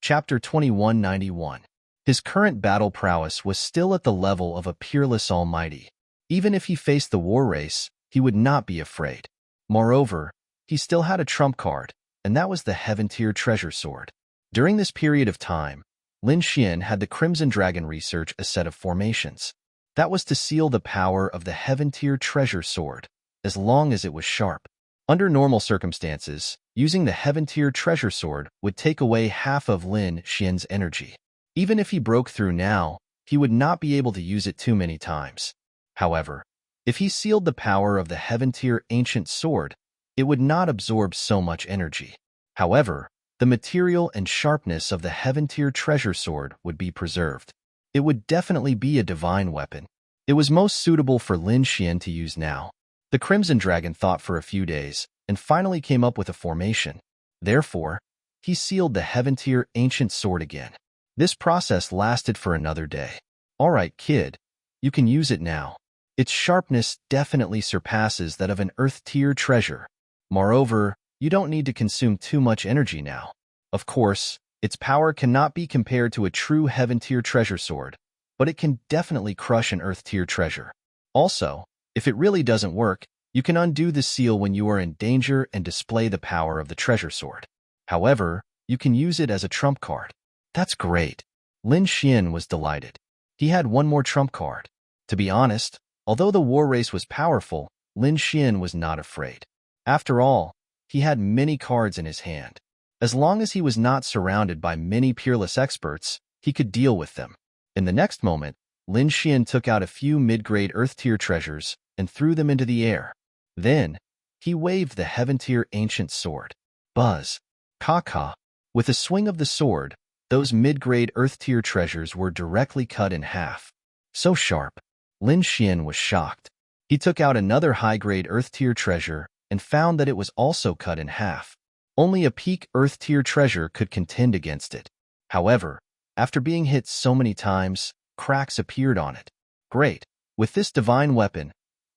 Chapter 2191. His current battle prowess was still at the level of a peerless almighty. Even if he faced the war race, he would not be afraid. Moreover, he still had a trump card, and that was the Heaven-tier treasure sword. During this period of time, Lin Xian had the Crimson Dragon research a set of formations. That was to seal the power of the Heaven-tier treasure sword, as long as it was sharp. Under normal circumstances, using the Heaven-tier treasure sword would take away half of Lin Xian's energy. Even if he broke through now, he would not be able to use it too many times. However, if he sealed the power of the Heaven-tier ancient sword, it would not absorb so much energy. However, the material and sharpness of the Heaven-tier treasure sword would be preserved. It would definitely be a divine weapon. It was most suitable for Lin Xian to use now. The Crimson Dragon thought for a few days and finally came up with a formation. Therefore, he sealed the Heaven-tier ancient sword again. This process lasted for another day. All right, kid, you can use it now. Its sharpness definitely surpasses that of an Earth-tier treasure. Moreover, you don't need to consume too much energy now. Of course, its power cannot be compared to a true Heaven-tier treasure sword, but it can definitely crush an Earth-tier treasure. Also, if it really doesn't work, you can undo the seal when you are in danger and display the power of the treasure sword. However, you can use it as a trump card. That's great. Lin Xian was delighted. He had one more trump card. To be honest, although the war race was powerful, Lin Xian was not afraid. After all, he had many cards in his hand. As long as he was not surrounded by many peerless experts, he could deal with them. In the next moment, Lin Xian took out a few mid-grade Earth-tier treasures and threw them into the air. Then, he waved the Heaven-tier ancient sword. Buzz. Ka-ka. With a swing of the sword, those mid-grade Earth-tier treasures were directly cut in half. So sharp. Lin Xian was shocked. He took out another high-grade Earth-tier treasure and found that it was also cut in half. Only a peak Earth-tier treasure could contend against it. However, after being hit so many times, cracks appeared on it. Great. With this divine weapon,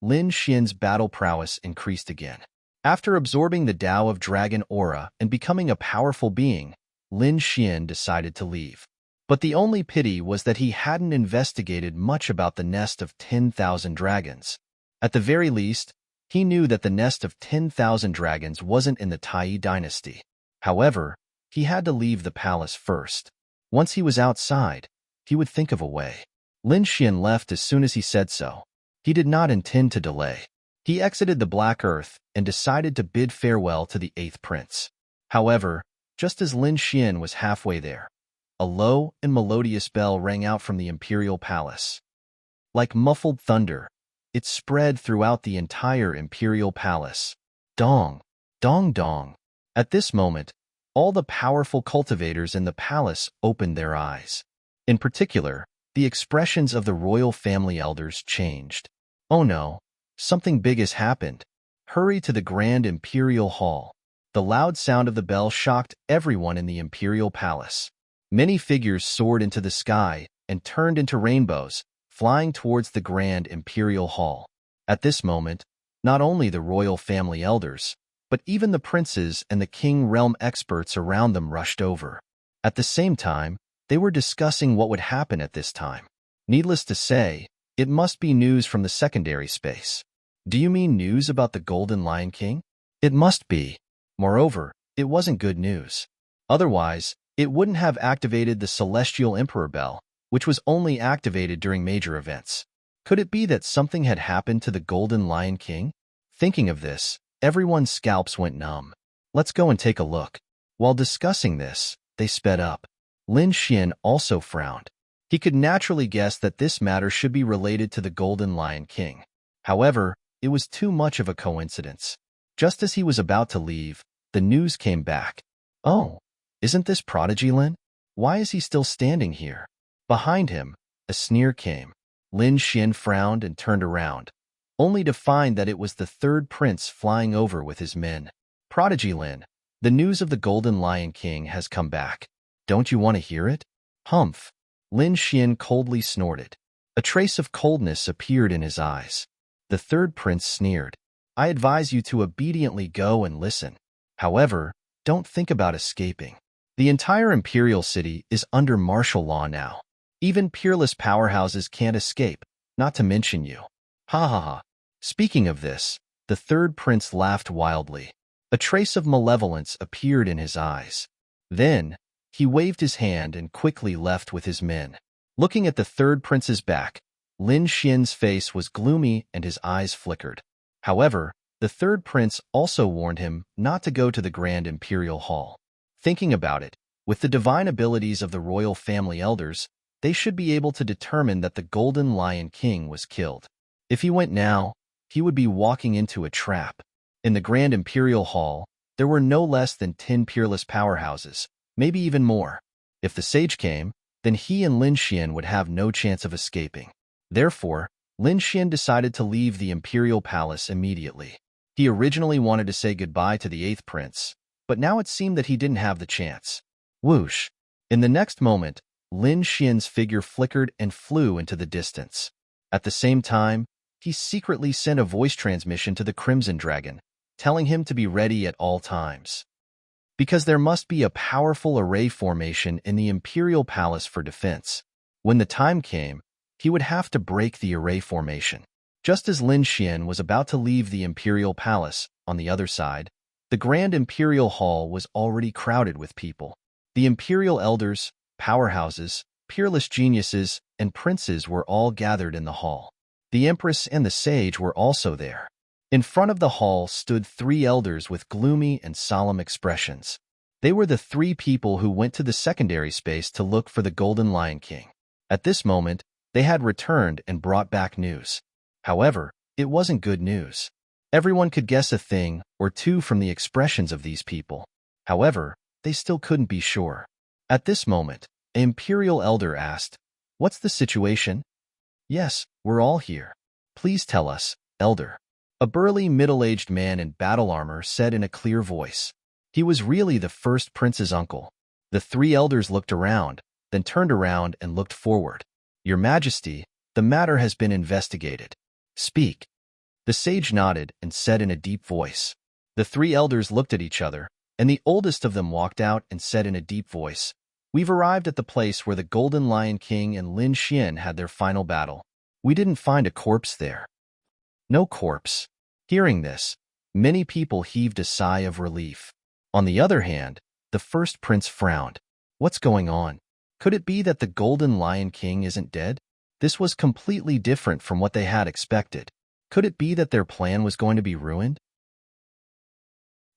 Lin Xian's battle prowess increased again. After absorbing the Tao of Dragon aura and becoming a powerful being, Lin Xian decided to leave. But the only pity was that he hadn't investigated much about the nest of 10,000 dragons. At the very least, he knew that the nest of 10,000 dragons wasn't in the Tai dynasty. However, he had to leave the palace first. Once he was outside, he would think of a way. Lin Xian left as soon as he said so. He did not intend to delay. He exited the Black Earth and decided to bid farewell to the 8th prince. However, just as Lin Xian was halfway there, a low and melodious bell rang out from the imperial palace. Like muffled thunder, it spread throughout the entire imperial palace. Dong, dong, dong. At this moment, all the powerful cultivators in the palace opened their eyes. In particular, the expressions of the royal family elders changed. Oh no, something big has happened. Hurry to the Grand Imperial Hall. The loud sound of the bell shocked everyone in the imperial palace. Many figures soared into the sky and turned into rainbows, flying towards the Grand Imperial Hall. At this moment, not only the royal family elders, but even the princes and the king realm experts around them rushed over. At the same time, they were discussing what would happen at this time. Needless to say, it must be news from the secondary space. Do you mean news about the Golden Lion King? It must be. Moreover, it wasn't good news. Otherwise, it wouldn't have activated the Celestial Emperor Bell, which was only activated during major events. Could it be that something had happened to the Golden Lion King? Thinking of this, everyone's scalps went numb. Let's go and take a look. While discussing this, they sped up. Lin Xian also frowned. He could naturally guess that this matter should be related to the Golden Lion King. However, it was too much of a coincidence. Just as he was about to leave, the news came back. Oh, isn't this Prodigy Lin? Why is he still standing here? Behind him, a sneer came. Lin Xian frowned and turned around, only to find that it was the 3rd prince flying over with his men. Prodigy Lin, the news of the Golden Lion King has come back. Don't you want to hear it? Humph. Lin Xian coldly snorted. A trace of coldness appeared in his eyes. The 3rd prince sneered. I advise you to obediently go and listen. However, don't think about escaping. The entire imperial city is under martial law now. Even peerless powerhouses can't escape, not to mention you. Ha ha ha. Speaking of this, the third prince laughed wildly. A trace of malevolence appeared in his eyes. Then, he waved his hand and quickly left with his men. Looking at the third prince's back, Lin Xian's face was gloomy and his eyes flickered. However, the third prince also warned him not to go to the Grand Imperial Hall. Thinking about it, with the divine abilities of the royal family elders, they should be able to determine that the Golden Lion King was killed. If he went now, he would be walking into a trap. In the Grand Imperial Hall, there were no less than 10 peerless powerhouses, maybe even more. If the sage came, then he and Lin Xian would have no chance of escaping. Therefore, Lin Xian decided to leave the imperial palace immediately. He originally wanted to say goodbye to the 8th prince, but now it seemed that he didn't have the chance. Whoosh! In the next moment, Lin Xian's figure flickered and flew into the distance. At the same time, he secretly sent a voice transmission to the Crimson Dragon, telling him to be ready at all times. Because there must be a powerful array formation in the Imperial Palace for defense. When the time came, he would have to break the array formation. Just as Lin Xian was about to leave the Imperial Palace, on the other side, the Grand Imperial Hall was already crowded with people. The Imperial Elders, powerhouses, peerless geniuses, and princes were all gathered in the hall. The Empress and the Sage were also there. In front of the hall stood 3 elders with gloomy and solemn expressions. They were the 3 people who went to the secondary space to look for the Golden Lion King. At this moment, they had returned and brought back news. However, it wasn't good news. Everyone could guess a thing or two from the expressions of these people. However, they still couldn't be sure. At this moment, an Imperial Elder asked, "What's the situation?" "Yes, we're all here. Please tell us, Elder." A burly, middle-aged man in battle armor said in a clear voice. He was really the first prince's uncle. The 3 elders looked around, then turned around and looked forward. "Your Majesty, the matter has been investigated. Speak." The sage nodded and said in a deep voice. The 3 elders looked at each other, and the oldest of them walked out and said in a deep voice, "We've arrived at the place where the Golden Lion King and Lin Xian had their final battle. We didn't find a corpse there." No corpse. Hearing this, many people heaved a sigh of relief. On the other hand, the first prince frowned. What's going on? Could it be that the Golden Lion King isn't dead? This was completely different from what they had expected. Could it be that their plan was going to be ruined?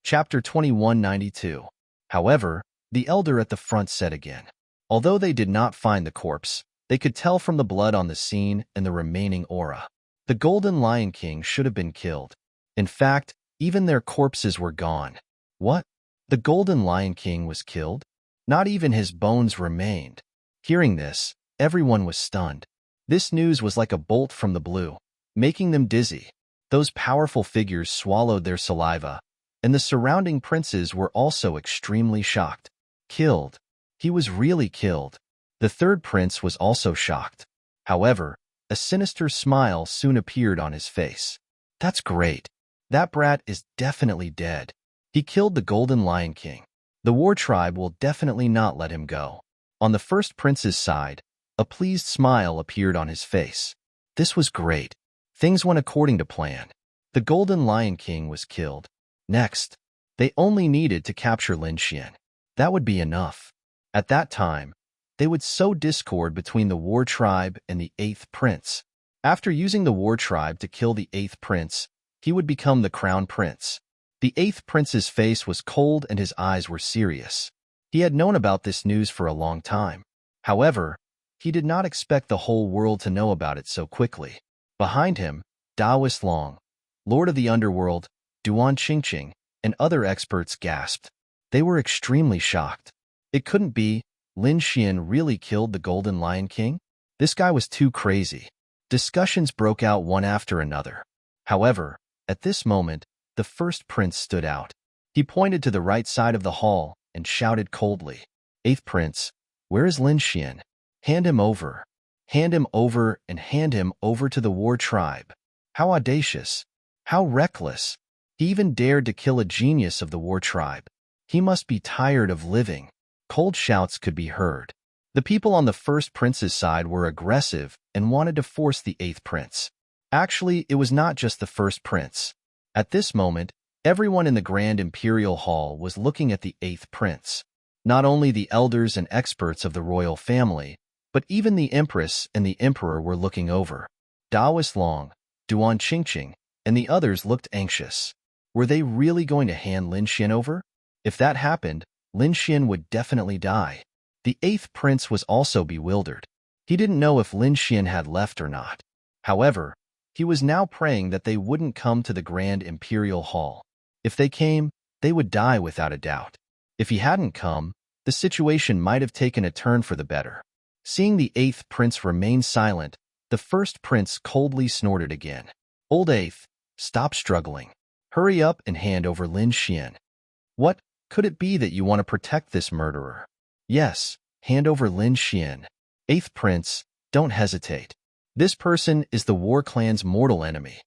Chapter 2192. However, the elder at the front said again. Although they did not find the corpse, they could tell from the blood on the scene and the remaining aura. The Golden Lion King should have been killed. In fact, even their corpses were gone. What? The Golden Lion King was killed? Not even his bones remained. Hearing this, everyone was stunned. This news was like a bolt from the blue, making them dizzy. Those powerful figures swallowed their saliva, and the surrounding princes were also extremely shocked. Killed. He was really killed. The third prince was also shocked. However, a sinister smile soon appeared on his face. That's great. That brat is definitely dead. He killed the Golden Lion King. The war tribe will definitely not let him go. On the first prince's side, a pleased smile appeared on his face. This was great. Things went according to plan. The Golden Lion King was killed. Next, they only needed to capture Lin Xian. That would be enough. At that time, they would sow discord between the war tribe and the 8th prince. After using the war tribe to kill the 8th prince, he would become the crown prince. The 8th prince's face was cold and his eyes were serious. He had known about this news for a long time. However, he did not expect the whole world to know about it so quickly. Behind him, Daoist Long, Lord of the Underworld, Duan Qingqing, and other experts gasped. They were extremely shocked. It couldn't be. Lin Xian really killed the Golden Lion King? This guy was too crazy. Discussions broke out one after another. However, at this moment, the first prince stood out. He pointed to the right side of the hall and shouted coldly, "8th prince, where is Lin Xian? Hand him over. Hand him over and hand him over to the war tribe." How audacious. How reckless. He even dared to kill a genius of the war tribe. He must be tired of living. Cold shouts could be heard. The people on the first prince's side were aggressive and wanted to force the eighth prince. Actually, it was not just the first prince. At this moment, everyone in the Grand Imperial Hall was looking at the eighth prince. Not only the elders and experts of the royal family, but even the empress and the emperor were looking over. Daoist Long, Duan Qingqing, and the others looked anxious. Were they really going to hand Lin Xian over? If that happened, Lin Xian would definitely die. The eighth prince was also bewildered. He didn't know if Lin Xian had left or not. However, he was now praying that they wouldn't come to the Grand Imperial Hall. If they came, they would die without a doubt. If he hadn't come, the situation might have taken a turn for the better. Seeing the eighth prince remain silent, the first prince coldly snorted again. Old eighth, stop struggling. Hurry up and hand over Lin Xian. What? Could it be that you want to protect this murderer? Yes, hand over Lin Xian. Eighth prince, don't hesitate. This person is the War Clan's mortal enemy.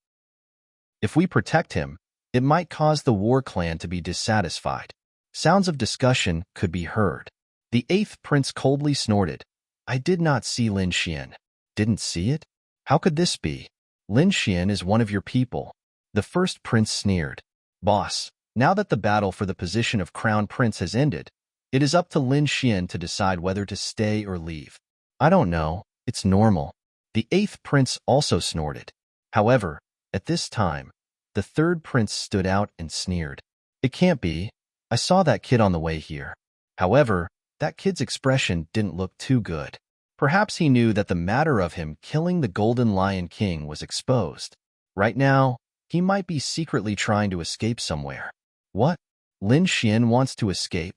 If we protect him, it might cause the War Clan to be dissatisfied. Sounds of discussion could be heard. The eighth prince coldly snorted. I did not see Lin Xian. Didn't see it? How could this be? Lin Xian is one of your people. The first prince sneered. Boss, now that the battle for the position of crown prince has ended, it is up to Lin Xian to decide whether to stay or leave. I don't know. It's normal. The eighth prince also snorted. However, at this time, the third prince stood out and sneered. It can't be. I saw that kid on the way here. However, that kid's expression didn't look too good. Perhaps he knew that the matter of him killing the Golden Lion King was exposed. Right now, he might be secretly trying to escape somewhere. What? Lin Xian wants to escape?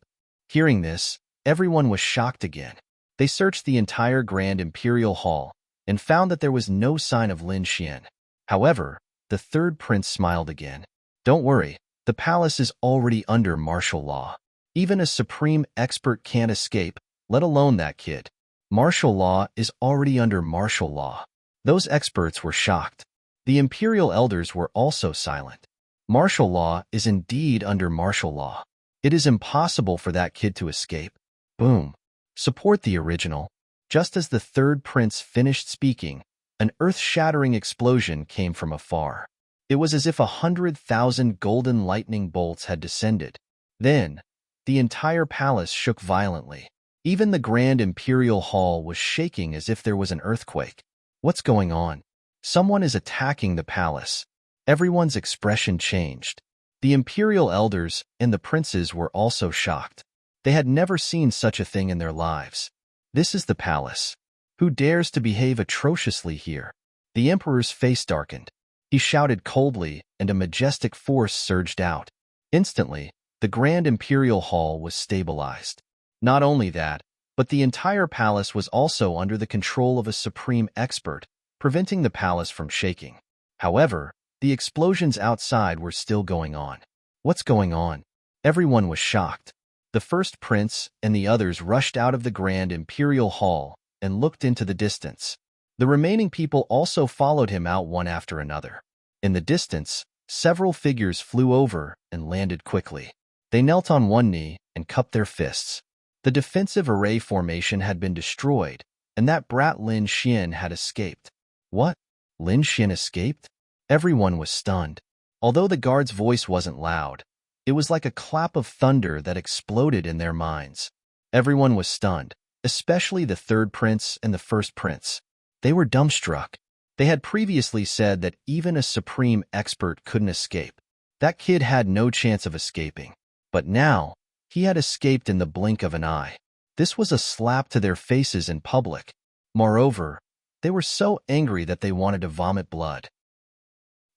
Hearing this, everyone was shocked again. They searched the entire Grand Imperial Hall and found that there was no sign of Lin Xian. However, the third prince smiled again. Don't worry, the palace is already under martial law. Even a supreme expert can't escape, let alone that kid. Martial law is already under martial law. Those experts were shocked. The imperial elders were also silent. Martial law is indeed under martial law. It is impossible for that kid to escape. Boom. Support the original. Just as the third prince finished speaking, an earth-shattering explosion came from afar. It was as if 100,000 golden lightning bolts had descended. Then, the entire palace shook violently. Even the Grand Imperial Hall was shaking as if there was an earthquake. What's going on? Someone is attacking the palace. Everyone's expression changed. The imperial elders and the princes were also shocked. They had never seen such a thing in their lives. This is the palace. Who dares to behave atrociously here? The emperor's face darkened. He shouted coldly, and a majestic force surged out. Instantly, the Grand Imperial Hall was stabilized. Not only that, but the entire palace was also under the control of a supreme expert, preventing the palace from shaking. However, the explosions outside were still going on. What's going on? Everyone was shocked. The first prince and the others rushed out of the Grand Imperial Hall and looked into the distance. The remaining people also followed him out one after another. In the distance, several figures flew over and landed quickly. They knelt on one knee and cupped their fists. The defensive array formation had been destroyed, and that brat Lin Xian had escaped. What? Lin Xian escaped? Everyone was stunned. Although the guard's voice wasn't loud, it was like a clap of thunder that exploded in their minds. Everyone was stunned, especially the third prince and the first prince. They were dumbstruck. They had previously said that even a supreme expert couldn't escape. That kid had no chance of escaping. But now, he had escaped in the blink of an eye. This was a slap to their faces in public. Moreover, they were so angry that they wanted to vomit blood.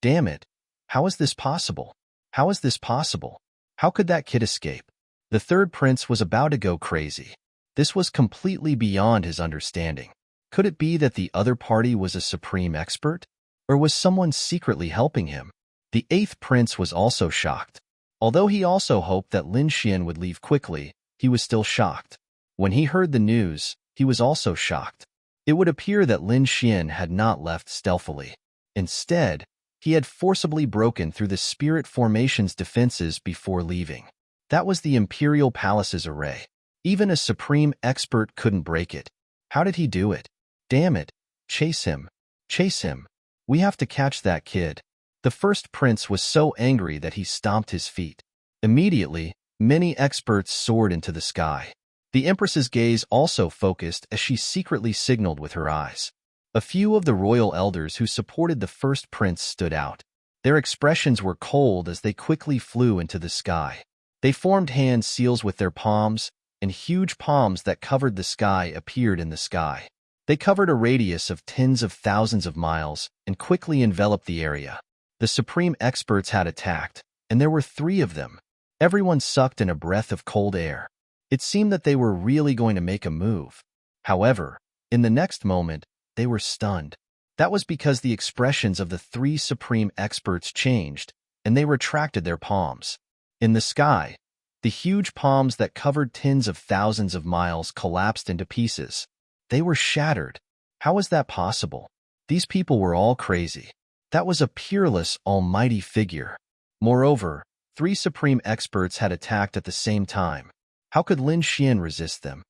Damn it! How is this possible? How is this possible? How could that kid escape? The third prince was about to go crazy. This was completely beyond his understanding. Could it be that the other party was a supreme expert? Or was someone secretly helping him? The eighth prince was also shocked. Although he also hoped that Lin Xian would leave quickly, he was still shocked. When he heard the news, he was also shocked. It would appear that Lin Xian had not left stealthily. Instead, he had forcibly broken through the spirit formation's defenses before leaving. That was the Imperial Palace's array. Even a supreme expert couldn't break it. How did he do it? Damn it. Chase him. Chase him. We have to catch that kid. The first prince was so angry that he stomped his feet. Immediately, many experts soared into the sky. The empress's gaze also focused as she secretly signaled with her eyes. A few of the royal elders who supported the first prince stood out. Their expressions were cold as they quickly flew into the sky. They formed hand seals with their palms, and huge palms that covered the sky appeared in the sky. They covered a radius of tens of thousands of miles and quickly enveloped the area. The supreme experts had attacked, and there were 3 of them. Everyone sucked in a breath of cold air. It seemed that they were really going to make a move. However, in the next moment, they were stunned. That was because the expressions of the 3 supreme experts changed, and they retracted their palms. In the sky, the huge palms that covered tens of thousands of miles collapsed into pieces. They were shattered. How was that possible? These people were all crazy. That was a peerless, almighty figure. Moreover, 3 supreme experts had attacked at the same time. How could Lin Xian resist them?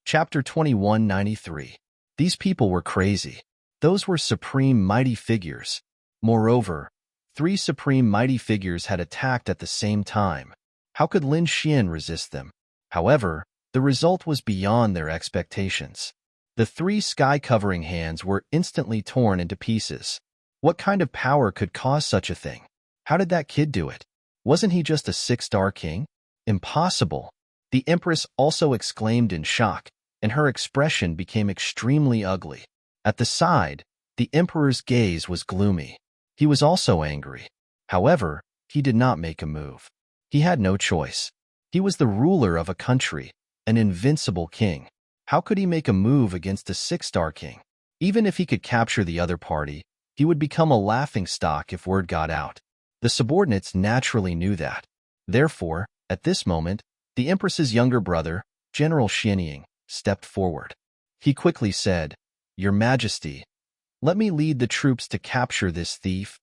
Chapter 2193. These people were crazy. Those were supreme mighty figures. Moreover, 3 supreme mighty figures had attacked at the same time. How could Lin Xian resist them? However, the result was beyond their expectations. The 3 sky-covering hands were instantly torn into pieces. What kind of power could cause such a thing? How did that kid do it? Wasn't he just a 6-star king? Impossible. The empress also exclaimed in shock, and her expression became extremely ugly. At the side, the emperor's gaze was gloomy. He was also angry. However, he did not make a move. He had no choice. He was the ruler of a country, an invincible king. How could he make a move against a 6-star king? Even if he could capture the other party, he would become a laughingstock if word got out. The subordinates naturally knew that. Therefore, at this moment, the empress's younger brother, General Xianying, stepped forward. He quickly said, "Your Majesty, let me lead the troops to capture this thief."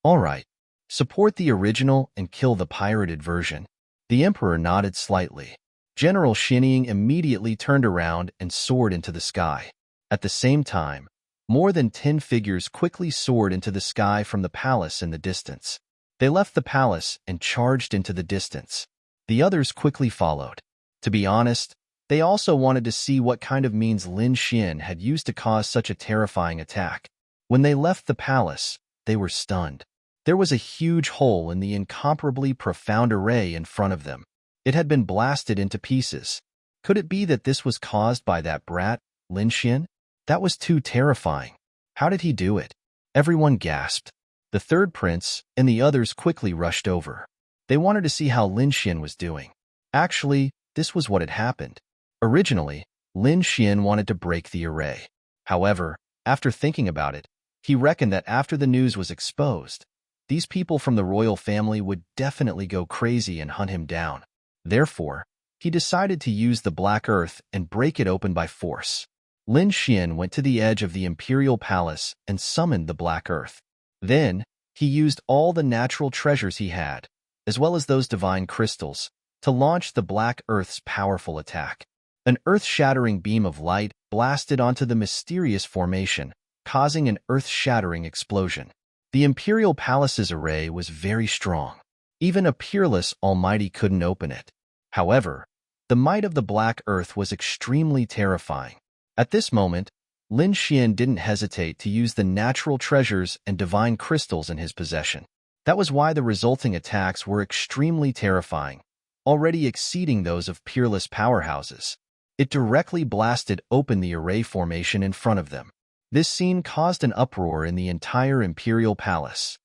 "All right. Support the original and kill the pirated version." The emperor nodded slightly. General Xianying immediately turned around and soared into the sky. At the same time, more than 10 figures quickly soared into the sky from the palace in the distance. They left the palace and charged into the distance. The others quickly followed. To be honest, they also wanted to see what kind of means Lin Xian had used to cause such a terrifying attack. When they left the palace, they were stunned. There was a huge hole in the incomparably profound array in front of them. It had been blasted into pieces. Could it be that this was caused by that brat, Lin Xian? That was too terrifying. How did he do it? Everyone gasped. The third prince and the others quickly rushed over. They wanted to see how Lin Xian was doing. Actually, this was what had happened. Originally, Lin Xian wanted to break the array. However, after thinking about it, he reckoned that after the news was exposed, these people from the royal family would definitely go crazy and hunt him down. Therefore, he decided to use the black earth and break it open by force. Lin Xian went to the edge of the imperial palace and summoned the black earth. Then, he used all the natural treasures he had, as well as those divine crystals, to launch the black earth's powerful attack. An earth-shattering beam of light blasted onto the mysterious formation, causing an earth-shattering explosion. The imperial palace's array was very strong. Even a peerless almighty couldn't open it. However, the might of the black earth was extremely terrifying. At this moment, Lin Xian didn't hesitate to use the natural treasures and divine crystals in his possession. That was why the resulting attacks were extremely terrifying, already exceeding those of peerless powerhouses. It directly blasted open the array formation in front of them. This scene caused an uproar in the entire imperial palace.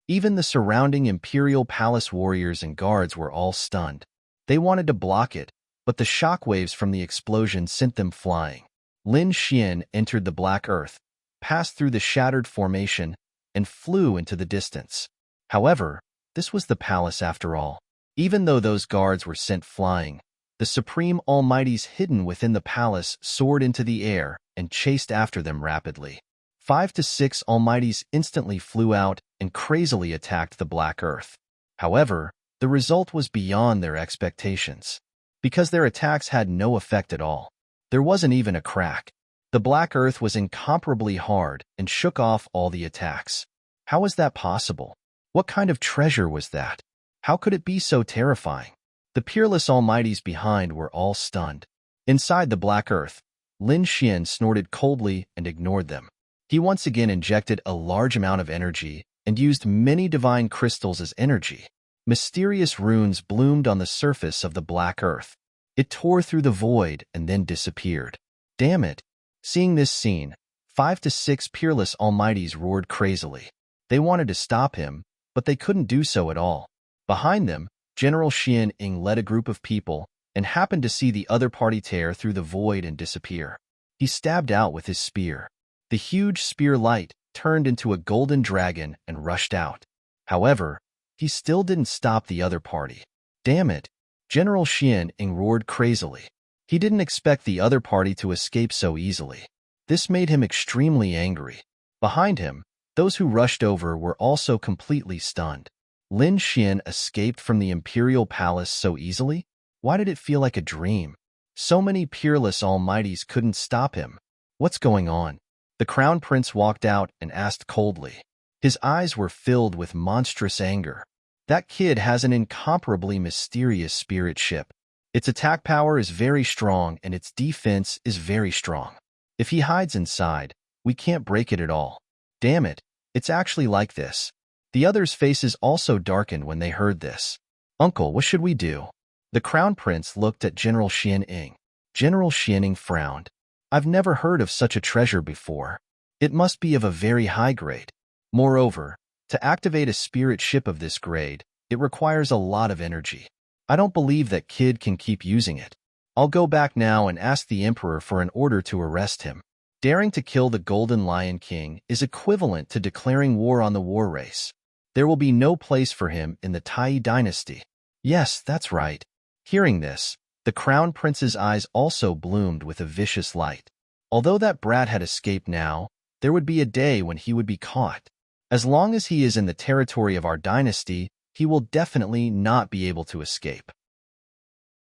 Even the surrounding imperial palace warriors and guards were all stunned. They wanted to block it, but the shockwaves from the explosion sent them flying. Lin Xian entered the black earth, passed through the shattered formation, and flew into the distance. However, this was the palace after all. Even though those guards were sent flying, the supreme almighties hidden within the palace soared into the air and chased after them rapidly. 5 to 6 almighties instantly flew out and crazily attacked the black earth. However, The result was beyond their expectations. Because their attacks had no effect at all. There wasn't even a crack. The black earth was incomparably hard and shook off all the attacks. How was that possible? What kind of treasure was that? How could it be so terrifying? The peerless almighties behind were all stunned. Inside the black earth, Lin Xian snorted coldly and ignored them. He once again injected a large amount of energy and used many divine crystals as energy. Mysterious runes bloomed on the surface of the black earth. It tore through the void and then disappeared. Damn it! Seeing this scene, 5 to 6 peerless almighties roared crazily. They wanted to stop him, but they couldn't do so at all. Behind them, General Xian Ying led a group of people and happened to see the other party tear through the void and disappear. He stabbed out with his spear. The huge spear light turned into a golden dragon and rushed out. However, he still didn't stop the other party. Damn it! General Xian Ying roared crazily. He didn't expect the other party to escape so easily. This made him extremely angry. Behind him, those who rushed over were also completely stunned. Lin Xian escaped from the imperial palace so easily? Why did it feel like a dream? So many peerless almighties couldn't stop him. What's going on? The crown prince walked out and asked coldly. His eyes were filled with monstrous anger. That kid has an incomparably mysterious spirit ship. Its attack power is very strong and its defense is very strong. If he hides inside, we can't break it at all. Damn it, it's actually like this. The others' faces also darkened when they heard this. Uncle, what should we do? The crown prince looked at General Xian Ying. General Xian Ying frowned. I've never heard of such a treasure before. It must be of a very high grade. Moreover, to activate a spirit ship of this grade, it requires a lot of energy. I don't believe that kid can keep using it. I'll go back now and ask the emperor for an order to arrest him. Daring to kill the Golden Lion King is equivalent to declaring war on the war race. There will be no place for him in the Tai dynasty. Yes, that's right. Hearing this, the crown prince's eyes also bloomed with a vicious light. Although that brat had escaped now, there would be a day when he would be caught. As long as he is in the territory of our dynasty, he will definitely not be able to escape.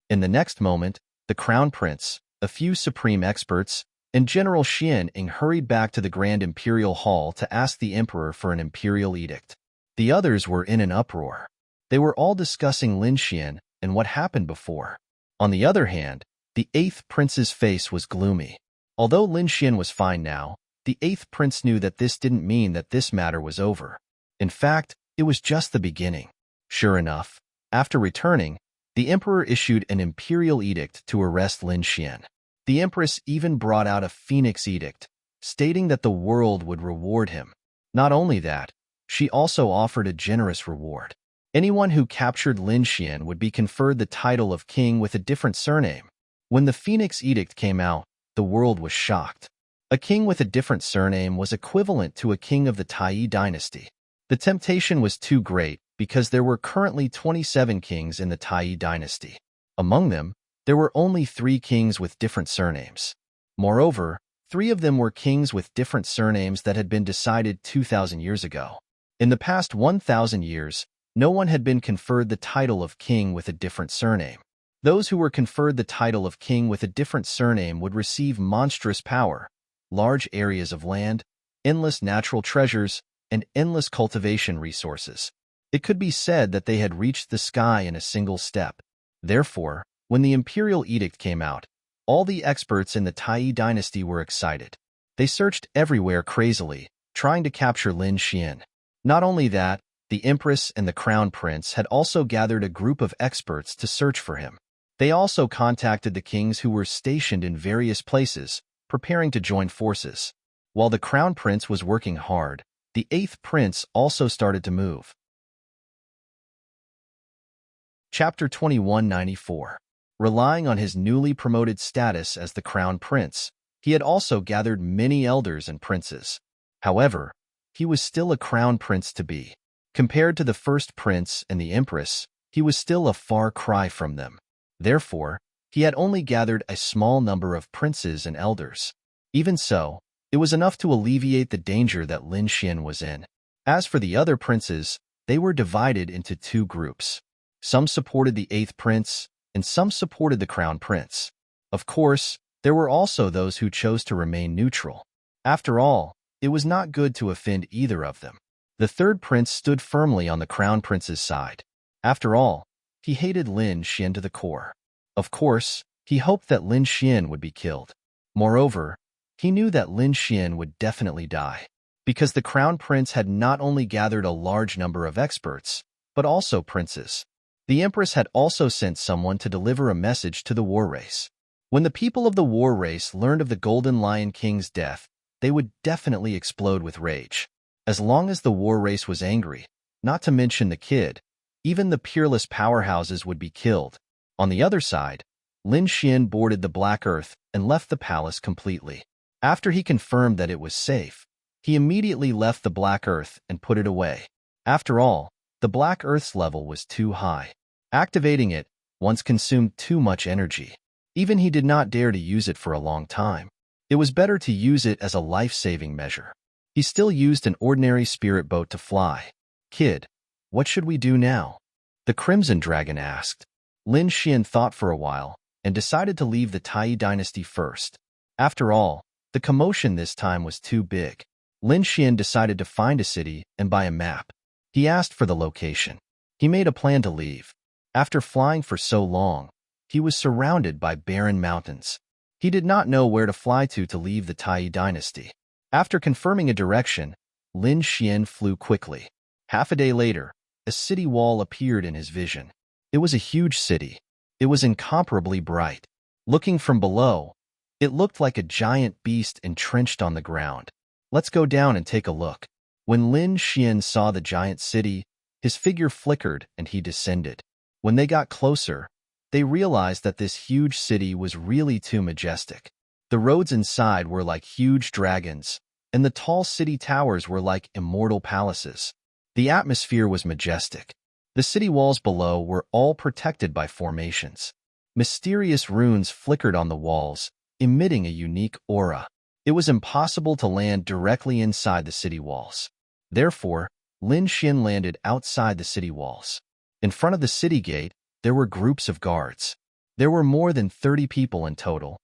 In the next moment, the crown prince, a few supreme experts, and General Xian Ying hurried back to the Grand Imperial Hall to ask the emperor for an imperial edict. The others were in an uproar. They were all discussing Lin Xian and what happened before. On the other hand, the 8th prince's face was gloomy. Although Lin Xian was fine now, the 8th prince knew that this didn't mean that this matter was over. In fact, it was just the beginning. Sure enough, after returning, the emperor issued an imperial edict to arrest Lin Xian. The empress even brought out a phoenix edict, stating that the world would reward him. Not only that, she also offered a generous reward. Anyone who captured Lin Xian would be conferred the title of king with a different surname. When the phoenix edict came out, the world was shocked. A king with a different surname was equivalent to a king of the Tai dynasty. The temptation was too great because there were currently 27 kings in the Tai dynasty. Among them, there were only 3 kings with different surnames. Moreover, 3 of them were kings with different surnames that had been decided 2,000 years ago. In the past 1,000 years, no one had been conferred the title of king with a different surname. Those who were conferred the title of king with a different surname would receive monstrous power, large areas of land, endless natural treasures, and endless cultivation resources. It could be said that they had reached the sky in a single step. Therefore, when the imperial edict came out, all the experts in the Tai dynasty were excited. They searched everywhere crazily, trying to capture Lin Xian. Not only that, the empress and the crown prince had also gathered a group of experts to search for him. They also contacted the kings who were stationed in various places, preparing to join forces. While the crown prince was working hard, the 8th prince also started to move. Chapter 2194. Relying on his newly promoted status as the crown prince, he had also gathered many elders and princes. However, he was still a crown prince to be. Compared to the first prince and the empress, he was still a far cry from them. Therefore, he had only gathered a small number of princes and elders. Even so, it was enough to alleviate the danger that Lin Xian was in. As for the other princes, they were divided into 2 groups. Some supported the eighth prince, and some supported the crown prince. Of course, there were also those who chose to remain neutral. After all, it was not good to offend either of them. The third prince stood firmly on the crown prince's side. After all, he hated Lin Xian to the core. Of course, he hoped that Lin Xian would be killed. Moreover, he knew that Lin Xian would definitely die, because the crown prince had not only gathered a large number of experts, but also princes. The empress had also sent someone to deliver a message to the war race. When the people of the war race learned of the Golden Lion King's death, they would definitely explode with rage. As long as the war race was angry, not to mention the kid, even the peerless powerhouses would be killed. On the other side, Lin Xian boarded the Black Earth and left the palace completely. After he confirmed that it was safe, he immediately left the Black Earth and put it away. After all, the Black Earth's level was too high. Activating it once consumed too much energy. Even he did not dare to use it for a long time. It was better to use it as a life-saving measure. He still used an ordinary spirit boat to fly. "Kid, what should we do now?" the Crimson Dragon asked. Lin Xian thought for a while and decided to leave the Tai dynasty first. After all, the commotion this time was too big. Lin Xian decided to find a city and buy a map. He asked for the location. He made a plan to leave. After flying for so long, he was surrounded by barren mountains. He did not know where to fly to leave the Tai dynasty. After confirming a direction, Lin Xian flew quickly. Half a day later, a city wall appeared in his vision. It was a huge city. It was incomparably bright. Looking from below, it looked like a giant beast entrenched on the ground. "Let's go down and take a look." When Lin Xian saw the giant city, his figure flickered and he descended. When they got closer, they realized that this huge city was really too majestic. The roads inside were like huge dragons, and the tall city towers were like immortal palaces. The atmosphere was majestic. The city walls below were all protected by formations. Mysterious runes flickered on the walls, emitting a unique aura. It was impossible to land directly inside the city walls. Therefore, Lin Xian landed outside the city walls. In front of the city gate, there were groups of guards. There were more than 30 people in total.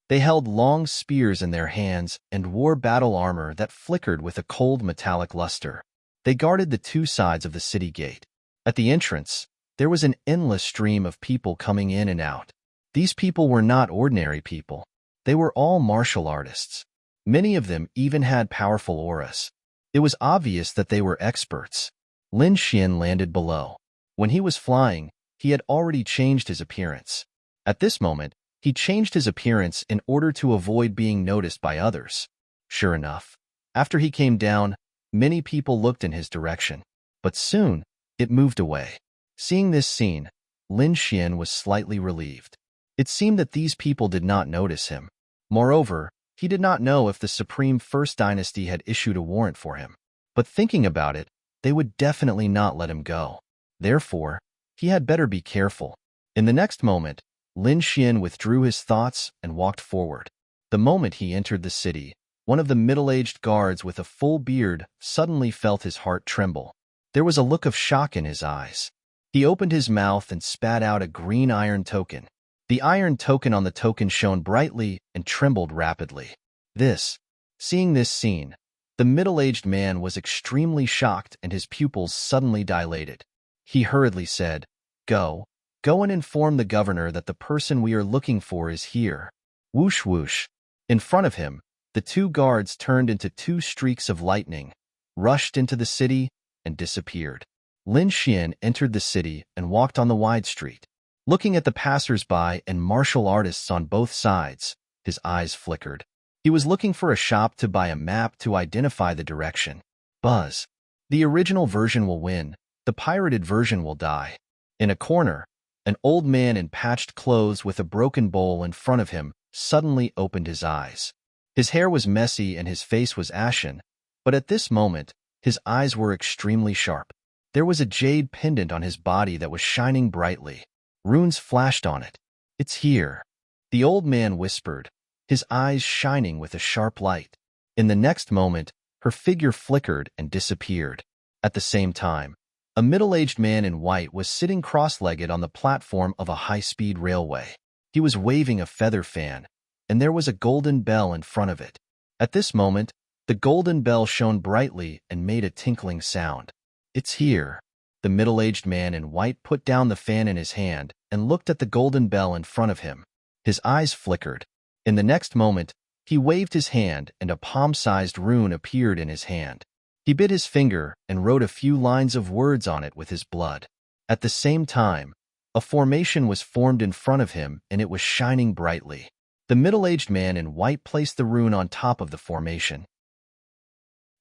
They held long spears in their hands and wore battle armor that flickered with a cold metallic luster. They guarded the two sides of the city gate. At the entrance, there was an endless stream of people coming in and out. These people were not ordinary people. They were all martial artists. Many of them even had powerful auras. It was obvious that they were experts. Lin Xian landed below. When he was flying, he had already changed his appearance. At this moment, he changed his appearance in order to avoid being noticed by others. Sure enough, after he came down, many people looked in his direction. But soon, it moved away. Seeing this scene, Lin Xian was slightly relieved. It seemed that these people did not notice him. Moreover, he did not know if the Supreme First Dynasty had issued a warrant for him. But thinking about it, they would definitely not let him go. Therefore, he had better be careful. In the next moment, Lin Xian withdrew his thoughts and walked forward. The moment he entered the city, one of the middle-aged guards with a full beard suddenly felt his heart tremble. There was a look of shock in his eyes. He opened his mouth and spat out a green iron token. The iron token on the token shone brightly and trembled rapidly. Seeing this scene, the middle-aged man was extremely shocked and his pupils suddenly dilated. He hurriedly said, Go and inform the governor that the person we are looking for is here." Whoosh whoosh. In front of him, the two guards turned into two streaks of lightning, rushed into the city, and disappeared. Lin Xian entered the city and walked on the wide street. Looking at the passers-by and martial artists on both sides, his eyes flickered. He was looking for a shop to buy a map to identify the direction. Buzz. The original version will win. The pirated version will die. In a corner, an old man in patched clothes with a broken bowl in front of him suddenly opened his eyes. His hair was messy and his face was ashen, but at this moment, his eyes were extremely sharp. There was a jade pendant on his body that was shining brightly. Runes flashed on it. "It's here," the old man whispered, his eyes shining with a sharp light. In the next moment, her figure flickered and disappeared. At the same time, A middle-aged man in white was sitting cross-legged on the platform of a high-speed railway. He was waving a feather fan, and there was a golden bell in front of it. At this moment, the golden bell shone brightly and made a tinkling sound. "It's here." The middle-aged man in white put down the fan in his hand and looked at the golden bell in front of him. His eyes flickered. In the next moment, he waved his hand and a palm-sized rune appeared in his hand. He bit his finger and wrote a few lines of words on it with his blood. At the same time, a formation was formed in front of him and it was shining brightly. The middle-aged man in white placed the rune on top of the formation.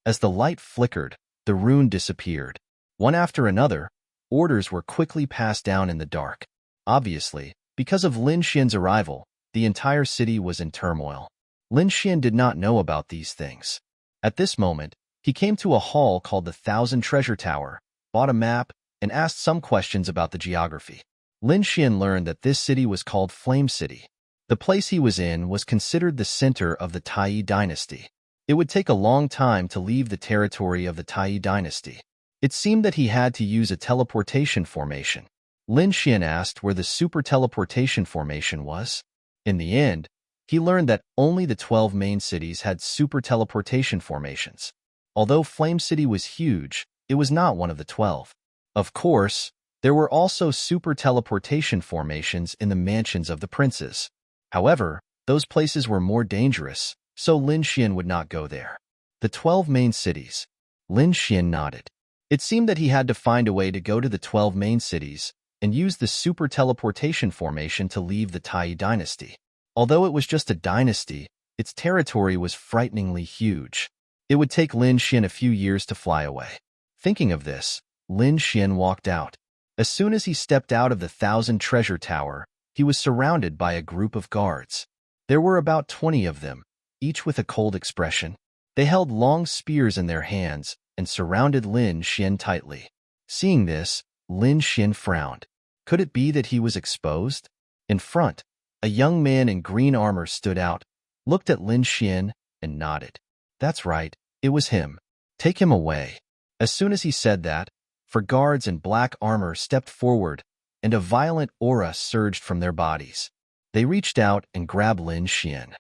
As the light flickered, the rune disappeared. One after another, orders were quickly passed down in the dark. Obviously, because of Lin Xian's arrival, the entire city was in turmoil. Lin Xian did not know about these things. At this moment, he came to a hall called the Thousand Treasure Tower, bought a map, and asked some questions about the geography. Lin Xian learned that this city was called Flame City. The place he was in was considered the center of the Tai dynasty. It would take a long time to leave the territory of the Tai dynasty. It seemed that he had to use a teleportation formation. Lin Xian asked where the super teleportation formation was. In the end, he learned that only the 12 main cities had super teleportation formations. Although Flame City was huge, it was not one of the 12. Of course, there were also super teleportation formations in the mansions of the princes. However, those places were more dangerous, so Lin Xian would not go there. The 12 main cities. Lin Xian nodded. It seemed that he had to find a way to go to the 12 main cities and use the super teleportation formation to leave the Tai dynasty. Although it was just a dynasty, its territory was frighteningly huge. It would take Lin Xian a few years to fly away. Thinking of this, Lin Xian walked out. As soon as he stepped out of the Thousand Treasure Tower, he was surrounded by a group of guards. There were about 20 of them, each with a cold expression. They held long spears in their hands and surrounded Lin Xian tightly. Seeing this, Lin Xian frowned. Could it be that he was exposed? In front, a young man in green armor stood out, looked at Lin Xian, and nodded. That's right, it was him. Take him away. As soon as he said that, 4 guards in black armor stepped forward, and a violent aura surged from their bodies. They reached out and grabbed Lin Xian.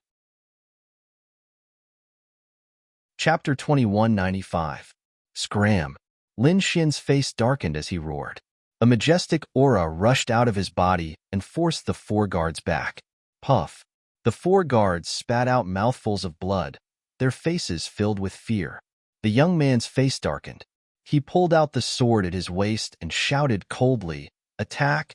Chapter 2195. Scram. Lin Xian's face darkened as he roared. A majestic aura rushed out of his body and forced the 4 guards back. Puff. The 4 guards spat out mouthfuls of blood, their faces filled with fear. The young man's face darkened. He pulled out the sword at his waist and shouted coldly, "Attack!"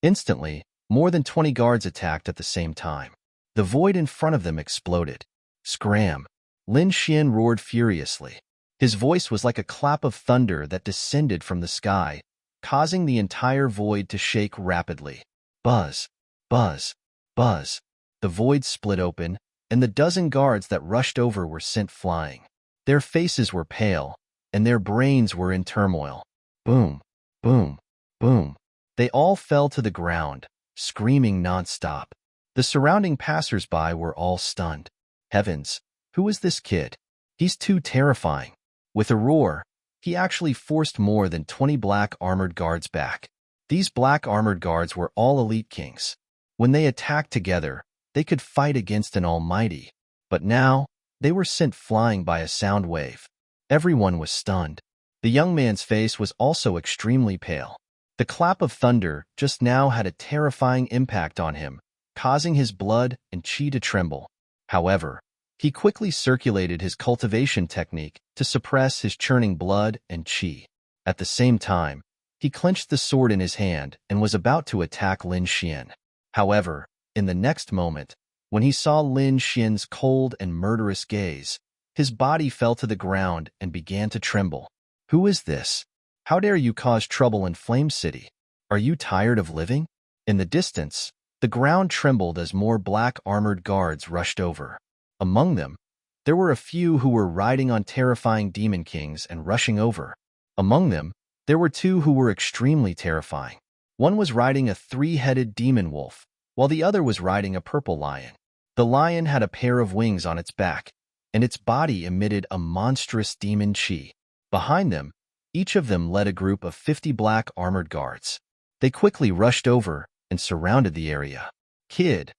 Instantly, more than 20 guards attacked at the same time. The void in front of them exploded. Scram! Lin Xian roared furiously. His voice was like a clap of thunder that descended from the sky, causing the entire void to shake rapidly. Buzz! Buzz! Buzz! The void split open, and the dozen guards that rushed over were sent flying. Their faces were pale, and their brains were in turmoil. Boom! Boom! Boom! They all fell to the ground, screaming non-stop. The surrounding passers-by were all stunned. Heavens! Who is this kid? He's too terrifying. With a roar, he actually forced more than 20 black armored guards back. These black armored guards were all elite kings. When they attacked together, they could fight against an almighty. But now, they were sent flying by a sound wave. Everyone was stunned. The young man's face was also extremely pale. The clap of thunder just now had a terrifying impact on him, causing his blood and chi to tremble. However, he quickly circulated his cultivation technique to suppress his churning blood and chi. At the same time, he clenched the sword in his hand and was about to attack Lin Xian. However, in the next moment, when he saw Lin Xian's cold and murderous gaze, his body fell to the ground and began to tremble. Who is this? How dare you cause trouble in Flame City? Are you tired of living? In the distance, the ground trembled as more black armored guards rushed over. Among them, there were a few who were riding on terrifying demon kings and rushing over. Among them, there were 2 who were extremely terrifying. One was riding a 3-headed demon wolf, while the other was riding a purple lion. The lion had a pair of wings on its back, and its body emitted a monstrous demon chi. Behind them, Each of them led a group of 50 black armored guards. They quickly rushed over and surrounded the area. "Kid,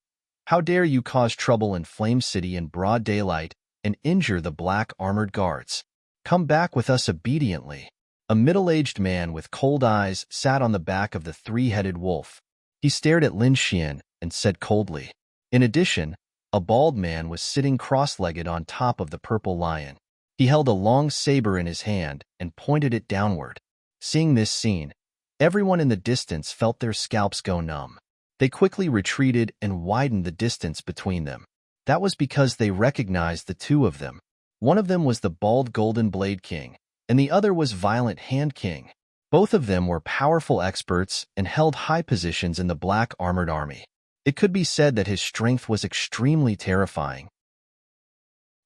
how dare you cause trouble in Flame City in broad daylight and injure the black armored guards? Come back with us obediently." A middle-aged man with cold eyes sat on the back of the three-headed wolf. He stared at Lin Xian and said coldly. In addition, a bald man was sitting cross-legged on top of the purple lion. He held a long saber in his hand and pointed it downward. Seeing this scene, everyone in the distance felt their scalps go numb. They quickly retreated and widened the distance between them. That was because they recognized the two of them. One of them was the bald Golden Blade King, and the other was Violent Hand King. Both of them were powerful experts and held high positions in the Black Armored Army. It could be said that his strength was extremely terrifying.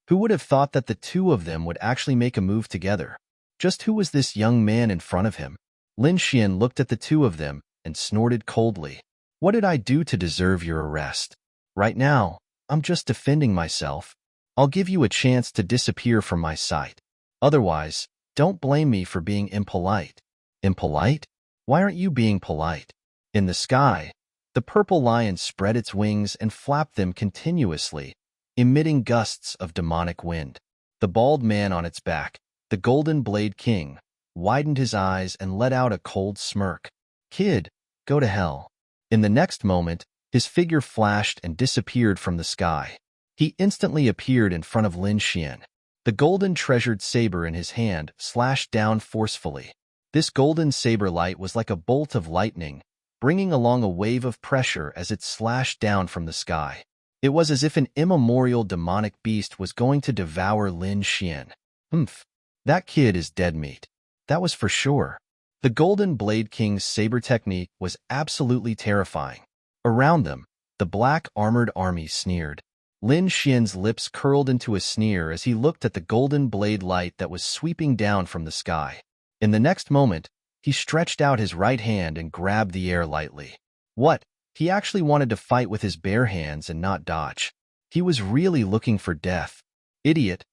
Who would have thought that the two of them would actually make a move together? Just who was this young man in front of him? Lin Xian looked at the two of them and snorted coldly. "What did I do to deserve your arrest? Right now, I'm just defending myself. I'll give you a chance to disappear from my sight. Otherwise, don't blame me for being impolite." "Impolite? Why aren't you being polite?" In the sky, the purple lion spread its wings and flapped them continuously, emitting gusts of demonic wind. The bald man on its back, the Golden Blade King, widened his eyes and let out a cold smirk. "Kid, go to hell." In the next moment, his figure flashed and disappeared from the sky. He instantly appeared in front of Lin Xian. The golden treasured saber in his hand slashed down forcefully. This golden saber light was like a bolt of lightning, bringing along a wave of pressure as it slashed down from the sky. It was as if an immemorial demonic beast was going to devour Lin Xian. That kid is dead meat. That was for sure. The Golden Blade King's saber technique was absolutely terrifying. Around them, the black armored army sneered. Lin Xian's lips curled into a sneer as he looked at the golden blade light that was sweeping down from the sky. In the next moment, he stretched out his right hand and grabbed the air lightly. What? He actually wanted to fight with his bare hands and not dodge. He was really looking for death. Idiot.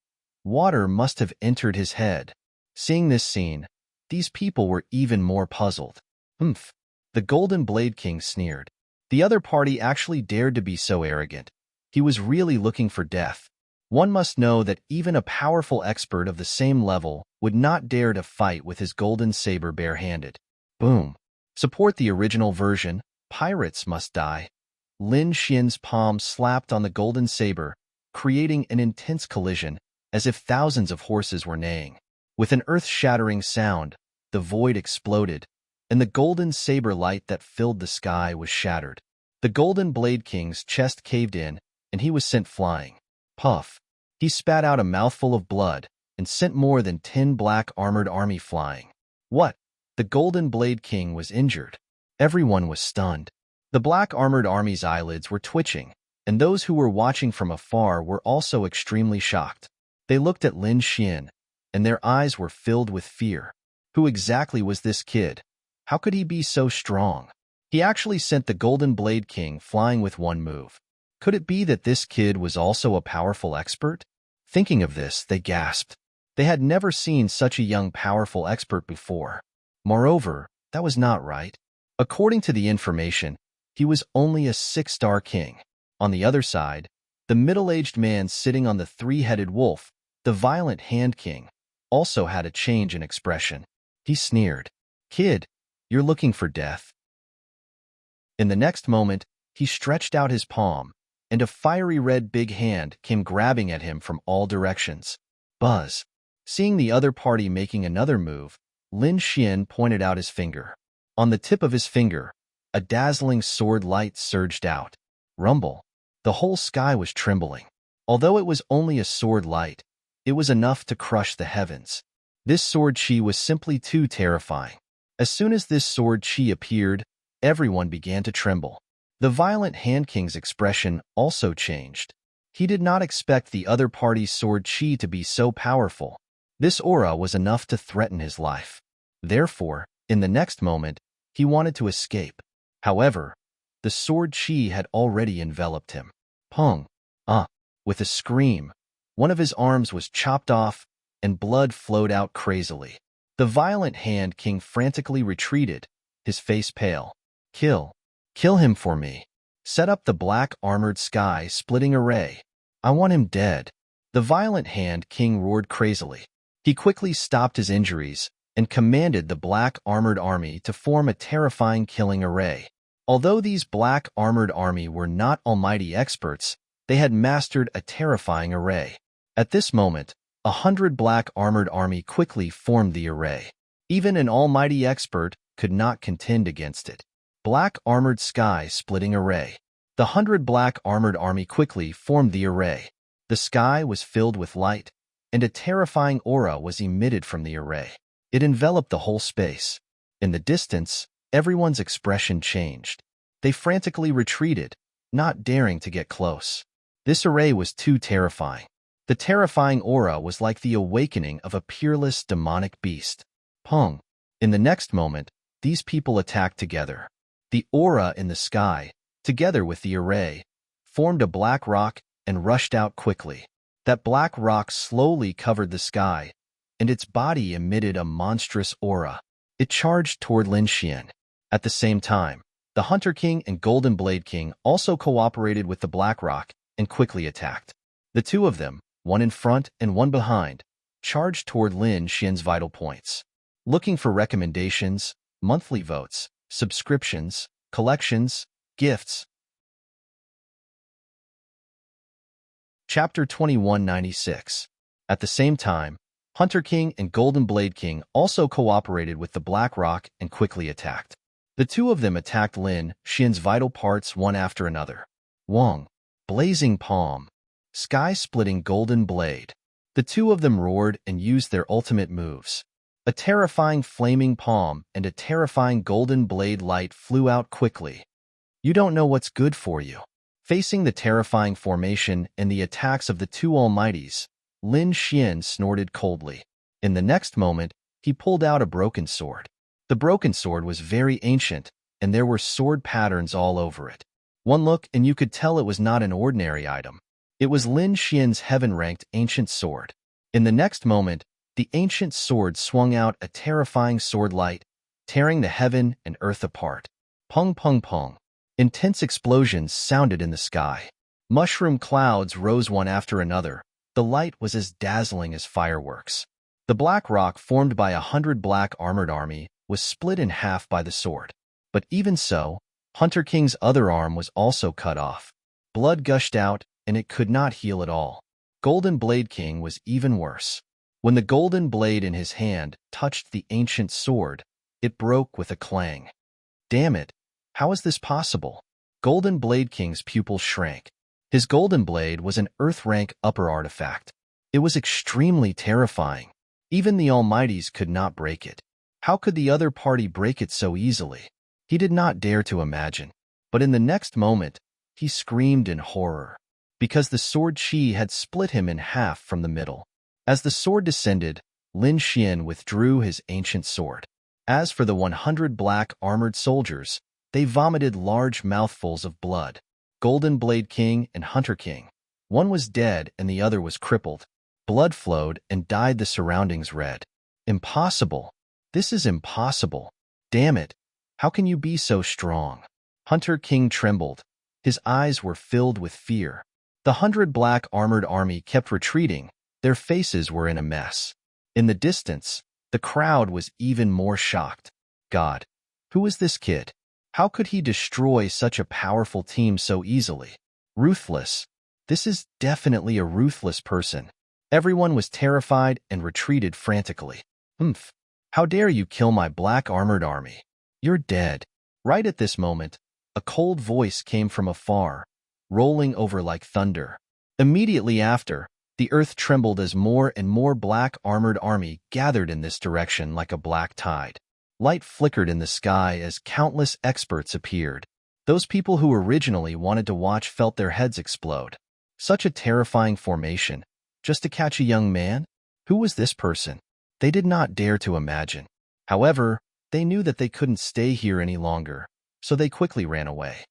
Water must have entered his head. Seeing this scene, these people were even more puzzled. The Golden Blade King sneered. The other party actually dared to be so arrogant. He was really looking for death. One must know that even a powerful expert of the same level would not dare to fight with his golden saber barehanded. Boom. Support the original version. Pirates must die. Lin Xian's palm slapped on the golden saber, creating an intense collision, as if thousands of horses were neighing. With an earth-shattering sound, the void exploded, and the golden saber light that filled the sky was shattered. The Golden Blade King's chest caved in, and he was sent flying. Puff. He spat out a mouthful of blood and sent more than 10 black armored army flying. What? The Golden Blade King was injured. Everyone was stunned. The black armored army's eyelids were twitching, and those who were watching from afar were also extremely shocked. They looked at Lin Xian, and their eyes were filled with fear. Who exactly was this kid? How could he be so strong? He actually sent the Golden Blade King flying with one move. Could it be that this kid was also a powerful expert? Thinking of this, they gasped. They had never seen such a young, powerful expert before. Moreover, that was not right. According to the information, he was only a 6-star king. On the other side, the middle-aged man sitting on the three-headed wolf, the Violent Hand King, also had a change in expression. He sneered. "Kid, you're looking for death." In the next moment, he stretched out his palm, and a fiery red big hand came grabbing at him from all directions. Buzz. Seeing the other party making another move, Lin Xian pointed out his finger. On the tip of his finger, a dazzling sword light surged out. Rumble. The whole sky was trembling. Although it was only a sword light, it was enough to crush the heavens. This sword chi was simply too terrifying. As soon as this sword chi appeared, everyone began to tremble. The Violent Hand King's expression also changed. He did not expect the other party's sword chi to be so powerful. This aura was enough to threaten his life. Therefore, in the next moment, he wanted to escape. However, the sword chi had already enveloped him. Pong! With a scream, one of his arms was chopped off, and blood flowed out crazily. The violent hand king frantically retreated, his face pale. Kill. Kill him for me. Set up the black armored sky-splitting array. I want him dead. The violent hand king roared crazily. He quickly stopped his injuries and commanded the black armored army to form a terrifying killing array. Although these black armored army were not almighty experts, they had mastered a terrifying array. At this moment, 100 black armored army quickly formed the array. Even an almighty expert could not contend against it. Black armored sky-splitting array. The 100 black armored army quickly formed the array. The sky was filled with light, and a terrifying aura was emitted from the array. It enveloped the whole space. In the distance, everyone's expression changed. They frantically retreated, not daring to get close. This array was too terrifying. The terrifying aura was like the awakening of a peerless demonic beast. Pung. In the next moment, these people attacked together. The aura in the sky, together with the array, formed a black rock and rushed out quickly. That black rock slowly covered the sky, and its body emitted a monstrous aura. It charged toward Lin Xian. At the same time, the Hunter King and Golden Blade King also cooperated with the black rock and quickly attacked. The two of them, one in front and one behind, charged toward Lin Xian's vital points. Looking for recommendations, monthly votes, subscriptions, collections, gifts. Chapter 2196. At the same time, Hunter King and Golden Blade King also cooperated with the Black Rock and quickly attacked. The two of them attacked Lin Xian's vital parts one after another. Wong. Blazing Palm. Sky-splitting Golden Blade. The two of them roared and used their ultimate moves. A terrifying flaming palm and a terrifying golden blade light flew out quickly. You don't know what's good for you. Facing the terrifying formation and the attacks of the two almighties, Lin Xian snorted coldly. In the next moment, he pulled out a broken sword. The broken sword was very ancient, and there were sword patterns all over it. One look and you could tell it was not an ordinary item. It was Lin Xian's heaven-ranked ancient sword. In the next moment, the ancient sword swung out a terrifying sword light, tearing the heaven and earth apart. Pung pung pung. Intense explosions sounded in the sky. Mushroom clouds rose one after another. The light was as dazzling as fireworks. The black rock formed by 100 black armored army was split in half by the sword. But even so, Hunter King's other arm was also cut off. Blood gushed out, and it could not heal at all. Golden Blade King was even worse. When the golden blade in his hand touched the ancient sword, it broke with a clang. Damn it! How is this possible? Golden Blade King's pupils shrank. His golden blade was an Earth-rank upper artifact. It was extremely terrifying. Even the Almighties could not break it. How could the other party break it so easily? He did not dare to imagine. But in the next moment, he screamed in horror, because the sword chi had split him in half from the middle. As the sword descended, Lin Xian withdrew his ancient sword. As for the 100 black armored soldiers, they vomited large mouthfuls of blood. Golden Blade King and Hunter King. One was dead and the other was crippled. Blood flowed and dyed the surroundings red. Impossible. This is impossible. Damn it. How can you be so strong? Hunter King trembled. His eyes were filled with fear. The 100 black armored army kept retreating. Their faces were in a mess. In the distance, the crowd was even more shocked. God, who is this kid? How could he destroy such a powerful team so easily? Ruthless. This is definitely a ruthless person. Everyone was terrified and retreated frantically. Humph. How dare you kill my black armored army? You're dead. Right at this moment, a cold voice came from afar, rolling over like thunder. Immediately after, the earth trembled as more and more black armored army gathered in this direction like a black tide. Light flickered in the sky as countless experts appeared. Those people who originally wanted to watch felt their heads explode. Such a terrifying formation, just to catch a young man? Who was this person? They did not dare to imagine. However, they knew that they couldn't stay here any longer, so they quickly ran away.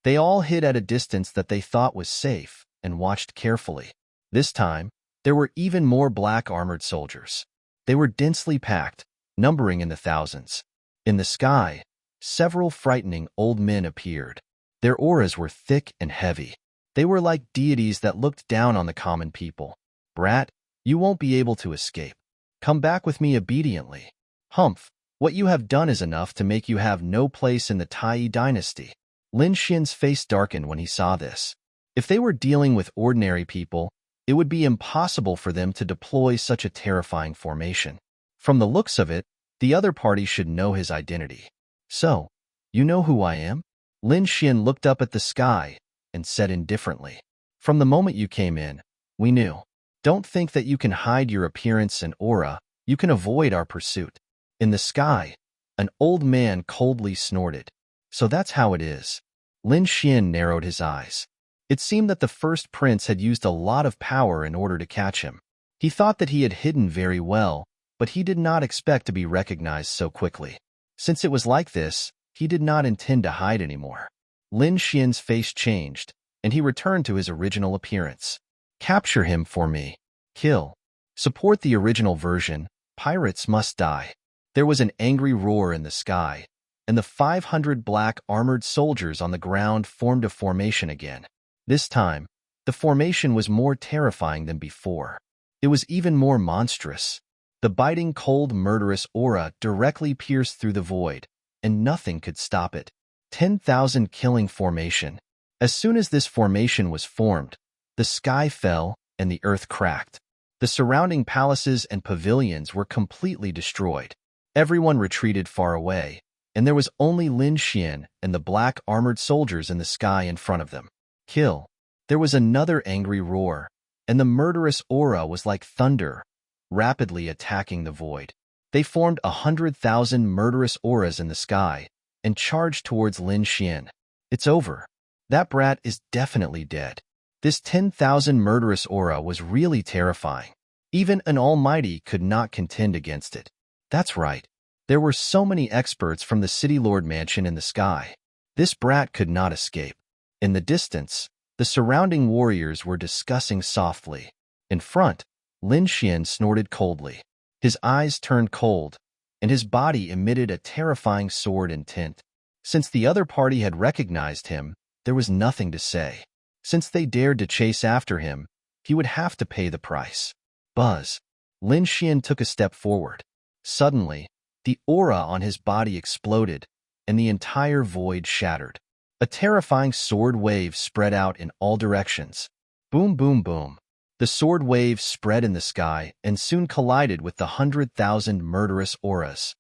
They all hid at a distance that they thought was safe and watched carefully. This time, there were even more black armored soldiers. They were densely packed, numbering in the thousands. In the sky, several frightening old men appeared. Their auras were thick and heavy. They were like deities that looked down on the common people. "Brat, you won't be able to escape. Come back with me obediently. Humph, what you have done is enough to make you have no place in the Tai dynasty." Lin Xian's face darkened when he saw this. If they were dealing with ordinary people, it would be impossible for them to deploy such a terrifying formation. From the looks of it, the other party should know his identity. "So, you know who I am?" Lin Xian looked up at the sky and said indifferently. "From the moment you came in, we knew. Don't think that you can hide your appearance and aura. You can avoid our pursuit." In the sky, an old man coldly snorted. "So that's how it is." Lin Xian narrowed his eyes. It seemed that the first prince had used a lot of power in order to catch him. He thought that he had hidden very well, but he did not expect to be recognized so quickly. Since it was like this, he did not intend to hide anymore. Lin Xian's face changed, and he returned to his original appearance. "Capture him for me. Kill. Support the original version. Pirates must die." There was an angry roar in the sky, and the 500 black armored soldiers on the ground formed a formation again. This time, the formation was more terrifying than before. It was even more monstrous. The biting, cold, murderous aura directly pierced through the void, and nothing could stop it. 10,000 killing formation. As soon as this formation was formed, the sky fell and the earth cracked. The surrounding palaces and pavilions were completely destroyed. Everyone retreated far away, and there was only Lin Xian and the black armored soldiers in the sky in front of them. "Kill." There was another angry roar, and the murderous aura was like thunder, rapidly attacking the void. They formed 100,000 murderous auras in the sky and charged towards Lin Xian. "It's over. That brat is definitely dead." This 10,000 murderous aura was really terrifying. Even an almighty could not contend against it. That's right. There were so many experts from the City Lord Mansion in the sky. This brat could not escape. In the distance, the surrounding warriors were discussing softly. In front, Lin Xian snorted coldly. His eyes turned cold, and his body emitted a terrifying sword intent. Since the other party had recognized him, there was nothing to say. Since they dared to chase after him, he would have to pay the price. Buzz. Lin Xian took a step forward. Suddenly, the aura on his body exploded, and the entire void shattered. A terrifying sword wave spread out in all directions. Boom, boom, boom. The sword wave spread in the sky and soon collided with the 100,000 murderous auras.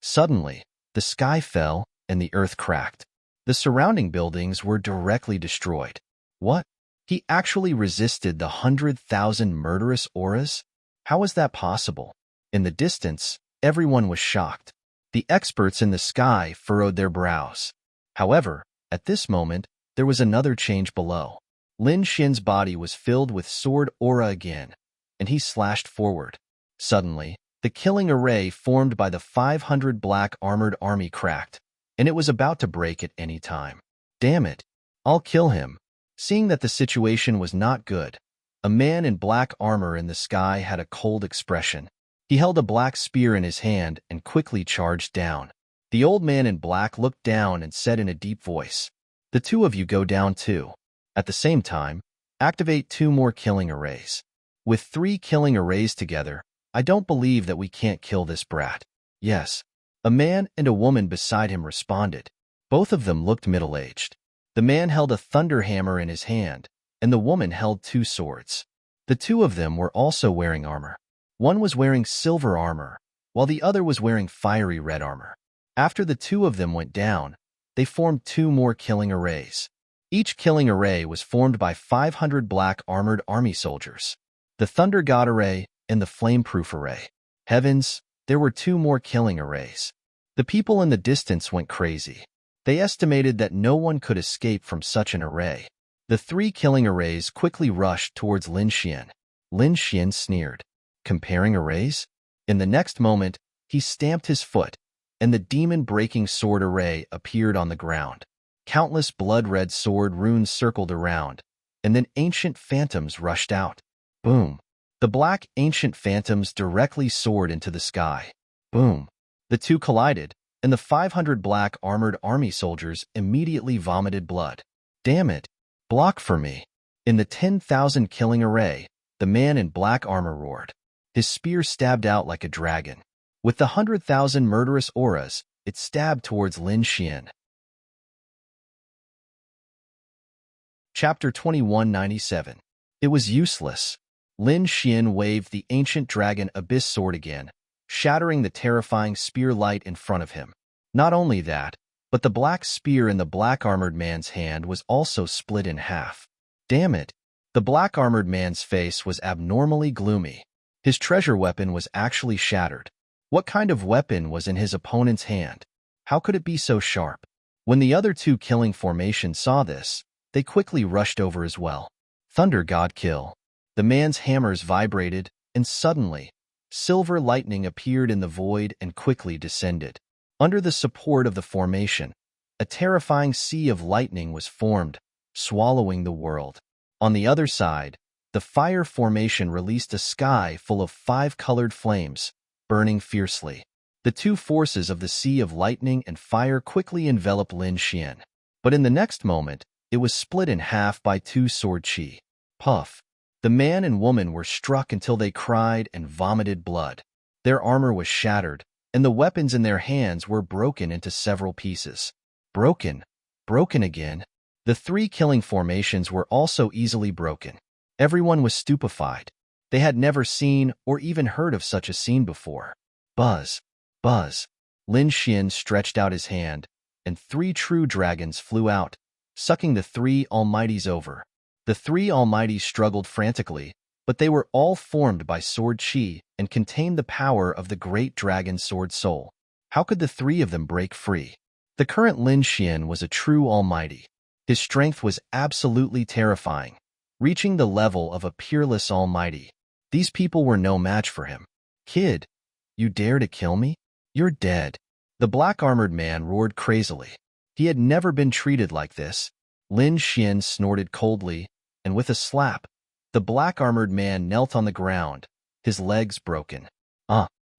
Suddenly, the sky fell and the earth cracked. The surrounding buildings were directly destroyed. What? He actually resisted the 100,000 murderous auras? How was that possible? In the distance, everyone was shocked. The experts in the sky furrowed their brows. However, at this moment, there was another change below. Lin Xian's body was filled with sword aura again, and he slashed forward. Suddenly, the killing array formed by the 500 black armored army cracked, and it was about to break at any time. "Damn it, I'll kill him." Seeing that the situation was not good, a man in black armor in the sky had a cold expression. He held a black spear in his hand and quickly charged down. The old man in black looked down and said in a deep voice, "The two of you go down too. At the same time, activate 2 more killing arrays. With 3 killing arrays together, I don't believe that we can't kill this brat." "Yes." A man and a woman beside him responded. Both of them looked middle-aged. The man held a thunder hammer in his hand, and the woman held 2 swords. The two of them were also wearing armor. One was wearing silver armor, while the other was wearing fiery red armor. After the 2 of them went down, they formed 2 more killing arrays. Each killing array was formed by 500 black armored army soldiers. The Thunder God array and the Flame-Proof array. Heavens, there were 2 more killing arrays. The people in the distance went crazy. They estimated that no one could escape from such an array. The 3 killing arrays quickly rushed towards Lin Xian. Lin Xian sneered. Comparing arrays? In the next moment, he stamped his foot, and the demon-breaking sword array appeared on the ground. Countless blood-red sword runes circled around, and then ancient phantoms rushed out. Boom! The black ancient phantoms directly soared into the sky. Boom! The two collided, and the 500 black armored army soldiers immediately vomited blood. Damn it! Block for me! In the 10,000 killing array, the man in black armor roared. His spear stabbed out like a dragon. With the 100,000 murderous auras, it stabbed towards Lin Xian. Chapter 2197. It was useless. Lin Xian waved the ancient dragon abyss sword again, shattering the terrifying spear light in front of him. Not only that, but the black spear in the black-armored man's hand was also split in half. Damn it! The black-armored man's face was abnormally gloomy. His treasure weapon was actually shattered. What kind of weapon was in his opponent's hand? How could it be so sharp? When the other two killing formations saw this, they quickly rushed over as well. Thunder God kill. The man's hammers vibrated, and suddenly, silver lightning appeared in the void and quickly descended. Under the support of the formation, a terrifying sea of lightning was formed, swallowing the world. On the other side, the fire formation released a sky full of 5 colored flames, burning fiercely. The two forces of the sea of lightning and fire quickly enveloped Lin Xian. But in the next moment, it was split in half by 2 sword chi. Puff! The man and woman were struck until they cried and vomited blood. Their armor was shattered, and the weapons in their hands were broken into several pieces. Broken again. The 3 killing formations were also easily broken. Everyone was stupefied. They had never seen or even heard of such a scene before. Buzz! Buzz! Lin Xian stretched out his hand, and 3 true dragons flew out, sucking the 3 almighties over. The 3 almighties struggled frantically, but they were all formed by sword chi and contained the power of the great dragon sword soul. How could the 3 of them break free? The current Lin Xian was a true almighty. His strength was absolutely terrifying, reaching the level of a peerless almighty. These people were no match for him. Kid, you dare to kill me? You're dead. The black-armored man roared crazily. He had never been treated like this. Lin Xian snorted coldly, and with a slap, the black-armored man knelt on the ground, his legs broken.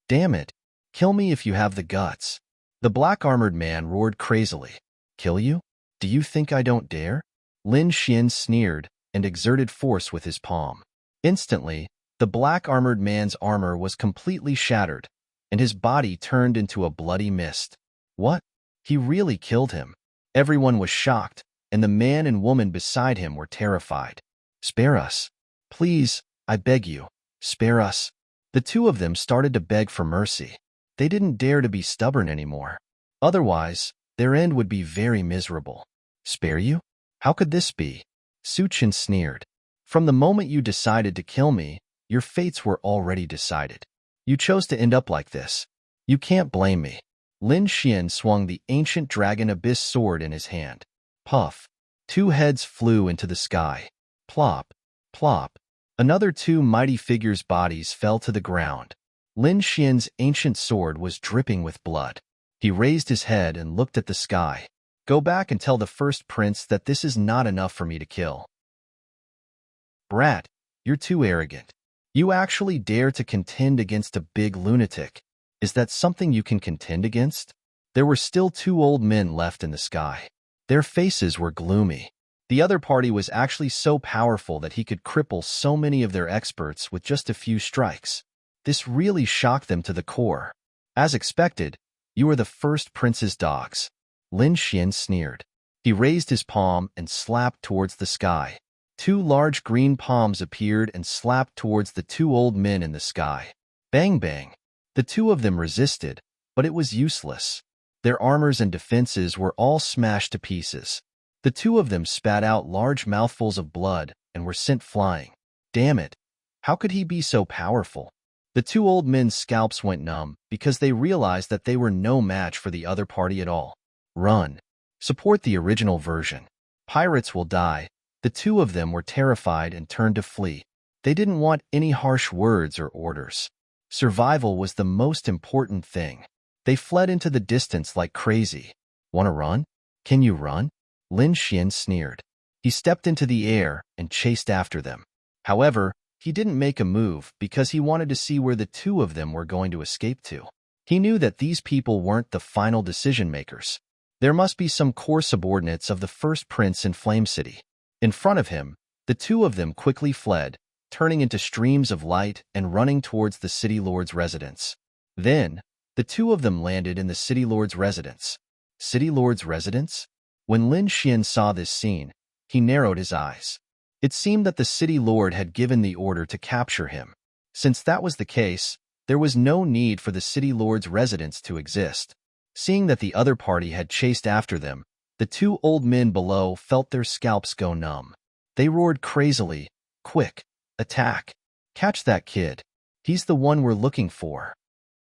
Damn it! Kill me if you have the guts. The black-armored man roared crazily. Kill you? Do you think I don't dare? Lin Xian sneered and exerted force with his palm. Instantly, the black-armored man's armor was completely shattered, and his body turned into a bloody mist. What? He really killed him. Everyone was shocked, and the man and woman beside him were terrified. Spare us. Please, I beg you, spare us. The 2 of them started to beg for mercy. They didn't dare to be stubborn anymore. Otherwise, their end would be very miserable. Spare you? How could this be? Su Chen sneered. From the moment you decided to kill me, your fates were already decided. You chose to end up like this. You can't blame me. Lin Xian swung the ancient dragon abyss sword in his hand. Puff! 2 heads flew into the sky. Plop! Plop! Another 2 mighty figures' bodies fell to the ground. Lin Xian's ancient sword was dripping with blood. He raised his head and looked at the sky. Go back and tell the first prince that this is not enough for me to kill. Brat, you're too arrogant. You actually dare to contend against a big lunatic. Is that something you can contend against? There were still 2 old men left in the sky. Their faces were gloomy. The other party was actually so powerful that he could cripple so many of their experts with just a few strikes. This really shocked them to the core. As expected, you are the first prince's dogs. Lin Xian sneered. He raised his palm and slapped towards the sky. 2 large green palms appeared and slapped towards the 2 old men in the sky. Bang bang. The 2 of them resisted, but it was useless. Their armors and defenses were all smashed to pieces. The 2 of them spat out large mouthfuls of blood and were sent flying. Damn it! How could he be so powerful? The 2 old men's scalps went numb because they realized that they were no match for the other party at all. Run. Support the original version. Pirates will die. The 2 of them were terrified and turned to flee. They didn't want any harsh words or orders. Survival was the most important thing. They fled into the distance like crazy. Want to run? Can you run? Lin Xian sneered. He stepped into the air and chased after them. However, he didn't make a move because he wanted to see where the two of them were going to escape to. He knew that these people weren't the final decision-makers. There must be some core subordinates of the first prince in Flame City. In front of him, the two of them quickly fled, turning into streams of light and running towards the city lord's residence. Then, the two of them landed in the city lord's residence. City lord's residence? When Lin Xian saw this scene, he narrowed his eyes. It seemed that the city lord had given the order to capture him. Since that was the case, there was no need for the city lord's residence to exist. Seeing that the other party had chased after them, the two old men below felt their scalps go numb. They roared crazily, "Quick, attack! Catch that kid! He's the one we're looking for!"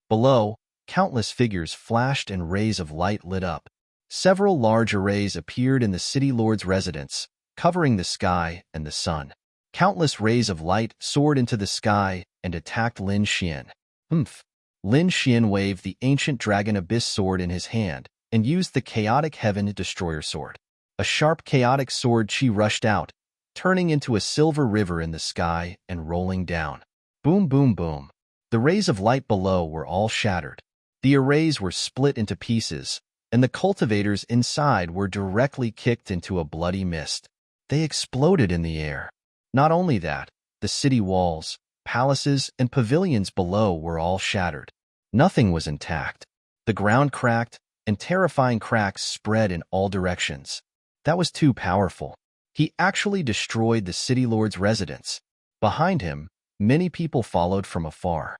Below, countless figures flashed and rays of light lit up. Several large arrays appeared in the city lord's residence, covering the sky and the sun. Countless rays of light soared into the sky and attacked Lin Xian. Humph! Lin Xian waved the ancient dragon abyss sword in his hand and used the chaotic heaven destroyer sword. A sharp chaotic sword chi rushed out, turning into a silver river in the sky and rolling down. Boom, boom, boom. The rays of light below were all shattered. The arrays were split into pieces, and the cultivators inside were directly kicked into a bloody mist. They exploded in the air. Not only that, the city walls, palaces, and pavilions below were all shattered. Nothing was intact. The ground cracked, and terrifying cracks spread in all directions. That was too powerful. He actually destroyed the city lord's residence. Behind him, many people followed from afar.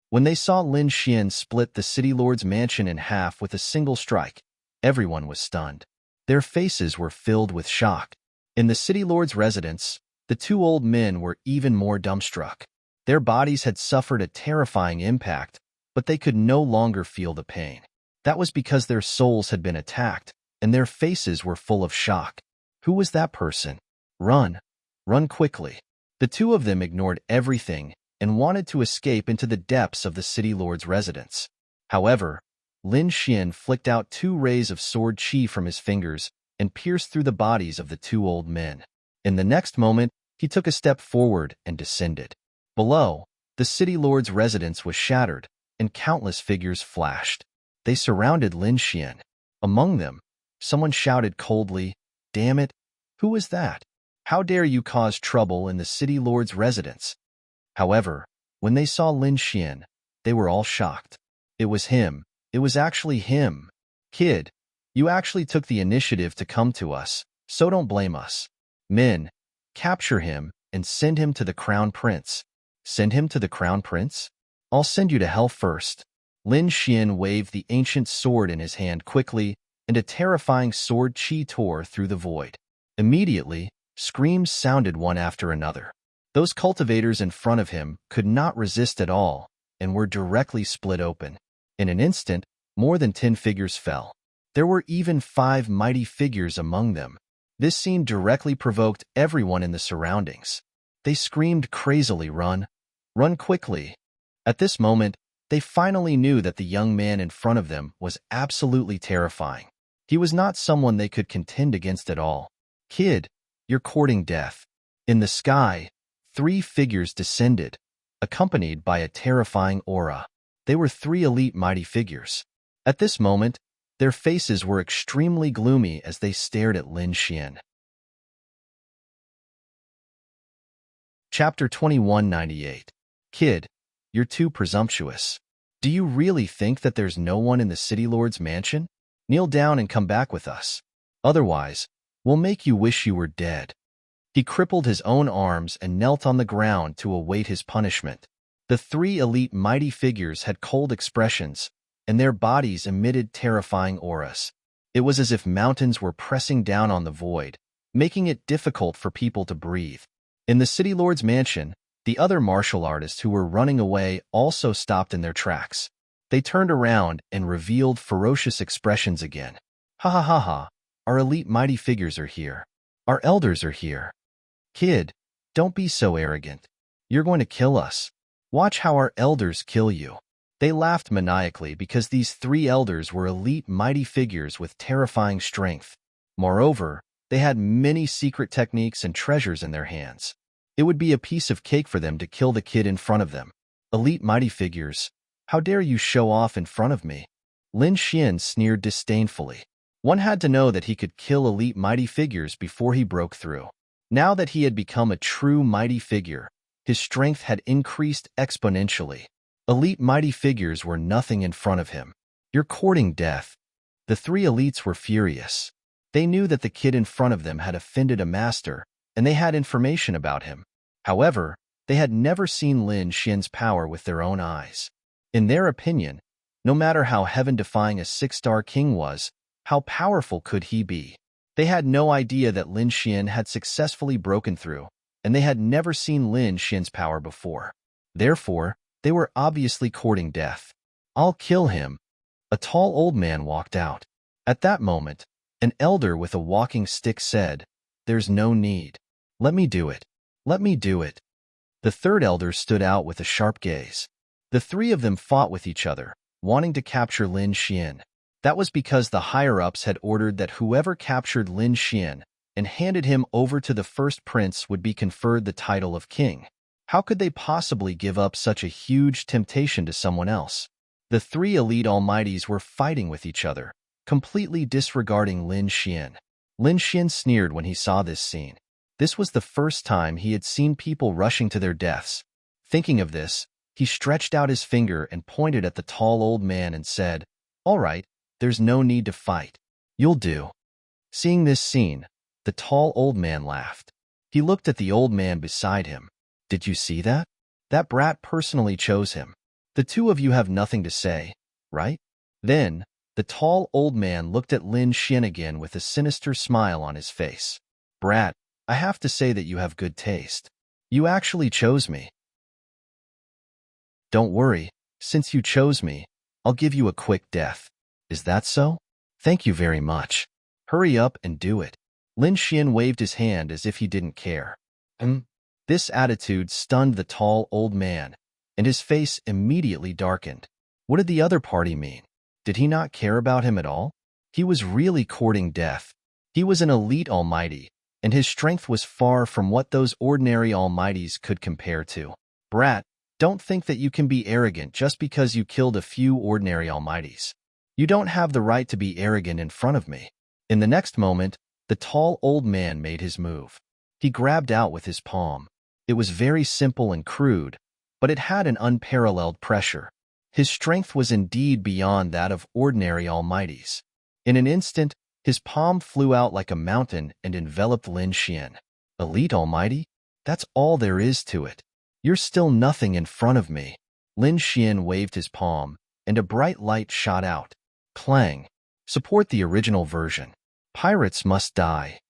When they saw Lin Xian split the city lord's mansion in half with a single strike, everyone was stunned. Their faces were filled with shock. In the city lord's residence, the two old men were even more dumbstruck. Their bodies had suffered a terrifying impact, but they could no longer feel the pain. That was because their souls had been attacked, and their faces were full of shock. Who was that person? Run! Run quickly! The two of them ignored everything and wanted to escape into the depths of the city lord's residence. However, Lin Xian flicked out 2 rays of sword chi from his fingers and pierced through the bodies of the 2 old men. In the next moment, he took a step forward and descended. Below, the city lord's residence was shattered, and countless figures flashed. They surrounded Lin Xian. Among them, someone shouted coldly, "Damn it! Who is that? How dare you cause trouble in the city lord's residence?" However, when they saw Lin Xian, they were all shocked. It was him. It was actually him. "Kid, you actually took the initiative to come to us, so don't blame us. Men, capture him and send him to the Crown Prince." "Send him to the Crown Prince? I'll send you to hell first." Lin Xian waved the ancient sword in his hand quickly, and a terrifying sword chi tore through the void. Immediately, screams sounded one after another. Those cultivators in front of him could not resist at all and were directly split open. In an instant, more than 10 figures fell. There were even 5 mighty figures among them. This scene directly provoked everyone in the surroundings. They screamed crazily, "Run! Run quickly!" At this moment, they finally knew that the young man in front of them was absolutely terrifying. He was not someone they could contend against at all. "Kid, you're courting death." In the sky, 3 figures descended, accompanied by a terrifying aura. They were 3 elite mighty figures. At this moment, their faces were extremely gloomy as they stared at Lin Xian. Chapter 2198. Kid, you're too presumptuous. Do you really think that there's no one in the city lord's mansion? Kneel down and come back with us. Otherwise, we'll make you wish you were dead. He crippled his own arms and knelt on the ground to await his punishment. The 3 elite mighty figures had cold expressions, and their bodies emitted terrifying auras. It was as if mountains were pressing down on the void, making it difficult for people to breathe. In the city lord's mansion, the other martial artists who were running away also stopped in their tracks. They turned around and revealed ferocious expressions again. "Ha ha ha ha, our elite mighty figures are here. Our elders are here. Kid, don't be so arrogant. You're going to kill us. Watch how our elders kill you." They laughed maniacally because these 3 elders were elite mighty figures with terrifying strength. Moreover, they had many secret techniques and treasures in their hands. It would be a piece of cake for them to kill the kid in front of them. Elite mighty figures, how dare you show off in front of me? Lin Xian sneered disdainfully. One had to know that he could kill elite mighty figures before he broke through. Now that he had become a true mighty figure, his strength had increased exponentially. Elite mighty figures were nothing in front of him. You're courting death. The three elites were furious. They knew that the kid in front of them had offended a master, and they had information about him. However, they had never seen Lin Xian's power with their own eyes. In their opinion, no matter how heaven-defying a six-star king was, how powerful could he be? They had no idea that Lin Xian had successfully broken through, and they had never seen Lin Xian's power before. Therefore, they were obviously courting death. I'll kill him. A tall old man walked out. At that moment, an elder with a walking stick said, "There's no need. Let me do it. Let me do it." The third elder stood out with a sharp gaze. The three of them fought with each other, wanting to capture Lin Xian. That was because the higher-ups had ordered that whoever captured Lin Xian and handed him over to the first prince would be conferred the title of king. How could they possibly give up such a huge temptation to someone else? The three elite almighties were fighting with each other, completely disregarding Lin Xian. Lin Xian sneered when he saw this scene. This was the first time he had seen people rushing to their deaths. Thinking of this, he stretched out his finger and pointed at the tall old man and said, "All right, there's no need to fight. You'll do." Seeing this scene, the tall old man laughed. He looked at the old man beside him. "Did you see that? That brat personally chose him. The two of you have nothing to say, right?" Then, the tall old man looked at Lin Xian again with a sinister smile on his face. "Brat, I have to say that you have good taste. You actually chose me." "Don't worry, since you chose me, I'll give you a quick death. Is that so? Thank you very much. Hurry up and do it." Lin Xian waved his hand as if he didn't care. This attitude stunned the tall old man, and his face immediately darkened. What did the other party mean? Did he not care about him at all? He was really courting death. He was an elite almighty, and his strength was far from what those ordinary almighties could compare to. "Brat, don't think that you can be arrogant just because you killed a few ordinary almighties. You don't have the right to be arrogant in front of me." In the next moment, the tall old man made his move. He grabbed out with his palm. It was very simple and crude, but it had an unparalleled pressure. His strength was indeed beyond that of ordinary almighties. In an instant, his palm flew out like a mountain and enveloped Lin Xian. "Elite almighty? That's all there is to it. You're still nothing in front of me." Lin Xian waved his palm, and a bright light shot out. Clang. Support the original version. Pirates must die.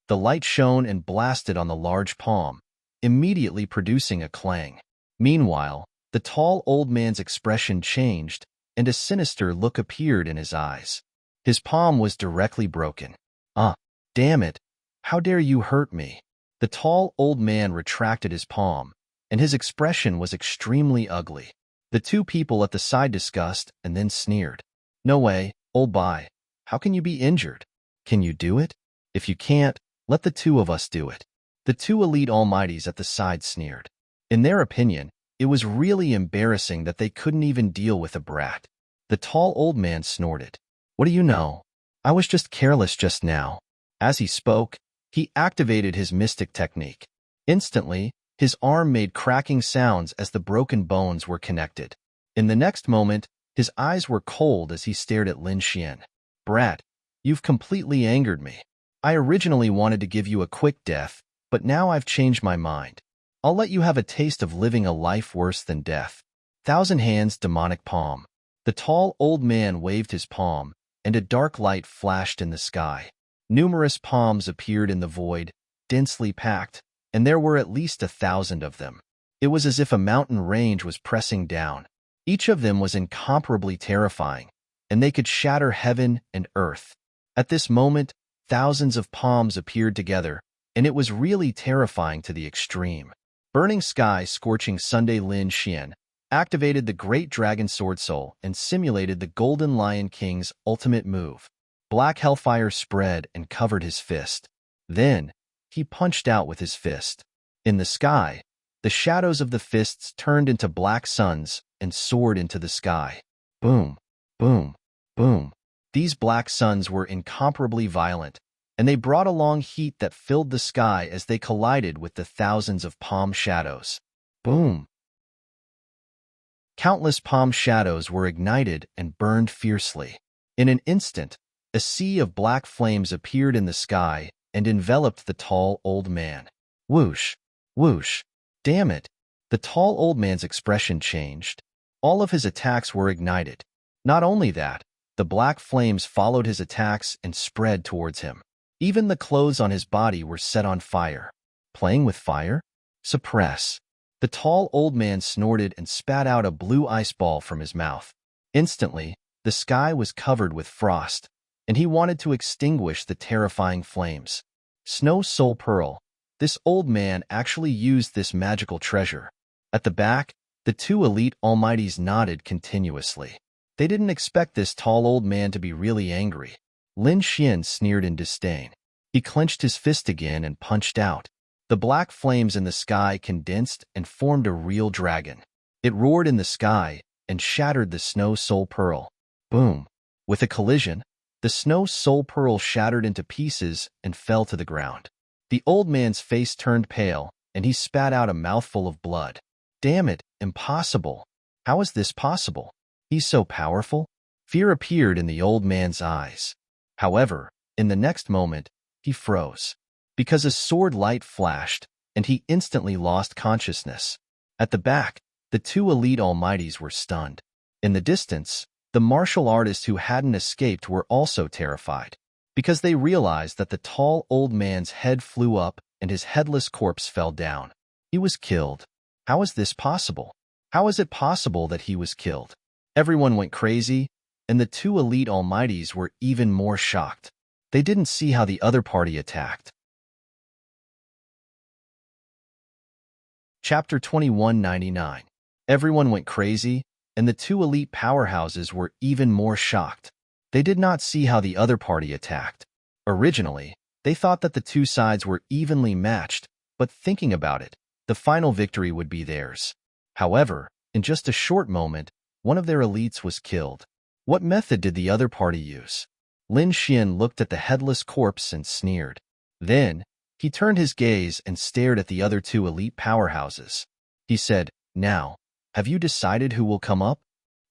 The light shone and blasted on the large palm, immediately producing a clang. Meanwhile, the tall old man's expression changed, and a sinister look appeared in his eyes. His palm was directly broken. "Ah, damn it! How dare you hurt me?" The tall old man retracted his palm, and his expression was extremely ugly. The two people at the side discussed and then sneered. "No way, old boy. How can you be injured? Can you do it? If you can't, let the two of us do it." The two elite almighties at the side sneered. In their opinion, it was really embarrassing that they couldn't even deal with a brat. The tall old man snorted. "What do you know? I was just careless just now." As he spoke, he activated his mystic technique. Instantly, his arm made cracking sounds as the broken bones were connected. In the next moment, his eyes were cold as he stared at Lin Xian. "Brat, you've completely angered me. I originally wanted to give you a quick death, but now I've changed my mind. I'll let you have a taste of living a life worse than death." Thousand Hands Demonic Palm. The tall old man waved his palm, and a dark light flashed in the sky. Numerous palms appeared in the void, densely packed, and there were at least 1,000 of them. It was as if a mountain range was pressing down. Each of them was incomparably terrifying, and they could shatter heaven and earth. At this moment, thousands of palms appeared together, and it was really terrifying to the extreme. Burning Sky Scorching Sunday Lin Xian activated the Great Dragon Sword Soul and simulated the Golden Lion King's ultimate move. Black hellfire spread and covered his fist. Then, he punched out with his fist. In the sky, the shadows of the fists turned into black suns and soared into the sky. Boom, boom, boom. These black suns were incomparably violent, and they brought along heat that filled the sky as they collided with the thousands of palm shadows. Boom! Countless palm shadows were ignited and burned fiercely. In an instant, a sea of black flames appeared in the sky and enveloped the tall old man. Whoosh! Whoosh! Damn it! The tall old man's expression changed. All of his attacks were ignited. Not only that, the black flames followed his attacks and spread towards him. Even the clothes on his body were set on fire. Playing with fire? Suppress. The tall old man snorted and spat out a blue ice ball from his mouth. Instantly, the sky was covered with frost, and he wanted to extinguish the terrifying flames. Snow Soul Pearl. This old man actually used this magical treasure. At the back, the two elite almighties nodded continuously. They didn't expect this tall old man to be really angry. Lin Xian sneered in disdain. He clenched his fist again and punched out. The black flames in the sky condensed and formed a real dragon. It roared in the sky and shattered the Snow Soul Pearl. Boom! With a collision, the Snow Soul Pearl shattered into pieces and fell to the ground. The old man's face turned pale, and he spat out a mouthful of blood. Damn it, impossible! How is this possible? He's so powerful? Fear appeared in the old man's eyes. However, in the next moment, he froze, because a sword light flashed, and he instantly lost consciousness. At the back, the two elite almighties were stunned. In the distance, the martial artists who hadn't escaped were also terrified, because they realized that the tall old man's head flew up and his headless corpse fell down. He was killed. How is this possible? How is it possible that he was killed? Everyone went crazy, and the two elite almighties were even more shocked. They didn't see how the other party attacked. Chapter 2199. Everyone went crazy, and the two elite powerhouses were even more shocked. They did not see how the other party attacked. Originally, they thought that the two sides were evenly matched, but thinking about it, the final victory would be theirs. However, in just a short moment, one of their elites was killed. What method did the other party use? Lin Xian looked at the headless corpse and sneered. Then, he turned his gaze and stared at the other two elite powerhouses. He said, "Now, have you decided who will come up?"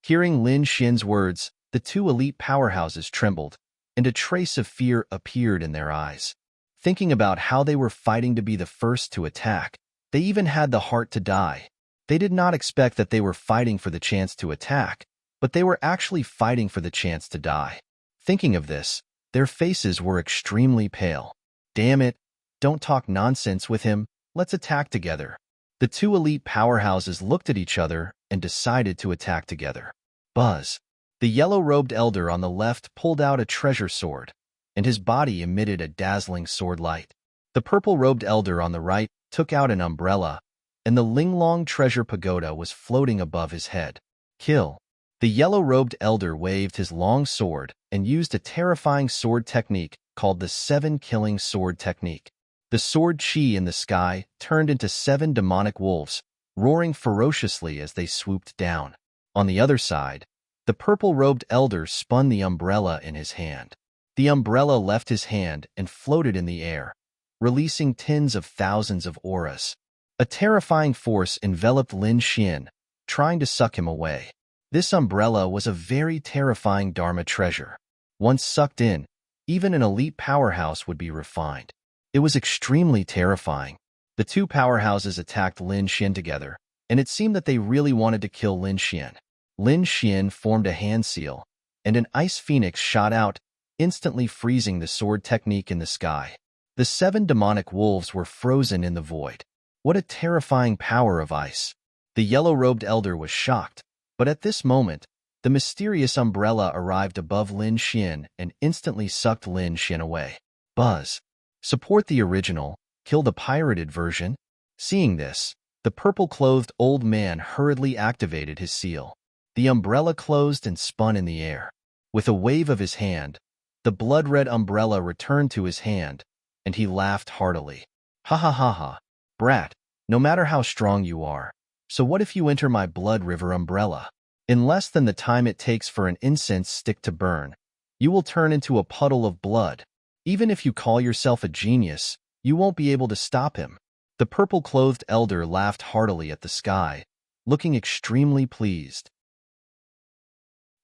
Hearing Lin Xian's words, the two elite powerhouses trembled, and a trace of fear appeared in their eyes. Thinking about how they were fighting to be the first to attack, they even had the heart to die. They did not expect that they were fighting for the chance to attack, but they were actually fighting for the chance to die. Thinking of this, their faces were extremely pale. Damn it, don't talk nonsense with him, let's attack together. The two elite powerhouses looked at each other and decided to attack together. Buzz. The yellow-robed elder on the left pulled out a treasure sword, and his body emitted a dazzling sword light. The purple-robed elder on the right took out an umbrella, and the Linglong treasure pagoda was floating above his head. Kill. The yellow-robed elder waved his long sword and used a terrifying sword technique called the 7-killing sword technique. The sword chi in the sky turned into 7 demonic wolves, roaring ferociously as they swooped down. On the other side, the purple-robed elder spun the umbrella in his hand. The umbrella left his hand and floated in the air, releasing tens of thousands of auras. A terrifying force enveloped Lin Xian, trying to suck him away. This umbrella was a very terrifying Dharma treasure. Once sucked in, even an elite powerhouse would be refined. It was extremely terrifying. The two powerhouses attacked Lin Xian together, and it seemed that they really wanted to kill Lin Xian. Lin Xian formed a hand seal, and an ice phoenix shot out, instantly freezing the sword technique in the sky. The 7 demonic wolves were frozen in the void. What a terrifying power of ice! The yellow-robed elder was shocked, but at this moment, the mysterious umbrella arrived above Lin Xian and instantly sucked Lin Xian away. Buzz. Support the original, kill the pirated version. Seeing this, the purple-clothed old man hurriedly activated his seal. The umbrella closed and spun in the air. With a wave of his hand, the blood-red umbrella returned to his hand, and he laughed heartily. Ha ha ha ha. Brat, no matter how strong you are. So what if you enter my blood river umbrella? In less than the time it takes for an incense stick to burn, you will turn into a puddle of blood. Even if you call yourself a genius, you won't be able to stop him." The purple-clothed elder laughed heartily at the sky, looking extremely pleased.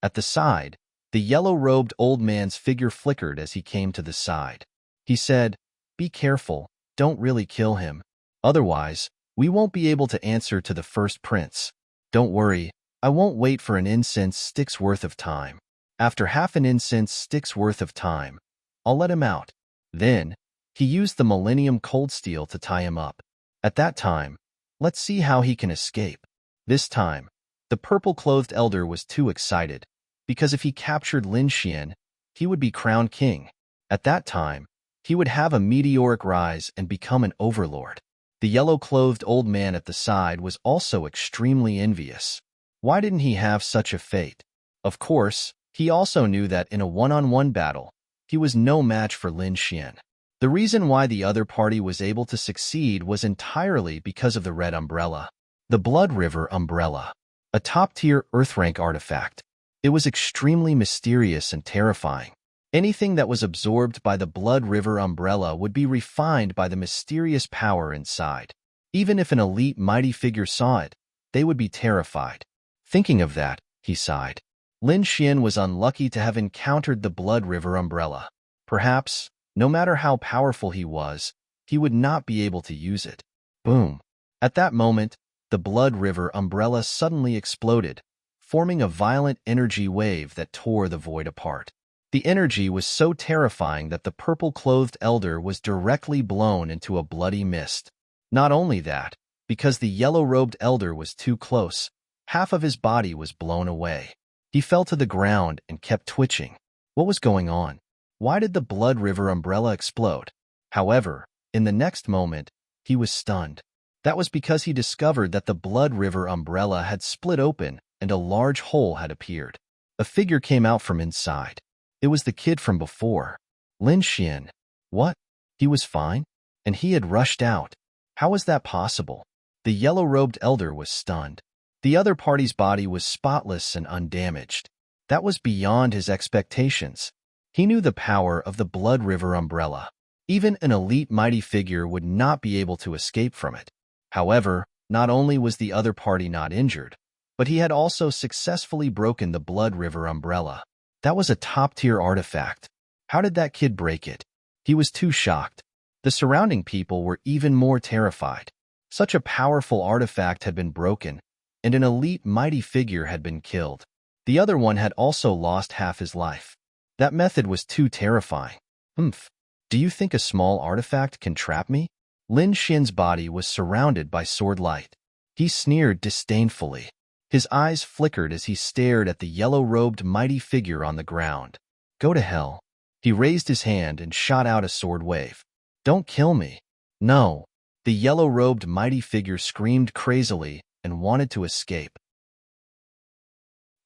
At the side, the yellow-robed old man's figure flickered as he came to the side. He said, "Be careful, don't really kill him. Otherwise, we won't be able to answer to the first prince. Don't worry, I won't wait for an incense stick's worth of time. After half an incense stick's worth of time, I'll let him out." Then, he used the Millennium Cold Steel to tie him up. At that time, let's see how he can escape. This time, the purple-clothed elder was too excited, because if he captured Lin Xian, he would be crowned king. At that time, he would have a meteoric rise and become an overlord. The yellow-clothed old man at the side was also extremely envious. Why didn't he have such a fate? Of course, he also knew that in a one-on-one battle, he was no match for Lin Xian. The reason why the other party was able to succeed was entirely because of the red umbrella. The Blood River Umbrella, a top-tier Earth-rank artifact. It was extremely mysterious and terrifying. Anything that was absorbed by the Blood River Umbrella would be refined by the mysterious power inside. Even if an elite mighty figure saw it, they would be terrified. Thinking of that, he sighed. Lin Xian was unlucky to have encountered the Blood River Umbrella. Perhaps, no matter how powerful he was, he would not be able to use it. Boom! At that moment, the Blood River Umbrella suddenly exploded, forming a violent energy wave that tore the void apart. The energy was so terrifying that the purple-clothed elder was directly blown into a bloody mist. Not only that, because the yellow-robed elder was too close, half of his body was blown away. He fell to the ground and kept twitching. What was going on? Why did the Blood River Umbrella explode? However, in the next moment, he was stunned. That was because he discovered that the Blood River Umbrella had split open and a large hole had appeared. A figure came out from inside. It was the kid from before. Lin Xian. What? He was fine? And he had rushed out. How was that possible? The yellow-robed elder was stunned. The other party's body was spotless and undamaged. That was beyond his expectations. He knew the power of the Blood River Umbrella. Even an elite mighty figure would not be able to escape from it. However, not only was the other party not injured, but he had also successfully broken the Blood River Umbrella. That was a top-tier artifact. How did that kid break it? He was too shocked. The surrounding people were even more terrified. Such a powerful artifact had been broken, and an elite mighty figure had been killed. The other one had also lost half his life. That method was too terrifying. Do you think a small artifact can trap me? Lin Xian's body was surrounded by sword light. He sneered disdainfully. His eyes flickered as he stared at the yellow-robed mighty figure on the ground. Go to hell. He raised his hand and shot out a sword wave. Don't kill me. No. The yellow-robed mighty figure screamed crazily and wanted to escape.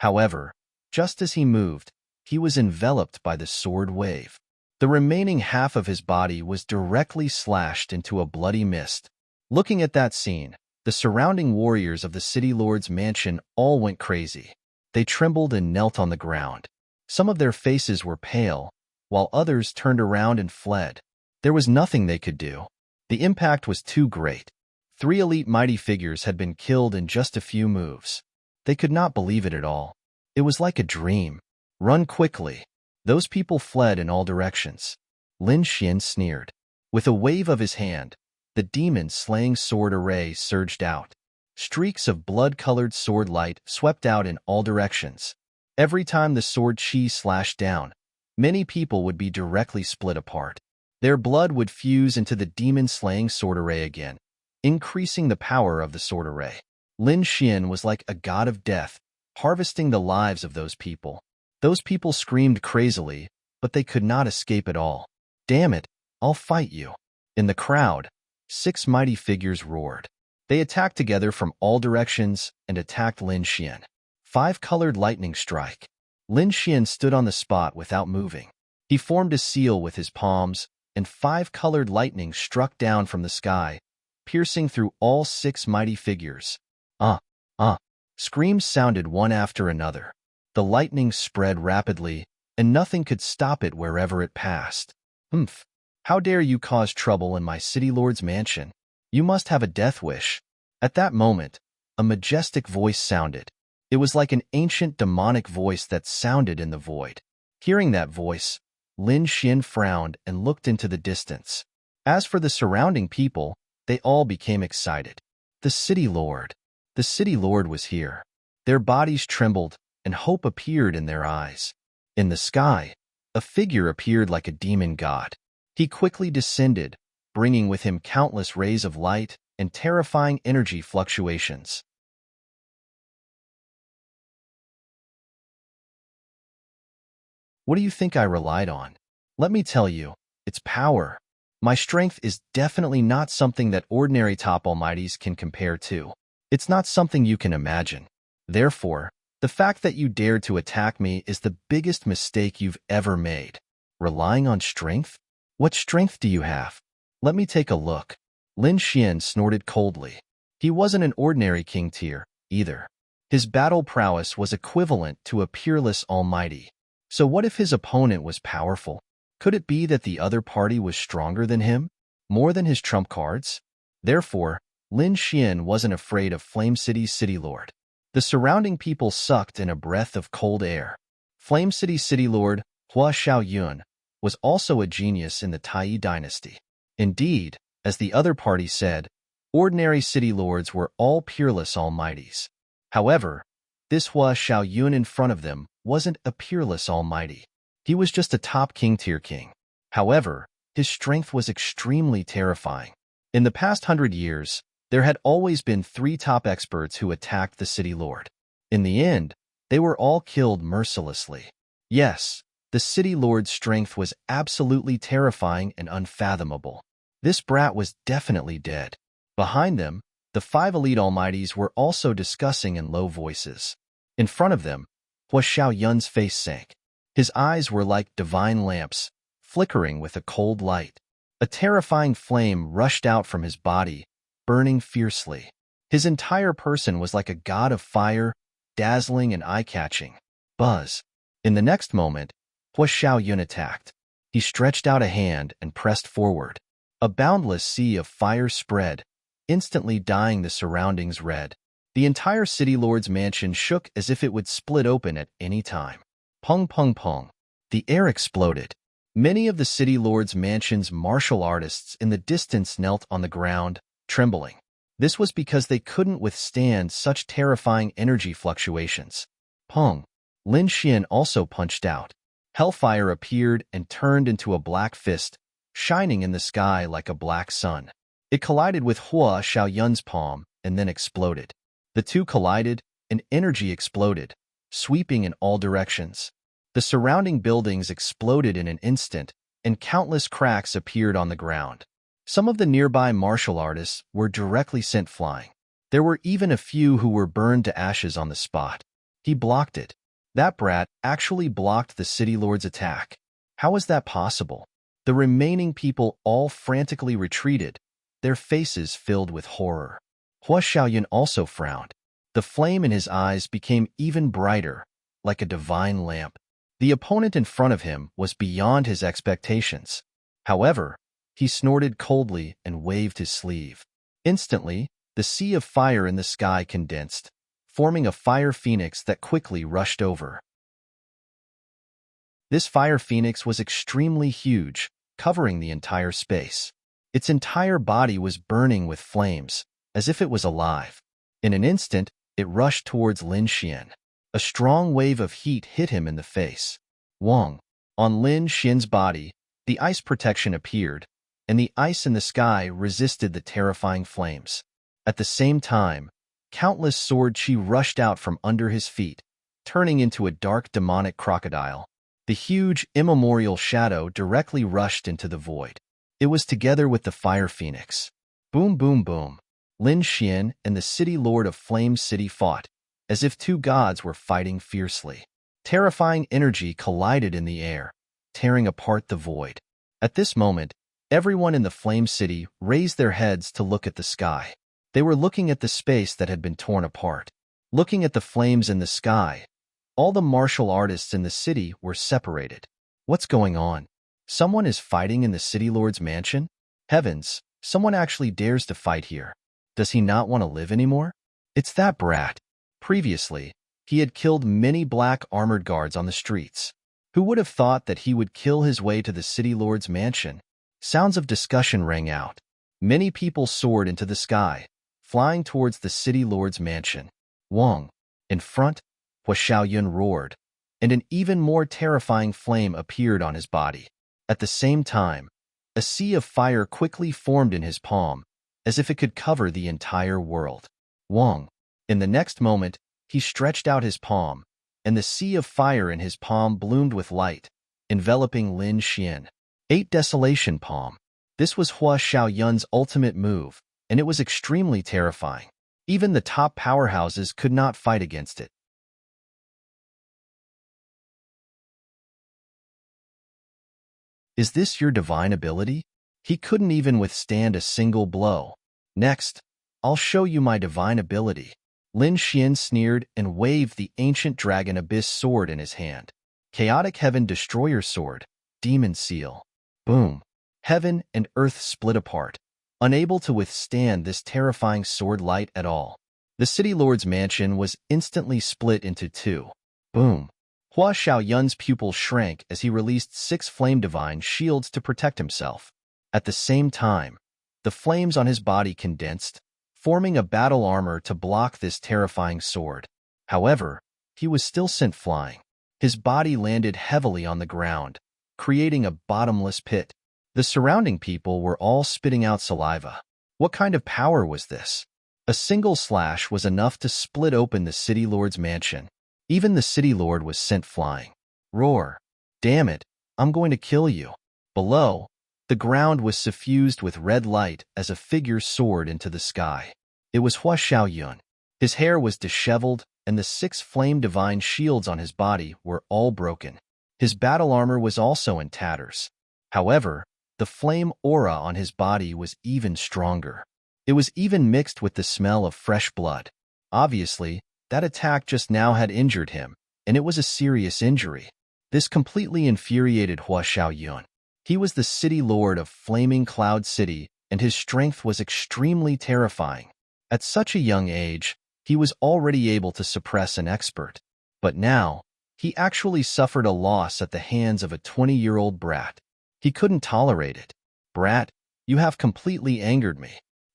However, just as he moved, he was enveloped by the sword wave. The remaining half of his body was directly slashed into a bloody mist. Looking at that scene, the surrounding warriors of the city lord's mansion all went crazy. They trembled and knelt on the ground. Some of their faces were pale, while others turned around and fled. There was nothing they could do. The impact was too great. 3 elite mighty figures had been killed in just a few moves. They could not believe it at all. It was like a dream. Run quickly. Those people fled in all directions. Lin Xian sneered. With a wave of his hand, the demon-slaying sword array surged out. Streaks of blood-colored sword light swept out in all directions. Every time the sword chi slashed down, many people would be directly split apart. Their blood would fuse into the demon-slaying sword array again, increasing the power of the sword array. Lin Xian was like a god of death, harvesting the lives of those people. Those people screamed crazily, but they could not escape at all. Damn it, I'll fight you. In the crowd, 6 mighty figures roared. They attacked together from all directions and attacked Lin Xian. 5-colored lightning strike. Lin Xian stood on the spot without moving. He formed a seal with his palms, and 5-colored lightning struck down from the sky, piercing through all 6 mighty figures. Uh, uh. Screams sounded one after another. The lightning spread rapidly, and nothing could stop it wherever it passed. Humph! How dare you cause trouble in my city lord's mansion? You must have a death wish. At that moment, a majestic voice sounded. It was like an ancient demonic voice that sounded in the void. Hearing that voice, Lin Xian frowned and looked into the distance. As for the surrounding people, they all became excited. The city lord. The city lord was here. Their bodies trembled, and hope appeared in their eyes. In the sky, a figure appeared like a demon god. He quickly descended, bringing with him countless rays of light and terrifying energy fluctuations. What do you think I relied on? Let me tell you, it's power. My strength is definitely not something that ordinary top almighties can compare to. It's not something you can imagine. Therefore, the fact that you dared to attack me is the biggest mistake you've ever made. Relying on strength? What strength do you have? Let me take a look. Lin Xian snorted coldly. He wasn't an ordinary king tier, either. His battle prowess was equivalent to a peerless almighty. So what if his opponent was powerful? Could it be that the other party was stronger than him? More than his trump cards? Therefore, Lin Xian wasn't afraid of Flame City's city lord. The surrounding people sucked in a breath of cold air. Flame City's city lord, Hua Xiaoyun, was also a genius in the Tai dynasty. Indeed, as the other party said, ordinary city lords were all peerless almighties. However, this Hua Xiaoyun in front of them wasn't a peerless almighty. He was just a top king-tier king. However, his strength was extremely terrifying. In the past 100 years, there had always been 3 top experts who attacked the city lord. In the end, they were all killed mercilessly. Yes, the city lord's strength was absolutely terrifying and unfathomable. This brat was definitely dead. Behind them, the 5 elite almighties were also discussing in low voices. In front of them, Hua Xiaoyun's face sank. His eyes were like divine lamps, flickering with a cold light. A terrifying flame rushed out from his body, burning fiercely. His entire person was like a god of fire, dazzling and eye-catching. Buzz. In the next moment, Hua Xiaoyun attacked. He stretched out a hand and pressed forward. A boundless sea of fire spread, instantly dyeing the surroundings red. The entire city lord's mansion shook as if it would split open at any time. Pung pung pung. The air exploded. Many of the city lord's mansion's martial artists in the distance knelt on the ground, trembling. This was because they couldn't withstand such terrifying energy fluctuations. Pung. Lin Xian also punched out. Hellfire appeared and turned into a black fist, shining in the sky like a black sun. It collided with Hua Xiaoyun's palm and then exploded. The two collided, and energy exploded, sweeping in all directions. The surrounding buildings exploded in an instant, and countless cracks appeared on the ground. Some of the nearby martial artists were directly sent flying. There were even a few who were burned to ashes on the spot. He blocked it. That brat actually blocked the city lord's attack. How was that possible? The remaining people all frantically retreated, their faces filled with horror. Hua Xiaoyun also frowned. The flame in his eyes became even brighter, like a divine lamp. The opponent in front of him was beyond his expectations. However, he snorted coldly and waved his sleeve. Instantly, the sea of fire in the sky condensed, forming a fire phoenix that quickly rushed over. This fire phoenix was extremely huge, covering the entire space. Its entire body was burning with flames, as if it was alive. In an instant, it rushed towards Lin Xian. A strong wave of heat hit him in the face. Wong. On Lin Xian's body, the ice protection appeared, and the ice in the sky resisted the terrifying flames. At the same time, countless sword chi rushed out from under his feet, turning into a dark demonic crocodile. The huge, immemorial shadow directly rushed into the void. It was together with the fire phoenix. Boom, boom, boom. Lin Xian and the city lord of Flame City fought, as if 2 gods were fighting fiercely. Terrifying energy collided in the air, tearing apart the void. At this moment, Everyone in the Flame City raised their heads to look at the sky. They were looking at the space that had been torn apart. Looking at the flames in the sky, all the martial artists in the city were separated. What's going on? Someone is fighting in the City Lord's mansion? Heavens, someone actually dares to fight here. Does he not want to live anymore? It's that brat. Previously, he had killed many black armored guards on the streets. Who would have thought that he would kill his way to the City Lord's mansion? Sounds of discussion rang out. Many people soared into the sky, flying towards the City Lord's mansion. Wong. In front, Hua Xiaoyun roared, and an even more terrifying flame appeared on his body. At the same time, a sea of fire quickly formed in his palm, as if it could cover the entire world. Wong. In the next moment, he stretched out his palm, and the sea of fire in his palm bloomed with light, enveloping Lin Xian. 8 Desolation Palm. This was Hua Xiaoyun's ultimate move, and it was extremely terrifying. Even the top powerhouses could not fight against it. Is this your divine ability? He couldn't even withstand a single blow. Next, I'll show you my divine ability. Lin Xian sneered and waved the ancient dragon abyss sword in his hand. Chaotic Heaven Destroyer Sword, Demon Seal. Boom. Heaven and earth split apart, unable to withstand this terrifying sword light at all. The City Lord's mansion was instantly split into 2. Boom. Hua Xiaoyun's pupil shrank as he released 6 flame divine shields to protect himself. At the same time, the flames on his body condensed, forming a battle armor to block this terrifying sword. However, he was still sent flying. His body landed heavily on the ground, creating a bottomless pit. The surrounding people were all spitting out saliva. What kind of power was this? A single slash was enough to split open the City Lord's mansion. Even the City Lord was sent flying. Roar. Damn it, I'm going to kill you. Below, the ground was suffused with red light as a figure soared into the sky. It was Hua Xiaoyun. His hair was disheveled, and the 6 flame divine shields on his body were all broken. His battle armor was also in tatters. However, the flame aura on his body was even stronger. It was even mixed with the smell of fresh blood. Obviously, that attack just now had injured him, and it was a serious injury. This completely infuriated Hua Xiaoyun. He was the City Lord of Flaming Cloud City, and his strength was extremely terrifying. At such a young age, he was already able to suppress an expert. But now, he actually suffered a loss at the hands of a 20-year-old brat. He couldn't tolerate it. Brat, you have completely angered me.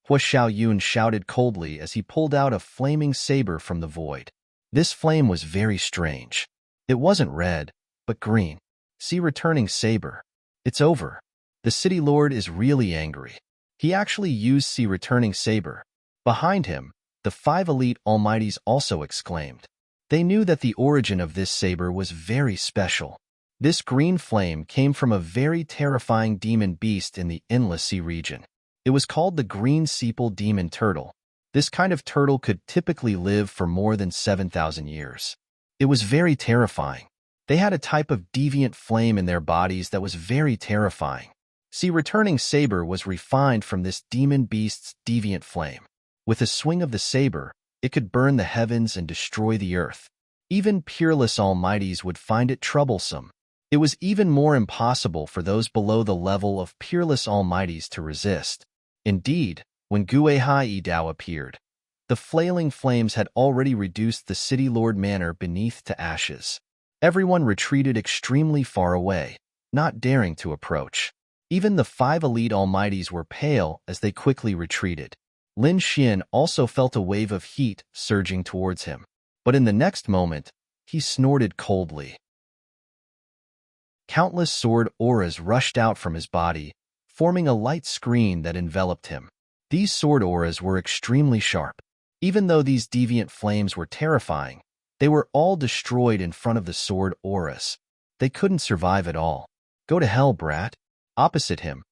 Hua Xiaoyun shouted coldly as he pulled out a flaming saber from the void. This flame was very strange. It wasn't red, but green. See returning saber. It's over. The City Lord is really angry. He actually used see returning saber. Behind him, the 5 elite almighties also exclaimed. They knew that the origin of this saber was very special. This green flame came from a very terrifying demon beast in the Endless Sea region. It was called the green sepal demon turtle. This kind of turtle could typically live for more than 7,000 years. It was very terrifying. They had a type of deviant flame in their bodies that was very terrifying. See, returning saber was refined from this demon beast's deviant flame. With a swing of the saber, it could burn the heavens and destroy the earth. Even peerless almighties would find it troublesome. It was even more impossible for those below the level of peerless almighties to resist. Indeed, when Guihai Dao appeared, the flailing flames had already reduced the City Lord Manor beneath to ashes. Everyone retreated extremely far away, not daring to approach. Even the 5 elite almighties were pale as they quickly retreated. Lin Xian also felt a wave of heat surging towards him. But in the next moment, he snorted coldly. Countless sword auras rushed out from his body, forming a light screen that enveloped him. These sword auras were extremely sharp. Even though these deviant flames were terrifying, they were all destroyed in front of the sword auras. They couldn't survive at all. Go to hell, brat. Opposite him,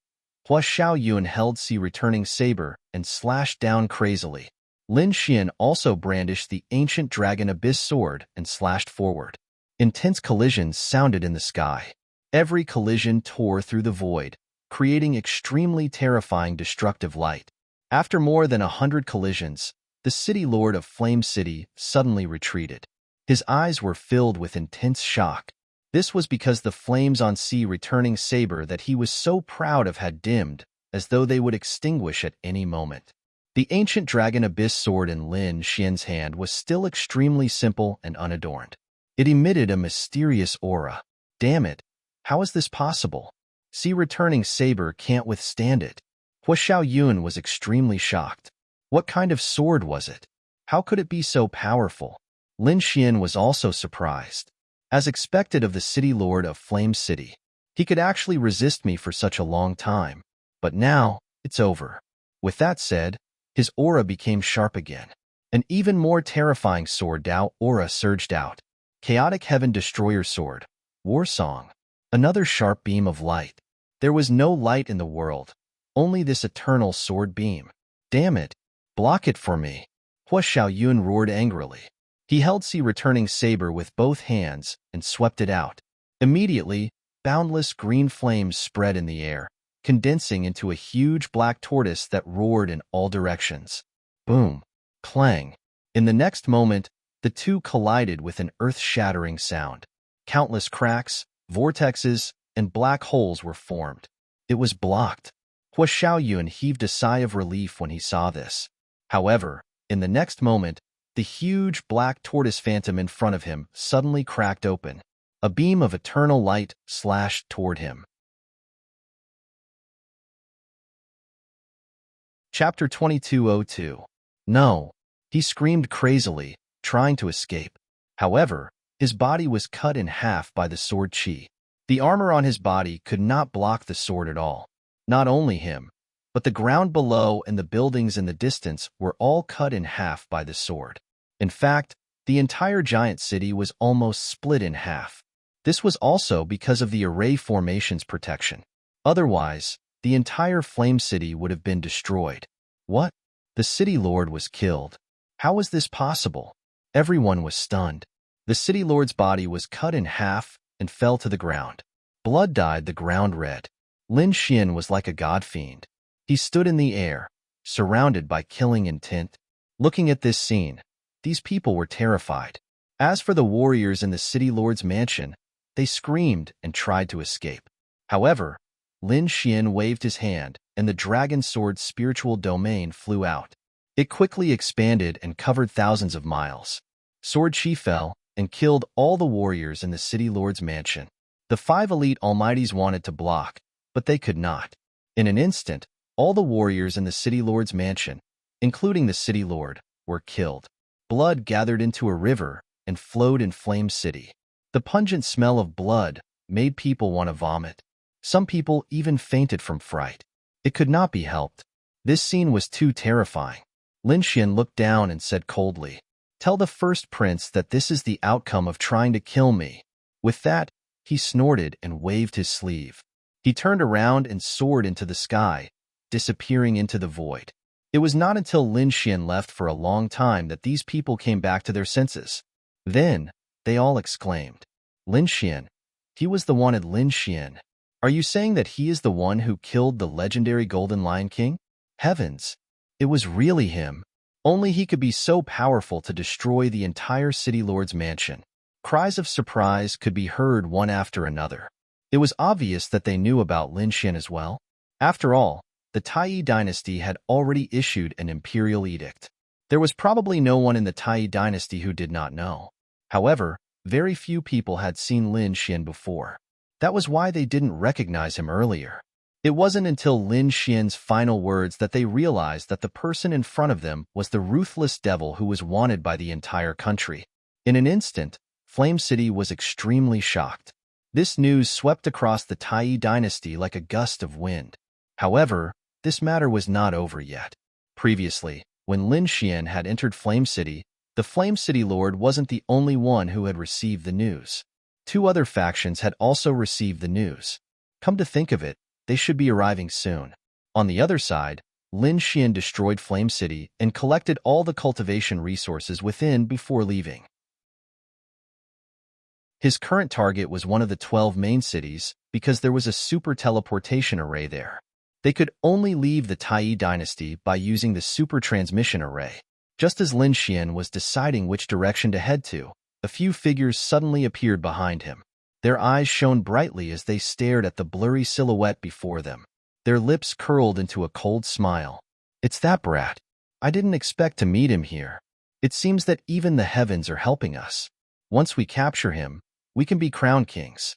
Hua Xiaoyun held see returning saber and slashed down crazily. Lin Xian also brandished the ancient dragon abyss sword and slashed forward. Intense collisions sounded in the sky. Every collision tore through the void, creating extremely terrifying destructive light. After more than 100 collisions, the city lord of Flame City suddenly retreated. His eyes were filled with intense shock. This was because the flames on sea returning saber that he was so proud of had dimmed, as though they would extinguish at any moment. The ancient dragon abyss sword in Lin Xian's hand was still extremely simple and unadorned. It emitted a mysterious aura. Damn it, how is this possible? Sea returning saber can't withstand it. Hua Xiaoyun was extremely shocked. What kind of sword was it? How could it be so powerful? Lin Xian was also surprised. As expected of the city lord of Flame City, he could actually resist me for such a long time. But now, it's over. With that said, his aura became sharp again. An even more terrifying sword Dao aura surged out. Chaotic Heaven Destroyer Sword. War Song. Another sharp beam of light. There was no light in the world, only this eternal sword beam. Damn it! Block it for me! Hua Xiaoyun roared angrily. He held Sea returning saber with both hands and swept it out. Immediately, boundless green flames spread in the air, condensing into a huge black tortoise that roared in all directions. Boom! Clang! In the next moment, the two collided with an earth-shattering sound. Countless cracks, vortexes, and black holes were formed. It was blocked. Hua Xiaoyun heaved a sigh of relief when he saw this. However, in the next moment, the huge black tortoise phantom in front of him suddenly cracked open. A beam of eternal light slashed toward him. Chapter 2202. No! He screamed crazily, trying to escape. However, his body was cut in half by the sword chi. The armor on his body could not block the sword at all. Not only him, but the ground below and the buildings in the distance were all cut in half by the sword. In fact, the entire giant city was almost split in half. This was also because of the array formation's protection. Otherwise, the entire Flame City would have been destroyed. What? The city lord was killed. How was this possible? Everyone was stunned. The city lord's body was cut in half and fell to the ground. Blood dyed the ground red. Lin Xian was like a god-fiend. He stood in the air, surrounded by killing intent. Looking at this scene, these people were terrified. As for the warriors in the city lord's mansion, they screamed and tried to escape. However, Lin Xian waved his hand, and the dragon sword's spiritual domain flew out. It quickly expanded and covered thousands of miles. Sword Chi fell and killed all the warriors in the city lord's mansion. The 5 elite almighties wanted to block, but they could not. In an instant, all the warriors in the city lord's mansion, including the city lord, were killed. Blood gathered into a river and flowed in Flame City. The pungent smell of blood made people want to vomit. Some people even fainted from fright. It could not be helped. This scene was too terrifying. Lin Xian looked down and said coldly, "Tell the first prince that this is the outcome of trying to kill me." With that, he snorted and waved his sleeve. He turned around and soared into the sky, disappearing into the void. It was not until Lin Xian left for a long time that these people came back to their senses. Then, they all exclaimed, "Lin Xian! He was the wanted Lin Xian. Are you saying that he is the one who killed the legendary Golden Lion King? Heavens! It was really him. Only he could be so powerful to destroy the entire city lord's mansion." Cries of surprise could be heard one after another. It was obvious that they knew about Lin Xian as well. After all, the Taiyi dynasty had already issued an imperial edict. There was probably no one in the Taiyi dynasty who did not know. However, very few people had seen Lin Xian before. That was why they didn't recognize him earlier. It wasn't until Lin Xian's final words that they realized that the person in front of them was the ruthless devil who was wanted by the entire country. In an instant, Flame City was extremely shocked. This news swept across the Taiyi dynasty like a gust of wind. However, this matter was not over yet. Previously, when Lin Xian had entered Flame City, the Flame City Lord wasn't the only one who had received the news. 2 other factions had also received the news. Come to think of it, they should be arriving soon. On the other side, Lin Xian destroyed Flame City and collected all the cultivation resources within before leaving. His current target was one of the 12 main cities because there was a super teleportation array there. They could only leave the Tai dynasty by using the super transmission array. Just as Lin Xian was deciding which direction to head to, a few figures suddenly appeared behind him. Their eyes shone brightly as they stared at the blurry silhouette before them. Their lips curled into a cold smile. It's that brat. I didn't expect to meet him here. It seems that even the heavens are helping us. Once we capture him, we can be crowned kings.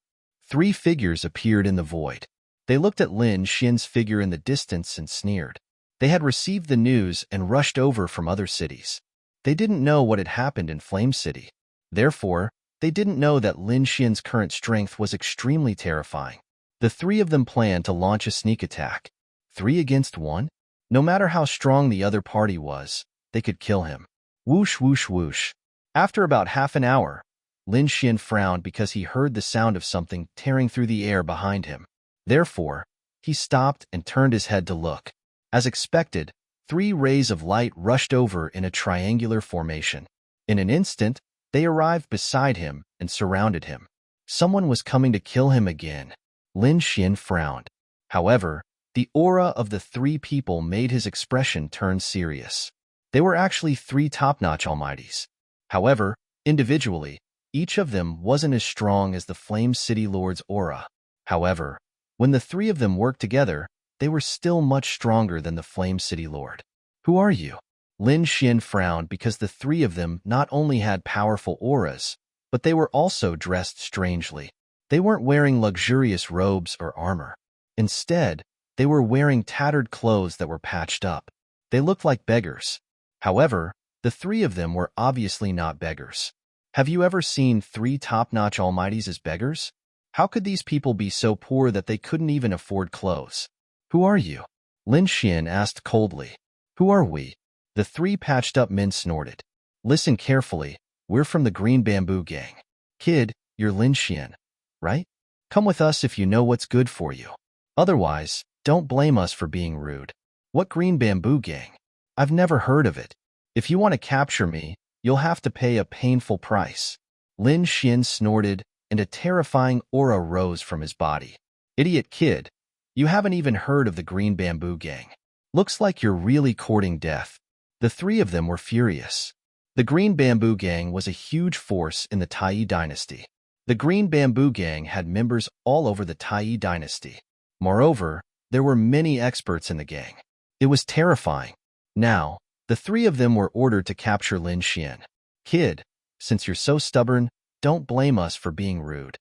3 figures appeared in the void. They looked at Lin Xian's figure in the distance and sneered. They had received the news and rushed over from other cities. They didn't know what had happened in Flame City. Therefore, they didn't know that Lin Xian's current strength was extremely terrifying. The 3 of them planned to launch a sneak attack. 3 against 1? No matter how strong the other party was, they could kill him. Whoosh, whoosh, whoosh. After about half an hour, Lin Xian frowned because he heard the sound of something tearing through the air behind him. Therefore, he stopped and turned his head to look. As expected, 3 rays of light rushed over in a triangular formation. In an instant, they arrived beside him and surrounded him. Someone was coming to kill him again. Lin Xian frowned. However, the aura of the 3 people made his expression turn serious. They were actually 3 top-notch almighties. However, individually, each of them wasn't as strong as the Flame City Lord's aura. However, when the 3 of them worked together, they were still much stronger than the Flame City Lord. Who are you? Lin Xian frowned because the 3 of them not only had powerful auras, but they were also dressed strangely. They weren't wearing luxurious robes or armor. Instead, they were wearing tattered clothes that were patched up. They looked like beggars. However, the 3 of them were obviously not beggars. Have you ever seen 3 top-notch almighties as beggars? How could these people be so poor that they couldn't even afford clothes? Who are you? Lin Xian asked coldly. Who are we? The 3 patched-up men snorted. Listen carefully, we're from the Green Bamboo Gang. Kid, you're Lin Xian, right? Come with us if you know what's good for you. Otherwise, don't blame us for being rude. What Green Bamboo Gang? I've never heard of it. If you want to capture me, you'll have to pay a painful price. Lin Xian snorted, and a terrifying aura rose from his body. Idiot kid, you haven't even heard of the Green Bamboo Gang. Looks like you're really courting death. The 3 of them were furious. The Green Bamboo Gang was a huge force in the Tai dynasty. The Green Bamboo Gang had members all over the Tai dynasty. Moreover, there were many experts in the gang. It was terrifying. Now, the 3 of them were ordered to capture Lin Xian. Kid, since you're so stubborn, don't blame us for being rude.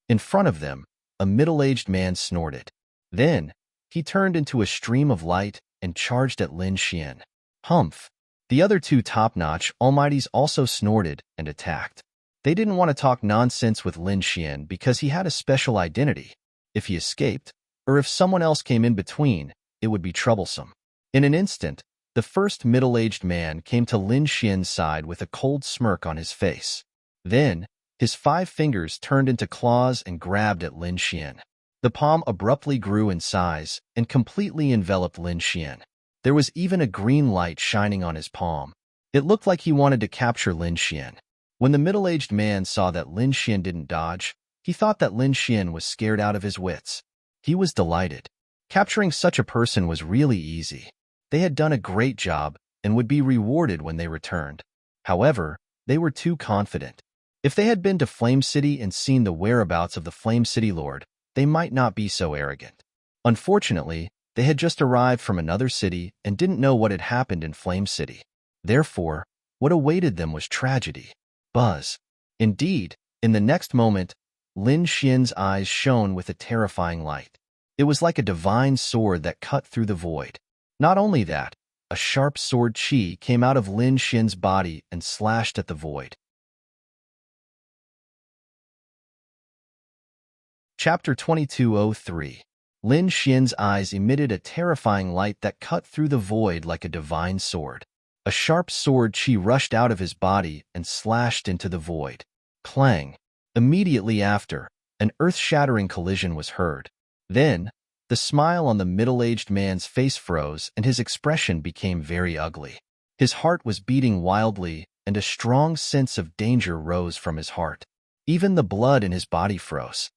In front of them, a middle-aged man snorted. Then, he turned into a stream of light and charged at Lin Xian. Humph! The other 2 top-notch almighties also snorted and attacked. They didn't want to talk nonsense with Lin Xian because he had a special identity. If he escaped, or if someone else came in between, it would be troublesome. In an instant, the first middle-aged man came to Lin Xian's side with a cold smirk on his face. Then, his 5 fingers turned into claws and grabbed at Lin Xian. The palm abruptly grew in size and completely enveloped Lin Xian. There was even a green light shining on his palm. It looked like he wanted to capture Lin Xian. When the middle-aged man saw that Lin Xian didn't dodge, he thought that Lin Xian was scared out of his wits. He was delighted. Capturing such a person was really easy. They had done a great job and would be rewarded when they returned. However, they were too confident. If they had been to Flame City and seen the whereabouts of the Flame City Lord, they might not be so arrogant. Unfortunately, they had just arrived from another city and didn't know what had happened in Flame City. Therefore, what awaited them was tragedy. Buzz. Indeed, in the next moment, Lin Xian's eyes shone with a terrifying light. It was like a divine sword that cut through the void. Not only that, a sharp sword chi came out of Lin Xian's body and slashed at the void. Chapter 2203. Lin Xian's eyes emitted a terrifying light that cut through the void like a divine sword. A sharp sword chi rushed out of his body and slashed into the void. Clang! Immediately after, an earth-shattering collision was heard. Then, the smile on the middle-aged man's face froze and his expression became very ugly. His heart was beating wildly and a strong sense of danger rose from his heart. Even the blood in his body froze.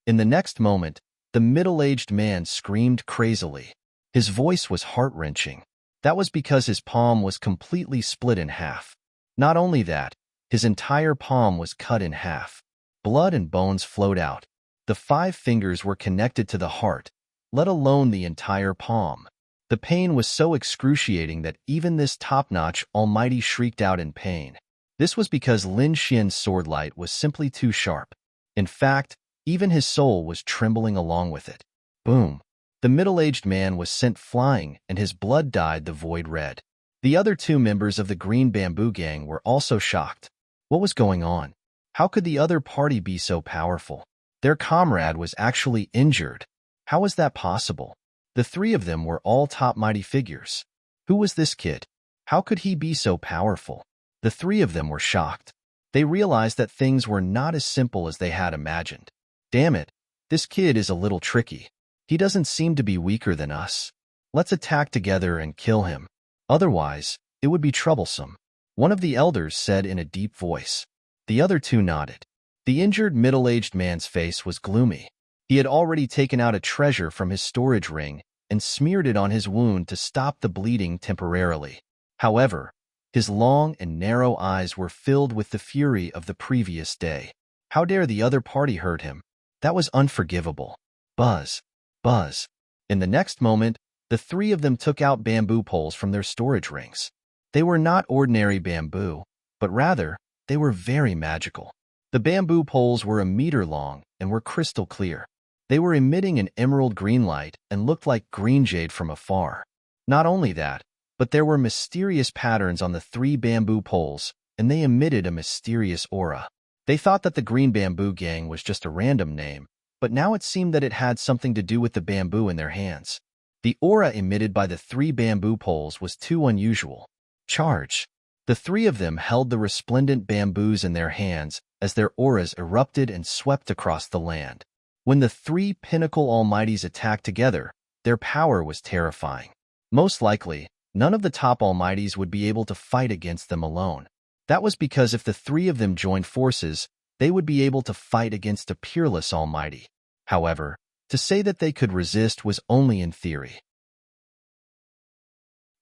In the next moment, the middle-aged man screamed crazily. His voice was heart-wrenching. That was because his palm was completely split in half. Not only that, his entire palm was cut in half. Blood and bones flowed out. The 5 fingers were connected to the heart, let alone the entire palm. The pain was so excruciating that even this top-notch almighty shrieked out in pain. This was because Lin Xian's sword light was simply too sharp. In fact, even his soul was trembling along with it. Boom! The middle-aged man was sent flying, and his blood dyed the void red. The other 2 members of the Green Bamboo Gang were also shocked. What was going on? How could the other party be so powerful? Their comrade was actually injured. How was that possible? The 3 of them were all top mighty figures. Who was this kid? How could he be so powerful? The 3 of them were shocked. They realized that things were not as simple as they had imagined. Damn it, this kid is a little tricky. He doesn't seem to be weaker than us. Let's attack together and kill him. Otherwise, it would be troublesome. One of the elders said in a deep voice. The other 2 nodded. The injured middle-aged man's face was gloomy. He had already taken out a treasure from his storage ring and smeared it on his wound to stop the bleeding temporarily. However, his long and narrow eyes were filled with the fury of the previous day. How dare the other party hurt him? That was unforgivable. Buzz. Buzz. In the next moment, the 3 of them took out bamboo poles from their storage rings. They were not ordinary bamboo, but rather, they were very magical. The bamboo poles were a meter long and were crystal clear. They were emitting an emerald green light and looked like green jade from afar. Not only that, but there were mysterious patterns on the 3 bamboo poles, and they emitted a mysterious aura. They thought that the Green Bamboo Gang was just a random name, but now it seemed that it had something to do with the bamboo in their hands. The aura emitted by the 3 bamboo poles was too unusual. Charge! The 3 of them held the resplendent bamboos in their hands as their auras erupted and swept across the land. When the 3 pinnacle almighties attacked together, their power was terrifying. Most likely, none of the top almighties would be able to fight against them alone. That was because if the 3 of them joined forces, they would be able to fight against a peerless almighty. However, to say that they could resist was only in theory.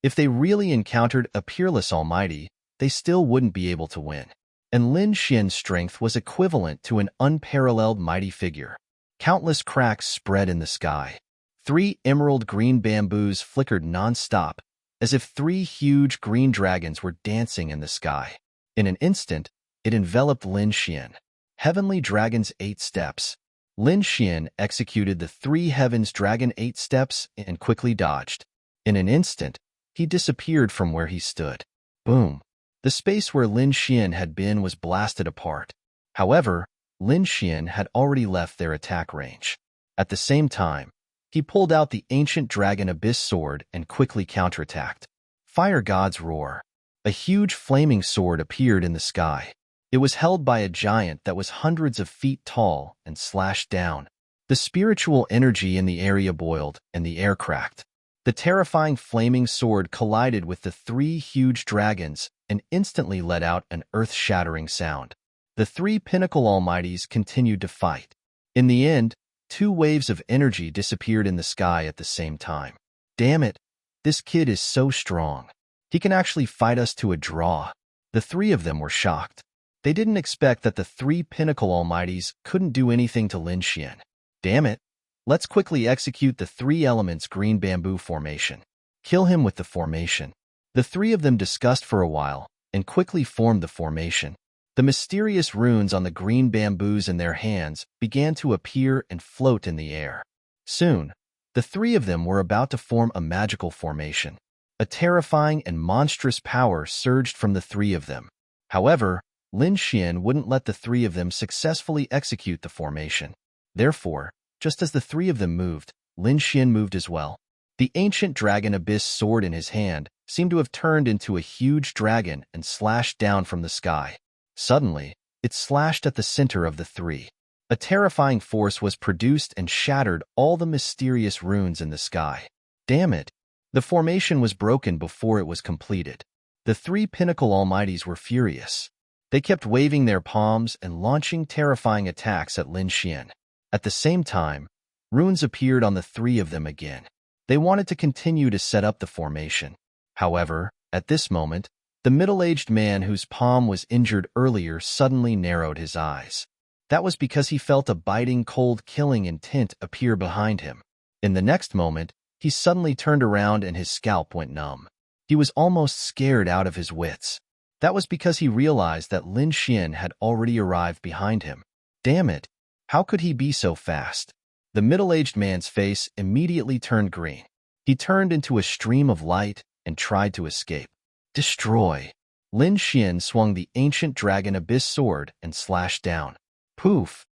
If they really encountered a peerless almighty, they still wouldn't be able to win. And Lin Xian's strength was equivalent to an unparalleled mighty figure. Countless cracks spread in the sky. 3 emerald green bamboos flickered non-stop, as if 3 huge green dragons were dancing in the sky. In an instant, it enveloped Lin Xian. Heavenly Dragon's 8 steps. Lin Xian executed the 3 Heavens Dragon 8 steps and quickly dodged. In an instant, he disappeared from where he stood. Boom! The space where Lin Xian had been was blasted apart. However, Lin Xian had already left their attack range. At the same time, he pulled out the ancient dragon abyss sword and quickly counterattacked. Fire God's roar. A huge flaming sword appeared in the sky. It was held by a giant that was hundreds of feet tall and slashed down. The spiritual energy in the area boiled and the air cracked. The terrifying flaming sword collided with the 3 huge dragons and instantly let out an earth-shattering sound. The 3 pinnacle almighties continued to fight. In the end, 2 waves of energy disappeared in the sky at the same time. Damn it, this kid is so strong. He can actually fight us to a draw. The 3 of them were shocked. They didn't expect that the 3 pinnacle almighties couldn't do anything to Lin Xian. Damn it, let's quickly execute the 3 elements green bamboo formation. Kill him with the formation. The 3 of them discussed for a while and quickly formed the formation. The mysterious runes on the green bamboos in their hands began to appear and float in the air. Soon, the 3 of them were about to form a magical formation. A terrifying and monstrous power surged from the 3 of them. However, Lin Xian wouldn't let the 3 of them successfully execute the formation. Therefore, just as the 3 of them moved, Lin Xian moved as well. The ancient dragon abyss sword in his hand seemed to have turned into a huge dragon and slashed down from the sky. Suddenly, it slashed at the center of the 3. A terrifying force was produced and shattered all the mysterious runes in the sky. Damn it! The formation was broken before it was completed. The three pinnacle almighties were furious. They kept waving their palms and launching terrifying attacks at Lin Xian. At the same time, runes appeared on the three of them again. They wanted to continue to set up the formation. However, at this moment, the middle-aged man whose palm was injured earlier suddenly narrowed his eyes. That was because he felt a biting, cold, killing intent appear behind him. In the next moment, he suddenly turned around and his scalp went numb. He was almost scared out of his wits. That was because he realized that Lin Xian had already arrived behind him. Damn it! How could he be so fast? The middle-aged man's face immediately turned green. He turned into a stream of light and tried to escape. Destroy! Lin Xian swung the ancient dragon abyss sword and slashed down. Poof!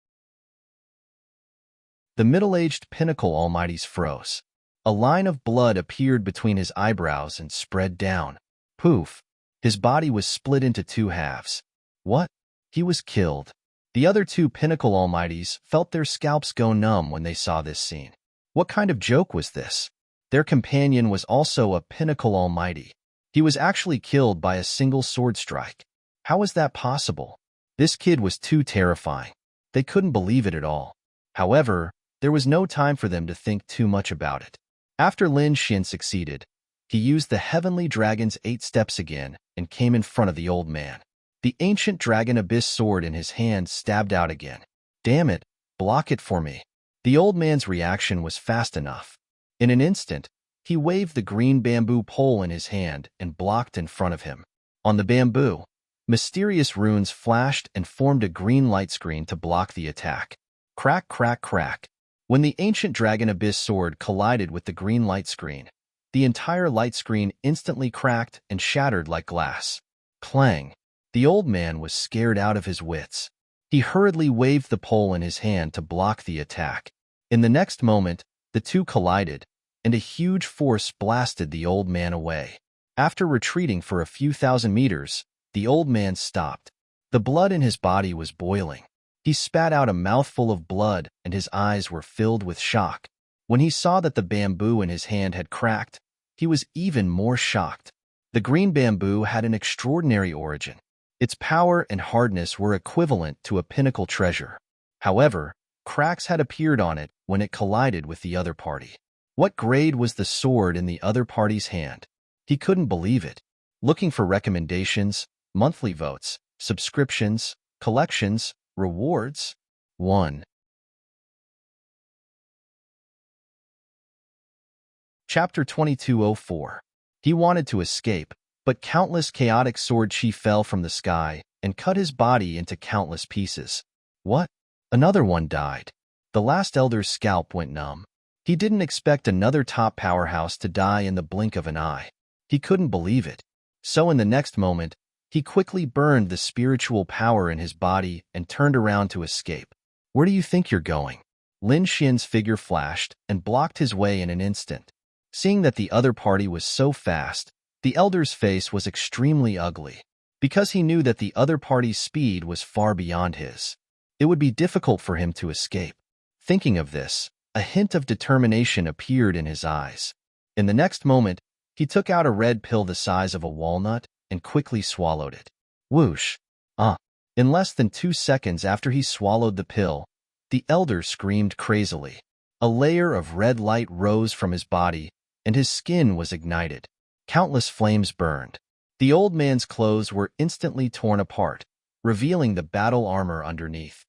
The middle-aged pinnacle almighties froze. A line of blood appeared between his eyebrows and spread down. Poof! His body was split into two halves. What? He was killed. The other two pinnacle almighties felt their scalps go numb when they saw this scene. What kind of joke was this? Their companion was also a pinnacle almighty. He was actually killed by a single sword strike. How was that possible? This kid was too terrifying. They couldn't believe it at all. However, there was no time for them to think too much about it. After Lin Xian succeeded, he used the heavenly dragon's 8 steps again and came in front of the old man. The ancient dragon abyss sword in his hand stabbed out again. Damn it, block it for me. The old man's reaction was fast enough. In an instant, he waved the green bamboo pole in his hand and blocked in front of him. On the bamboo, mysterious runes flashed and formed a green light screen to block the attack. Crack, crack, crack. When the ancient dragon abyss sword collided with the green light screen, the entire light screen instantly cracked and shattered like glass. Clang. The old man was scared out of his wits. He hurriedly waved the pole in his hand to block the attack. In the next moment, the two collided, and a huge force blasted the old man away. After retreating for a few thousand meters, the old man stopped. The blood in his body was boiling. He spat out a mouthful of blood, and his eyes were filled with shock. When he saw that the bamboo in his hand had cracked, he was even more shocked. The green bamboo had an extraordinary origin. Its power and hardness were equivalent to a pinnacle treasure. However, cracks had appeared on it when it collided with the other party. What grade was the sword in the other party's hand? He couldn't believe it. Looking for recommendations, monthly votes, subscriptions, collections, rewards? 1. Chapter 2204. He wanted to escape, but countless chaotic sword chi fell from the sky and cut his body into countless pieces. What? Another one died. The last elder's scalp went numb. He didn't expect another top powerhouse to die in the blink of an eye. He couldn't believe it. So in the next moment, he quickly burned the spiritual power in his body and turned around to escape. Where do you think you're going? Lin Xian's figure flashed and blocked his way in an instant. Seeing that the other party was so fast, the elder's face was extremely ugly, because he knew that the other party's speed was far beyond his. It would be difficult for him to escape. Thinking of this, a hint of determination appeared in his eyes. In the next moment, he took out a red pill the size of a walnut and quickly swallowed it. Whoosh! In less than 2 seconds after he swallowed the pill, the elder screamed crazily. A layer of red light rose from his body, and his skin was ignited. Countless flames burned. The old man's clothes were instantly torn apart, revealing the battle armor underneath.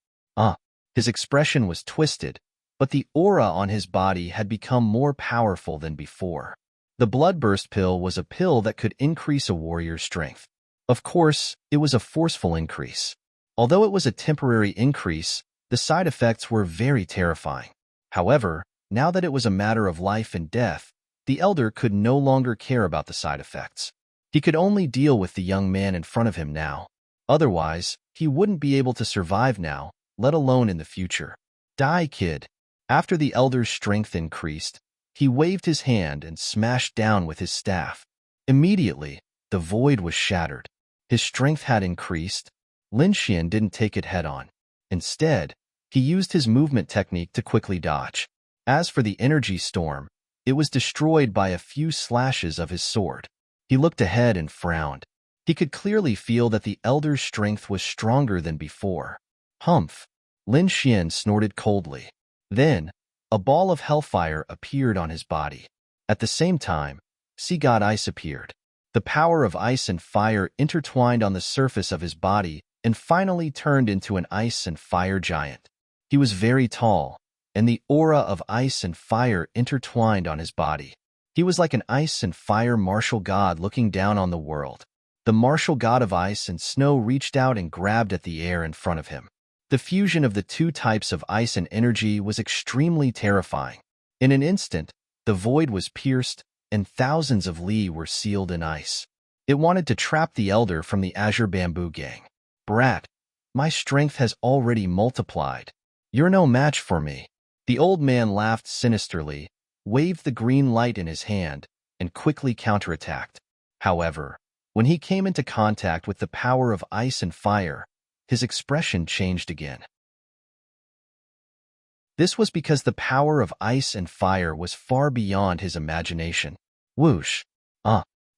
His expression was twisted, but the aura on his body had become more powerful than before. The bloodburst pill was a pill that could increase a warrior's strength. Of course, it was a forceful increase. Although it was a temporary increase, the side effects were very terrifying. However, now that it was a matter of life and death, the elder could no longer care about the side effects. He could only deal with the young man in front of him now. Otherwise, he wouldn't be able to survive now, let alone in the future. Die, kid. After the elder's strength increased, he waved his hand and smashed down with his staff. Immediately, the void was shattered. His strength had increased. Lin Xian didn't take it head-on. Instead, he used his movement technique to quickly dodge. As for the energy storm, it was destroyed by a few slashes of his sword. He looked ahead and frowned. He could clearly feel that the elder's strength was stronger than before. Humph! Lin Xian snorted coldly. Then, a ball of hellfire appeared on his body. At the same time, Sea God Ice appeared. The power of ice and fire intertwined on the surface of his body and finally turned into an ice and fire giant. He was very tall, and the aura of ice and fire intertwined on his body. He was like an ice and fire martial god looking down on the world. The martial god of ice and snow reached out and grabbed at the air in front of him. The fusion of the two types of ice and energy was extremely terrifying. In an instant, the void was pierced, and thousands of li were sealed in ice. It wanted to trap the elder from the Azure Bamboo Gang. Brat, my strength has already multiplied. You're no match for me. The old man laughed sinisterly, waved the green light in his hand, and quickly counterattacked. However, when he came into contact with the power of ice and fire, his expression changed again. This was because the power of ice and fire was far beyond his imagination. Whoosh!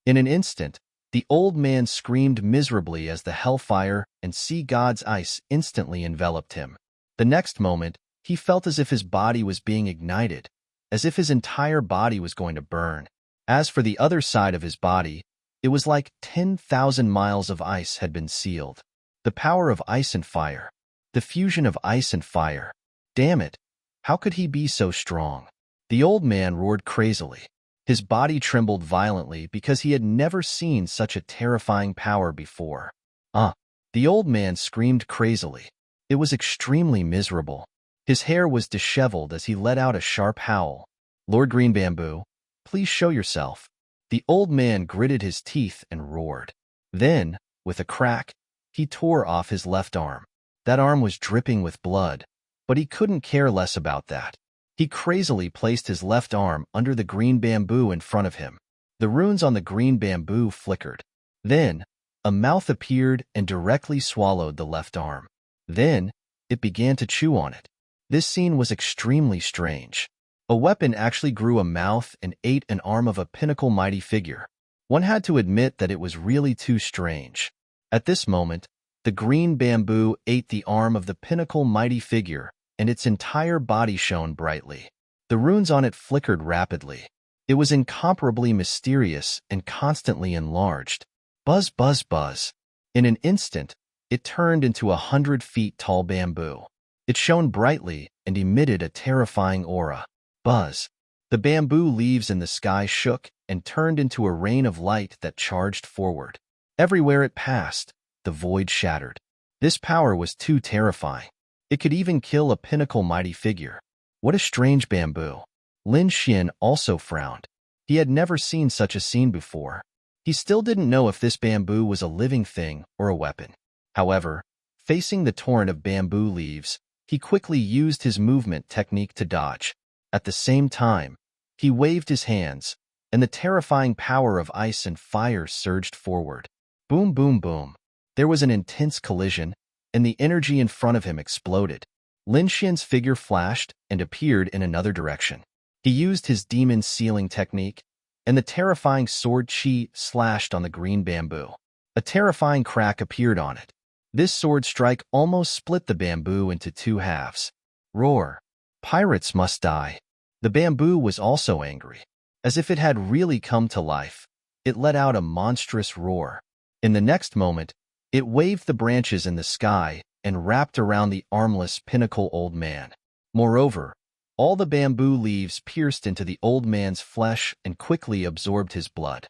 In an instant, the old man screamed miserably as the hellfire and sea god's ice instantly enveloped him. The next moment, he felt as if his body was being ignited, as if his entire body was going to burn. As for the other side of his body, it was like 10,000 miles of ice had been sealed. The power of ice and fire. The fusion of ice and fire. Damn it! How could he be so strong? The old man roared crazily. His body trembled violently because he had never seen such a terrifying power before. The old man screamed crazily. It was extremely miserable. His hair was disheveled as he let out a sharp howl. Lord Green Bamboo, please show yourself. The old man gritted his teeth and roared. Then, with a crack, he tore off his left arm. That arm was dripping with blood, but he couldn't care less about that. He crazily placed his left arm under the green bamboo in front of him. The runes on the green bamboo flickered. Then, a mouth appeared and directly swallowed the left arm. Then, it began to chew on it. This scene was extremely strange. A weapon actually grew a mouth and ate an arm of a pinnacle mighty figure. One had to admit that it was really too strange. At this moment, the green bamboo ate the arm of the pinnacle mighty figure, and its entire body shone brightly. The runes on it flickered rapidly. It was incomparably mysterious and constantly enlarged. Buzz, buzz, buzz. In an instant, it turned into 100 feet tall bamboo. It shone brightly and emitted a terrifying aura. Buzz. The bamboo leaves in the sky shook and turned into a rain of light that charged forward. Everywhere it passed, the void shattered. This power was too terrifying. It could even kill a pinnacle mighty figure. What a strange bamboo. Lin Xian also frowned. He had never seen such a scene before. He still didn't know if this bamboo was a living thing or a weapon. However, facing the torrent of bamboo leaves, he quickly used his movement technique to dodge. At the same time, he waved his hands, and the terrifying power of ice and fire surged forward. Boom, boom, boom. There was an intense collision, and the energy in front of him exploded. Lin Xian's figure flashed and appeared in another direction. He used his demon sealing technique, and the terrifying sword chi slashed on the green bamboo. A terrifying crack appeared on it. This sword strike almost split the bamboo into two halves. Roar. Pirates must die. The bamboo was also angry. As if it had really come to life, it let out a monstrous roar. In the next moment, it waved the branches in the sky and wrapped around the armless pinnacle old man. Moreover, all the bamboo leaves pierced into the old man's flesh and quickly absorbed his blood.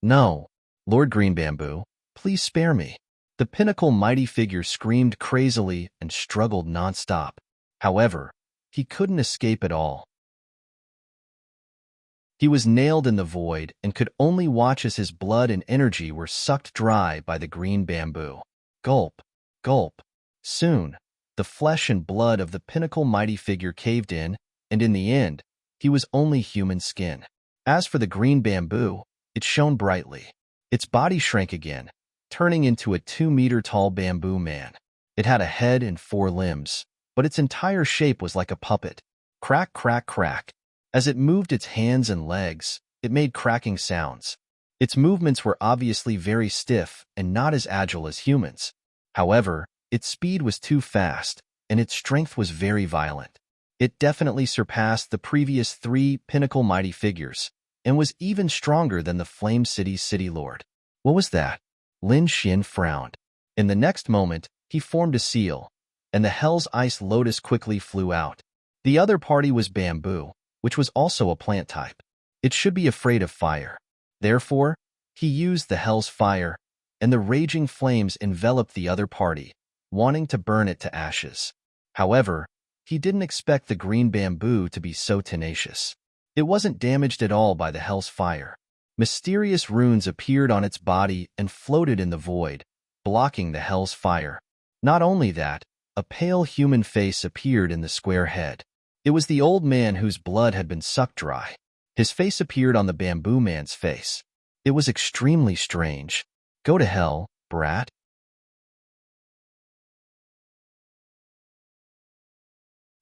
No. Lord Green Bamboo, please spare me. The pinnacle mighty figure screamed crazily and struggled non-stop. However, he couldn't escape at all. He was nailed in the void and could only watch as his blood and energy were sucked dry by the green bamboo. Gulp, gulp. Soon, the flesh and blood of the pinnacle mighty figure caved in, and in the end, he was only human skin. As for the green bamboo, it shone brightly. Its body shrank again, turning into a 2-meter-tall bamboo man. It had a head and 4 limbs, but its entire shape was like a puppet. Crack, crack, crack. As it moved its hands and legs, it made cracking sounds. Its movements were obviously very stiff and not as agile as humans. However, its speed was too fast, and its strength was very violent. It definitely surpassed the previous 3 pinnacle mighty figures, and was even stronger than the Flame City's city lord. What was that? Lin Xian frowned. In the next moment, he formed a seal, and the Hell's Ice Lotus quickly flew out. The other party was bamboo, which was also a plant type. It should be afraid of fire. Therefore, he used the Hell's Fire, and the raging flames enveloped the other party, wanting to burn it to ashes. However, he didn't expect the green bamboo to be so tenacious. It wasn't damaged at all by the Hell's Fire. Mysterious runes appeared on its body and floated in the void, blocking the Hell's Fire. Not only that, a pale human face appeared in the square head. It was the old man whose blood had been sucked dry. His face appeared on the bamboo man's face. It was extremely strange. Go to hell, brat.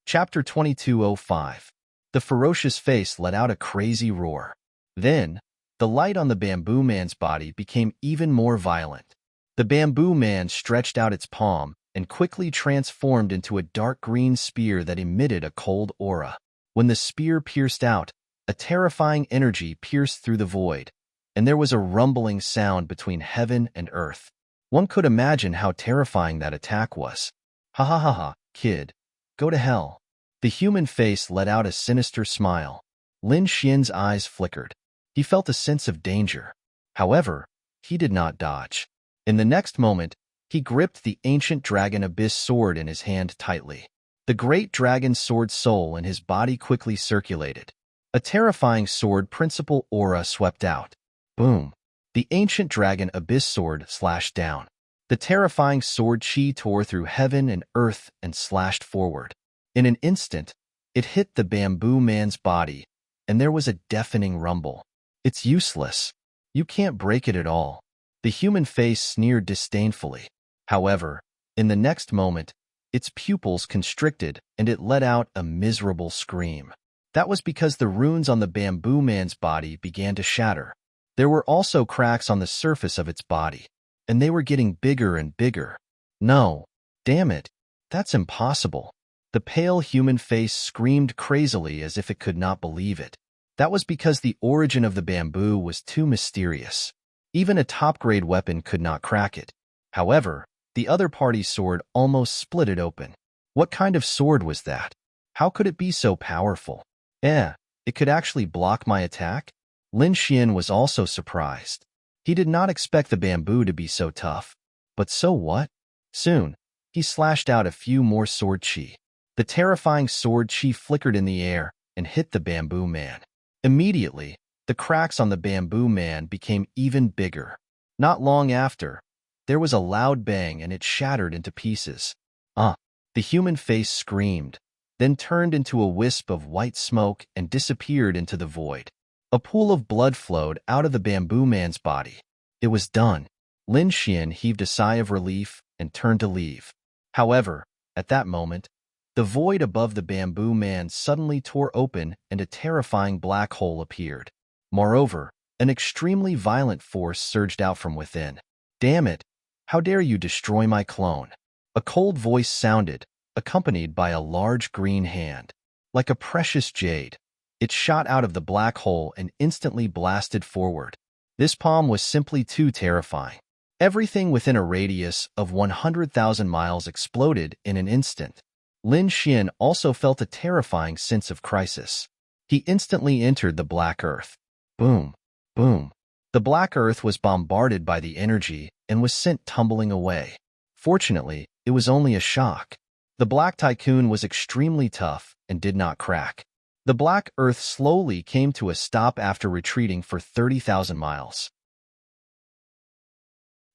Chapter 2205. The ferocious face let out a crazy roar. Then, the light on the bamboo man's body became even more violent. The bamboo man stretched out its palm and quickly transformed into a dark green spear that emitted a cold aura. When the spear pierced out, a terrifying energy pierced through the void, and there was a rumbling sound between heaven and earth. One could imagine how terrifying that attack was. Ha ha ha ha, kid. Go to hell. The human face let out a sinister smile. Lin Xian's eyes flickered. He felt a sense of danger. However, he did not dodge. In the next moment, he gripped the ancient dragon abyss sword in his hand tightly. The great dragon sword soul in his body quickly circulated. A terrifying sword principle aura swept out. Boom! The ancient dragon abyss sword slashed down. The terrifying sword chi tore through heaven and earth and slashed forward. In an instant, it hit the bamboo man's body, and there was a deafening rumble. It's useless. You can't break it at all. The human face sneered disdainfully. However, in the next moment, its pupils constricted and it let out a miserable scream. That was because the runes on the bamboo man's body began to shatter. There were also cracks on the surface of its body, and they were getting bigger and bigger. No, damn it, that's impossible. The pale human face screamed crazily as if it could not believe it. That was because the origin of the bamboo was too mysterious. Even a top-grade weapon could not crack it. However, the other party's sword almost split it open. What kind of sword was that? How could it be so powerful? It could actually block my attack? Lin Xian was also surprised. He did not expect the bamboo to be so tough. But so what? Soon, he slashed out a few more sword chi. The terrifying sword chi flickered in the air and hit the bamboo man. Immediately, the cracks on the bamboo man became even bigger. Not long after, there was a loud bang and it shattered into pieces. The human face screamed, then turned into a wisp of white smoke and disappeared into the void. A pool of blood flowed out of the bamboo man's body. It was done. Lin Xian heaved a sigh of relief and turned to leave. However, at that moment, the void above the bamboo man suddenly tore open and a terrifying black hole appeared. Moreover, an extremely violent force surged out from within. Damn it! How dare you destroy my clone? A cold voice sounded, accompanied by a large green hand. Like a precious jade, it shot out of the black hole and instantly blasted forward. This palm was simply too terrifying. Everything within a radius of 100,000 miles exploded in an instant. Lin Xian also felt a terrifying sense of crisis. He instantly entered the black earth. Boom, boom. The black earth was bombarded by the energy and was sent tumbling away. Fortunately, it was only a shock. The black tycoon was extremely tough and did not crack. The black earth slowly came to a stop after retreating for 30,000 miles.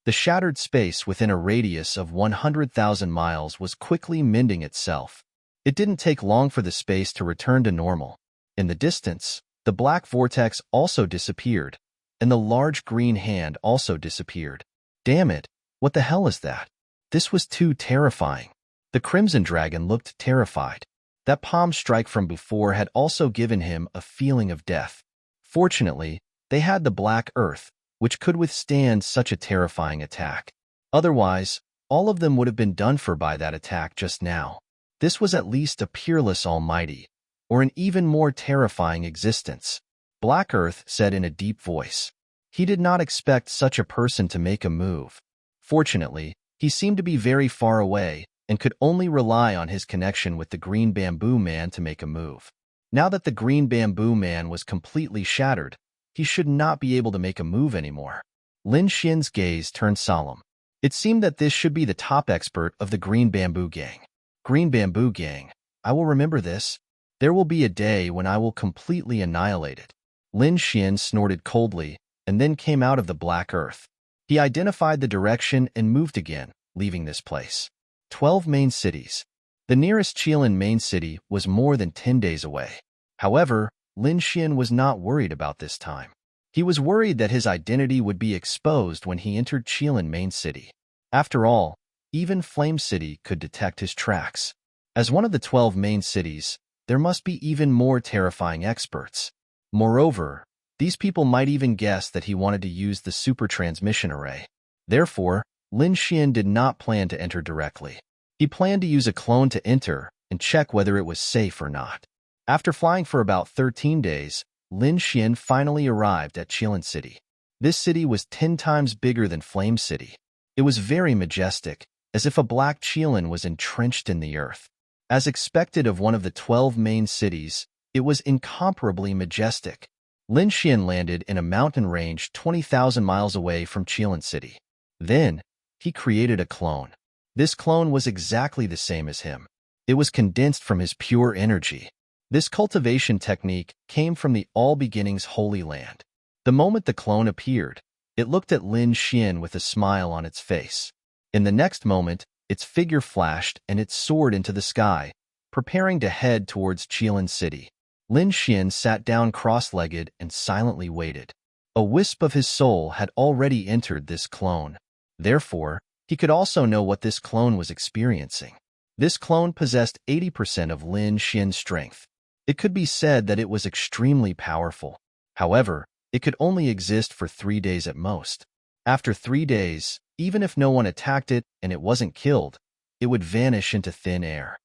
The shattered space within a radius of 100,000 miles was quickly mending itself. It didn't take long for the space to return to normal. In the distance, the black vortex also disappeared, and the large green hand also disappeared. Damn it, what the hell is that? This was too terrifying. The Crimson Dragon looked terrified. That palm strike from before had also given him a feeling of death. Fortunately, they had the black earth, which could withstand such a terrifying attack. Otherwise, all of them would have been done for by that attack just now. This was at least a peerless almighty, or an even more terrifying existence. Black Earth said in a deep voice. He did not expect such a person to make a move. Fortunately, he seemed to be very far away and could only rely on his connection with the Green Bamboo Man to make a move. Now that the Green Bamboo Man was completely shattered, he should not be able to make a move anymore. Lin Xian's gaze turned solemn. It seemed that this should be the top expert of the Green Bamboo Gang. Green Bamboo Gang, I will remember this. There will be a day when I will completely annihilate it. Lin Xian snorted coldly and then came out of the black earth. He identified the direction and moved again, leaving this place. 12 main cities. The nearest Qilin main city was more than 10 days away. However, Lin Xian was not worried about this time. He was worried that his identity would be exposed when he entered Qilin main city. After all, even Flame City could detect his tracks. As one of the 12 main cities, there must be even more terrifying experts. Moreover, these people might even guess that he wanted to use the super transmission array. Therefore, Lin Xian did not plan to enter directly. He planned to use a clone to enter and check whether it was safe or not. After flying for about 13 days, Lin Xian finally arrived at Qilin City. This city was 10 times bigger than Flame City. It was very majestic, as if a black Qilin was entrenched in the earth. As expected of one of the 12 main cities, it was incomparably majestic. Lin Xian landed in a mountain range 20,000 miles away from Qilin City. Then, he created a clone. This clone was exactly the same as him. It was condensed from his pure energy. This cultivation technique came from the All Beginnings Holy Land. The moment the clone appeared, it looked at Lin Xian with a smile on its face. In the next moment, its figure flashed and it soared into the sky, preparing to head towards Qilin City. Lin Xian sat down cross-legged and silently waited. A wisp of his soul had already entered this clone. Therefore, he could also know what this clone was experiencing. This clone possessed 80% of Lin Xian's strength. It could be said that it was extremely powerful. However, it could only exist for 3 days at most. After 3 days, even if no one attacked it and it wasn't killed, it would vanish into thin air.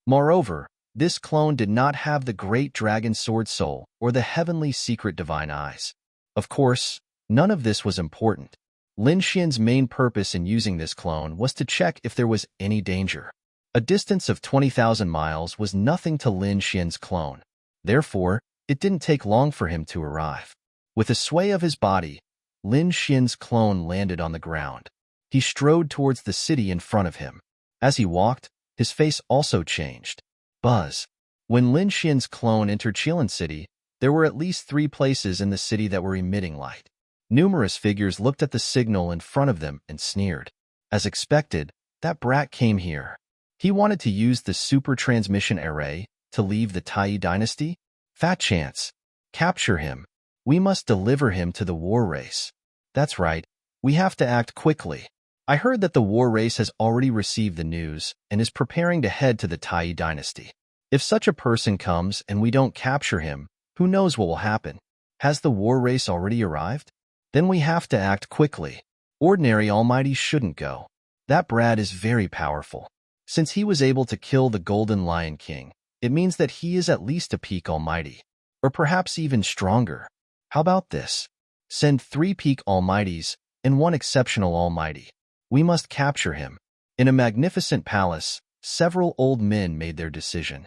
Moreover, this clone did not have the great dragon sword soul or the heavenly secret divine eyes. Of course, none of this was important. Lin Xian's main purpose in using this clone was to check if there was any danger. A distance of 20,000 miles was nothing to Lin Xian's clone. Therefore, it didn't take long for him to arrive. With a sway of his body, Lin Xian's clone landed on the ground. He strode towards the city in front of him. As he walked, his face also changed. Buzz. When Lin Xian's clone entered Qilin City, there were at least 3 places in the city that were emitting light. Numerous figures looked at the signal in front of them and sneered. As expected, that brat came here. He wanted to use the super transmission array to leave the Tai dynasty? Fat chance. Capture him. We must deliver him to the war race. That's right. We have to act quickly. I heard that the war race has already received the news and is preparing to head to the Tai dynasty. If such a person comes and we don't capture him, who knows what will happen? Has the war race already arrived? Then we have to act quickly. Ordinary almighties shouldn't go. That Brad is very powerful. Since he was able to kill the Golden Lion King, it means that he is at least a peak almighty. Or perhaps even stronger. How about this? Send 3 peak almighties and 1 exceptional almighty. We must capture him. In a magnificent palace, several old men made their decision.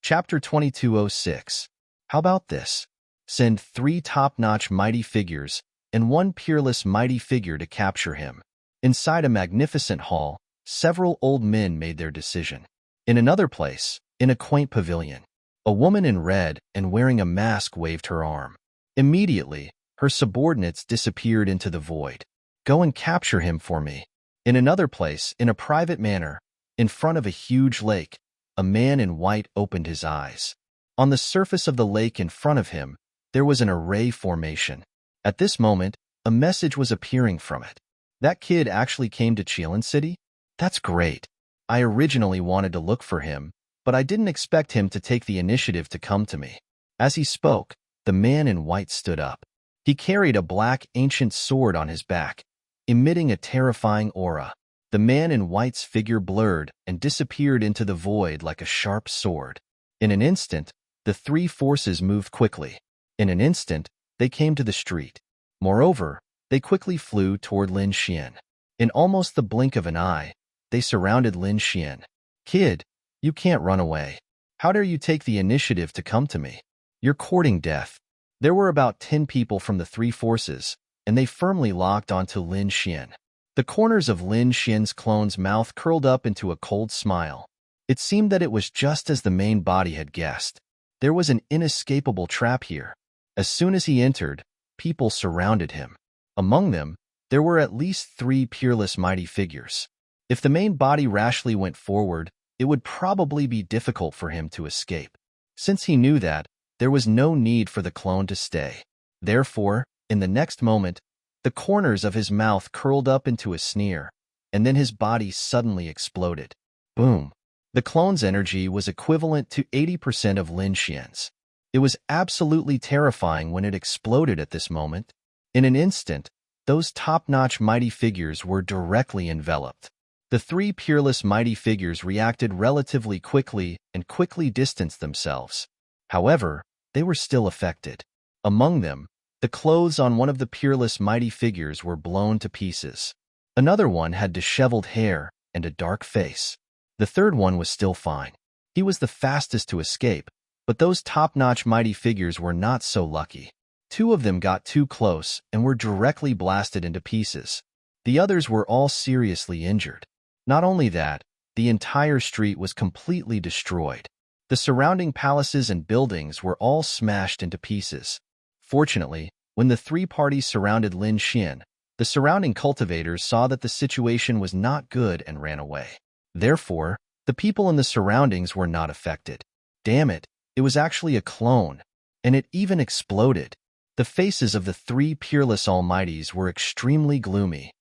Chapter 2206. How about this? Send 3 top-notch mighty figures and 1 peerless mighty figure to capture him. Inside a magnificent hall, several old men made their decision. In another place, in a quaint pavilion, a woman in red and wearing a mask waved her arm. Immediately, her subordinates disappeared into the void. Go and capture him for me. In another place, in a private manor, in front of a huge lake, a man in white opened his eyes. On the surface of the lake in front of him, there was an array formation. At this moment, a message was appearing from it. That kid actually came to Qilin City? That's great. I originally wanted to look for him, but I didn't expect him to take the initiative to come to me." As he spoke, the man in white stood up. He carried a black ancient sword on his back, emitting a terrifying aura. The man in white's figure blurred and disappeared into the void like a sharp sword. In an instant, the three forces moved quickly. In an instant, they came to the street. Moreover, they quickly flew toward Lin Xian. In almost the blink of an eye, they surrounded Lin Xian. "Kid, you can't run away. How dare you take the initiative to come to me? You're courting death." There were about 10 people from the three forces, and they firmly locked onto Lin Xian. The corners of Lin Xian's clone's mouth curled up into a cold smile. It seemed that it was just as the main body had guessed. There was an inescapable trap here. As soon as he entered, people surrounded him. Among them, there were at least 3 peerless mighty figures. If the main body rashly went forward, it would probably be difficult for him to escape. Since he knew that, there was no need for the clone to stay. Therefore, in the next moment, the corners of his mouth curled up into a sneer, and then his body suddenly exploded. Boom! The clone's energy was equivalent to 80% of Lin Xian's. It was absolutely terrifying when it exploded at this moment. In an instant, those top-notch mighty figures were directly enveloped. The 3 peerless mighty figures reacted relatively quickly and quickly distanced themselves. However, they were still affected. Among them, the clothes on one of the peerless mighty figures were blown to pieces. Another one had disheveled hair and a dark face. The third one was still fine. He was the fastest to escape, but those top-notch mighty figures were not so lucky. 2 of them got too close and were directly blasted into pieces. The others were all seriously injured. Not only that, the entire street was completely destroyed. The surrounding palaces and buildings were all smashed into pieces. Fortunately, when the 3 parties surrounded Lin Xian, the surrounding cultivators saw that the situation was not good and ran away. Therefore, the people in the surroundings were not affected. Damn it, it was actually a clone, and it even exploded. The faces of the 3 peerless almighties were extremely gloomy.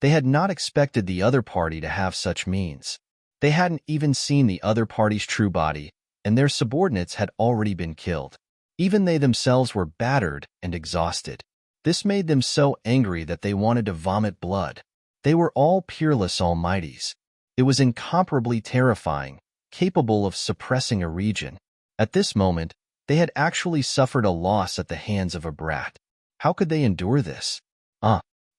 They had not expected the other party to have such means. They hadn't even seen the other party's true body, and their subordinates had already been killed. Even they themselves were battered and exhausted. This made them so angry that they wanted to vomit blood. They were all peerless almighties. It was incomparably terrifying, capable of suppressing a region. At this moment, they had actually suffered a loss at the hands of a brat. How could they endure this?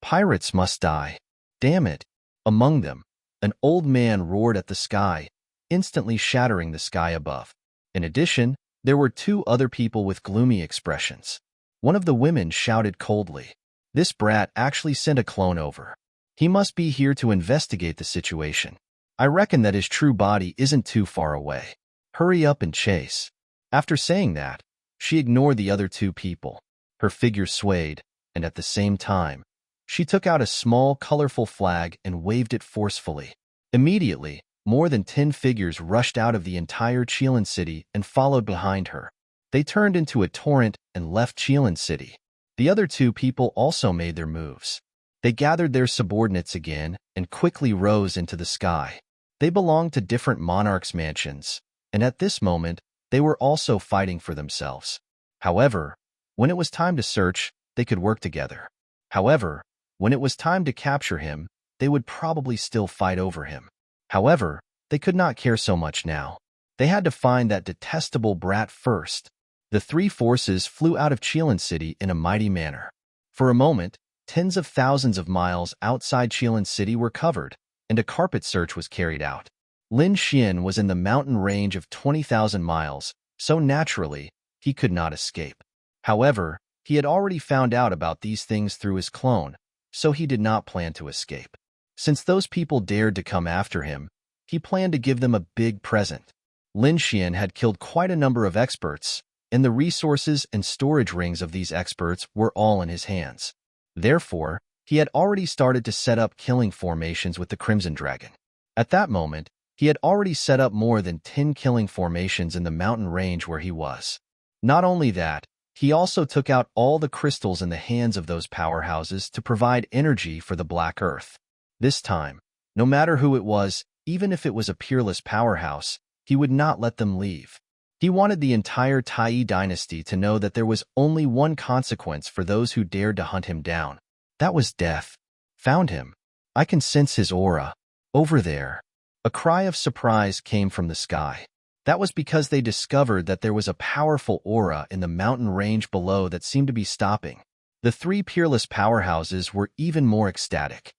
Pirates must die. Damn it. Among them, an old man roared at the sky, instantly shattering the sky above. In addition, there were 2 other people with gloomy expressions. One of the women shouted coldly, "This brat actually sent a clone over. He must be here to investigate the situation. I reckon that his true body isn't too far away. Hurry up and chase." After saying that, she ignored the other 2 people. Her figure swayed, and at the same time, she took out a small, colorful flag and waved it forcefully. Immediately, more than 10 figures rushed out of the entire Qilin city and followed behind her. They turned into a torrent and left Qilin city. The other 2 people also made their moves. They gathered their subordinates again and quickly rose into the sky. They belonged to different monarchs' mansions, and at this moment, they were also fighting for themselves. However, when it was time to search, they could work together. However, when it was time to capture him, they would probably still fight over him. However, they could not care so much now. They had to find that detestable brat first. The 3 forces flew out of Qilin City in a mighty manner. For a moment, tens of thousands of miles outside Qilin City were covered, and a carpet search was carried out. Lin Xian was in the mountain range of 20,000 miles, so naturally, he could not escape. However, he had already found out about these things through his clone, so he did not plan to escape. Since those people dared to come after him, he planned to give them a big present. Lin Xian had killed quite a number of experts, and the resources and storage rings of these experts were all in his hands. Therefore, he had already started to set up killing formations with the Crimson Dragon. At that moment, he had already set up more than 10 killing formations in the mountain range where he was. Not only that, he also took out all the crystals in the hands of those powerhouses to provide energy for the Black Earth. This time, no matter who it was, even if it was a peerless powerhouse, he would not let them leave. He wanted the entire Tai dynasty to know that there was only one consequence for those who dared to hunt him down. That was death. Found him. I can sense his aura. Over there. A cry of surprise came from the sky. That was because they discovered that there was a powerful aura in the mountain range below that seemed to be stopping. The three peerless powerhouses were even more ecstatic.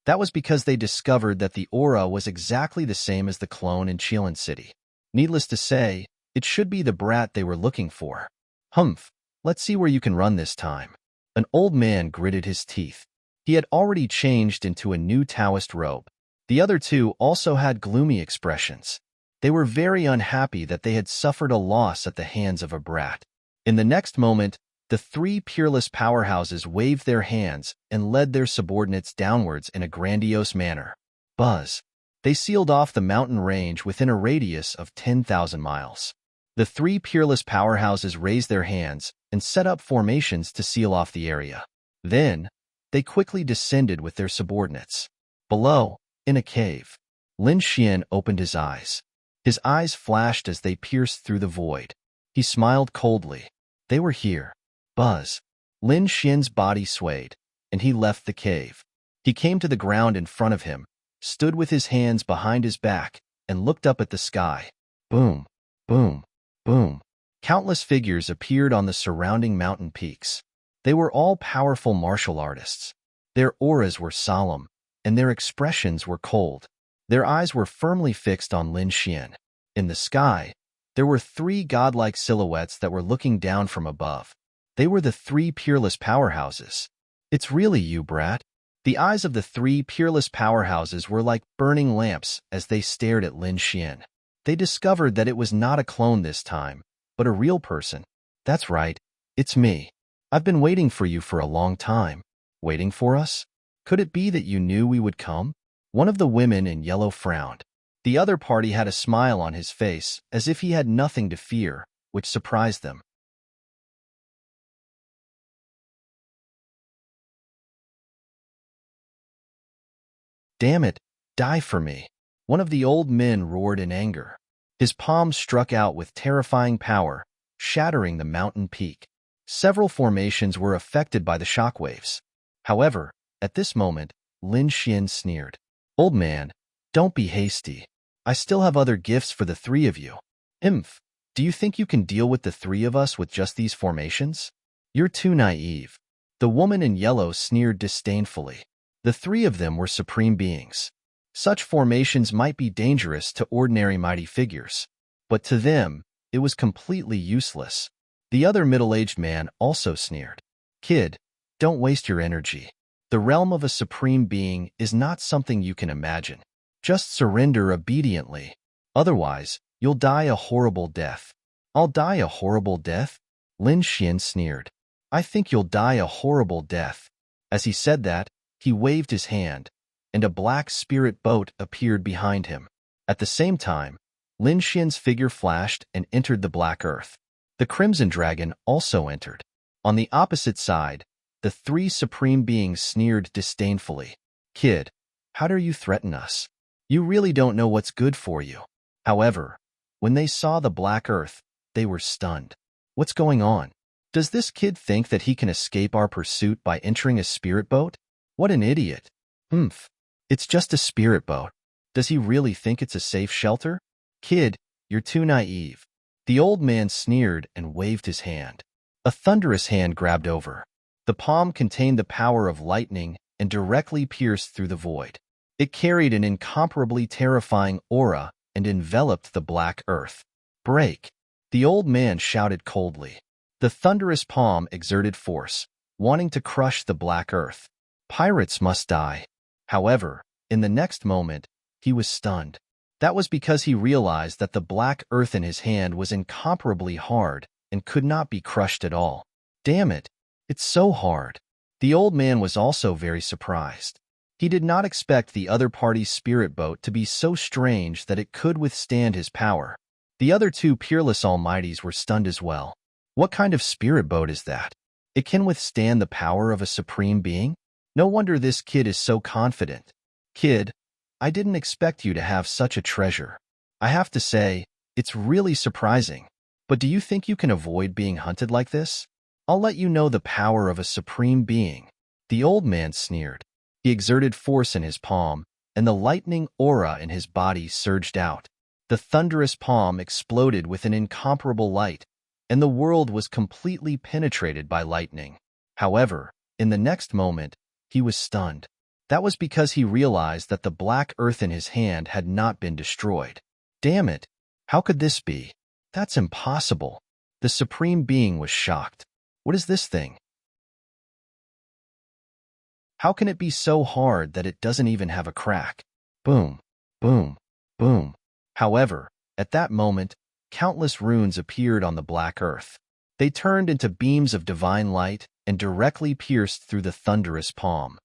That was because they discovered that the aura was exactly the same as the clone in Chilan City. Needless to say, it should be the brat they were looking for. Humph, let's see where you can run this time. An old man gritted his teeth. He had already changed into a new Taoist robe. The other two also had gloomy expressions. They were very unhappy that they had suffered a loss at the hands of a brat. In the next moment, the three peerless powerhouses waved their hands and led their subordinates downwards in a grandiose manner. Buzz. They sealed off the mountain range within a radius of 10,000 miles. The three peerless powerhouses raised their hands and set up formations to seal off the area. Then, they quickly descended with their subordinates. Below, in a cave, Lin Xian opened his eyes. His eyes flashed as they pierced through the void. He smiled coldly. They were here. Buzz. Lin Xian's body swayed, and he left the cave. He came to the ground in front of him, stood with his hands behind his back, and looked up at the sky. Boom, boom, boom. Countless figures appeared on the surrounding mountain peaks. They were all powerful martial artists. Their auras were solemn, and their expressions were cold. Their eyes were firmly fixed on Lin Xian. In the sky, there were three godlike silhouettes that were looking down from above. They were the three peerless powerhouses. It's really you, brat. The eyes of the three peerless powerhouses were like burning lamps as they stared at Lin Xian. They discovered that it was not a clone this time, but a real person. That's right, it's me. I've been waiting for you for a long time. Waiting for us? Could it be that you knew we would come? One of the women in yellow frowned. The other party had a smile on his face, as if he had nothing to fear, which surprised them. Damn it, die for me. One of the old men roared in anger. His palms struck out with terrifying power, shattering the mountain peak. Several formations were affected by the shockwaves. However, at this moment, Lin Xian sneered. Old man, don't be hasty. I still have other gifts for the three of you. Imph, do you think you can deal with the three of us with just these formations? You're too naive. The woman in yellow sneered disdainfully. The three of them were supreme beings. Such formations might be dangerous to ordinary mighty figures, but to them, it was completely useless. The other middle-aged man also sneered. Kid, don't waste your energy. The realm of a supreme being is not something you can imagine. Just surrender obediently. Otherwise, you'll die a horrible death. I'll die a horrible death? Lin Xian sneered. I think you'll die a horrible death. As he said that, he waved his hand, and a black spirit boat appeared behind him. At the same time, Lin Xian's figure flashed and entered the black earth. The Crimson Dragon also entered. On the opposite side, the three supreme beings sneered disdainfully. Kid, how dare you threaten us? You really don't know what's good for you. However, when they saw the black earth, they were stunned. What's going on? Does this kid think that he can escape our pursuit by entering a spirit boat? What an idiot. Humph. It's just a spirit boat. Does he really think it's a safe shelter? Kid, you're too naive. The old man sneered and waved his hand. A thunderous hand grabbed over. The palm contained the power of lightning and directly pierced through the void. It carried an incomparably terrifying aura and enveloped the black earth. Break! The old man shouted coldly. The thunderous palm exerted force, wanting to crush the black earth. Pirates must die. However, in the next moment, he was stunned. That was because he realized that the black earth in his hand was incomparably hard and could not be crushed at all. Damn it! It's so hard. The old man was also very surprised. He did not expect the other party's spirit boat to be so strange that it could withstand his power. The other two peerless almighties were stunned as well. What kind of spirit boat is that? It can withstand the power of a supreme being? No wonder this kid is so confident. Kid, I didn't expect you to have such a treasure. I have to say, it's really surprising. But do you think you can avoid being hunted like this? I'll let you know the power of a supreme being. The old man sneered. He exerted force in his palm, and the lightning aura in his body surged out. The thunderous palm exploded with an incomparable light, and the world was completely penetrated by lightning. However, in the next moment, he was stunned. That was because he realized that the black earth in his hand had not been destroyed. Damn it! How could this be? That's impossible. The Supreme Being was shocked. What is this thing? How can it be so hard that it doesn't even have a crack? Boom, boom, boom. However, at that moment, countless runes appeared on the black earth. They turned into beams of divine light and directly pierced through the thunderous palm.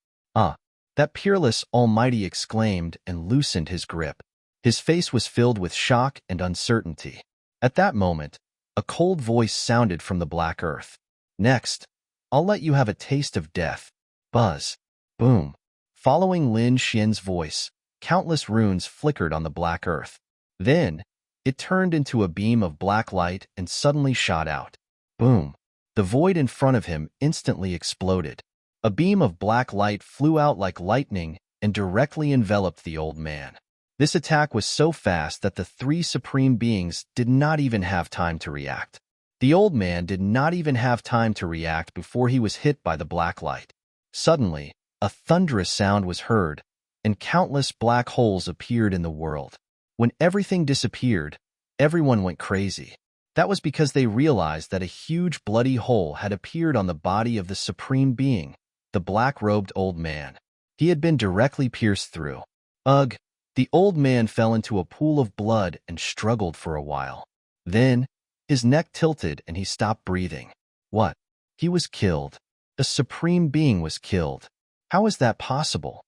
That peerless Almighty exclaimed and loosened his grip. His face was filled with shock and uncertainty. At that moment, a cold voice sounded from the black earth. Next, I'll let you have a taste of death. Buzz. Boom. Following Lin Xian's voice, countless runes flickered on the black earth. Then, it turned into a beam of black light and suddenly shot out. Boom. The void in front of him instantly exploded. A beam of black light flew out like lightning and directly enveloped the old man. This attack was so fast that the three supreme beings did not even have time to react. The old man did not even have time to react before he was hit by the black light. Suddenly, a thunderous sound was heard, and countless black holes appeared in the world. When everything disappeared, everyone went crazy. That was because they realized that a huge bloody hole had appeared on the body of the Supreme Being, the black-robed old man. He had been directly pierced through. Ugh! The old man fell into a pool of blood and struggled for a while. Then, his neck tilted and he stopped breathing. What? He was killed. A supreme being was killed. How is that possible?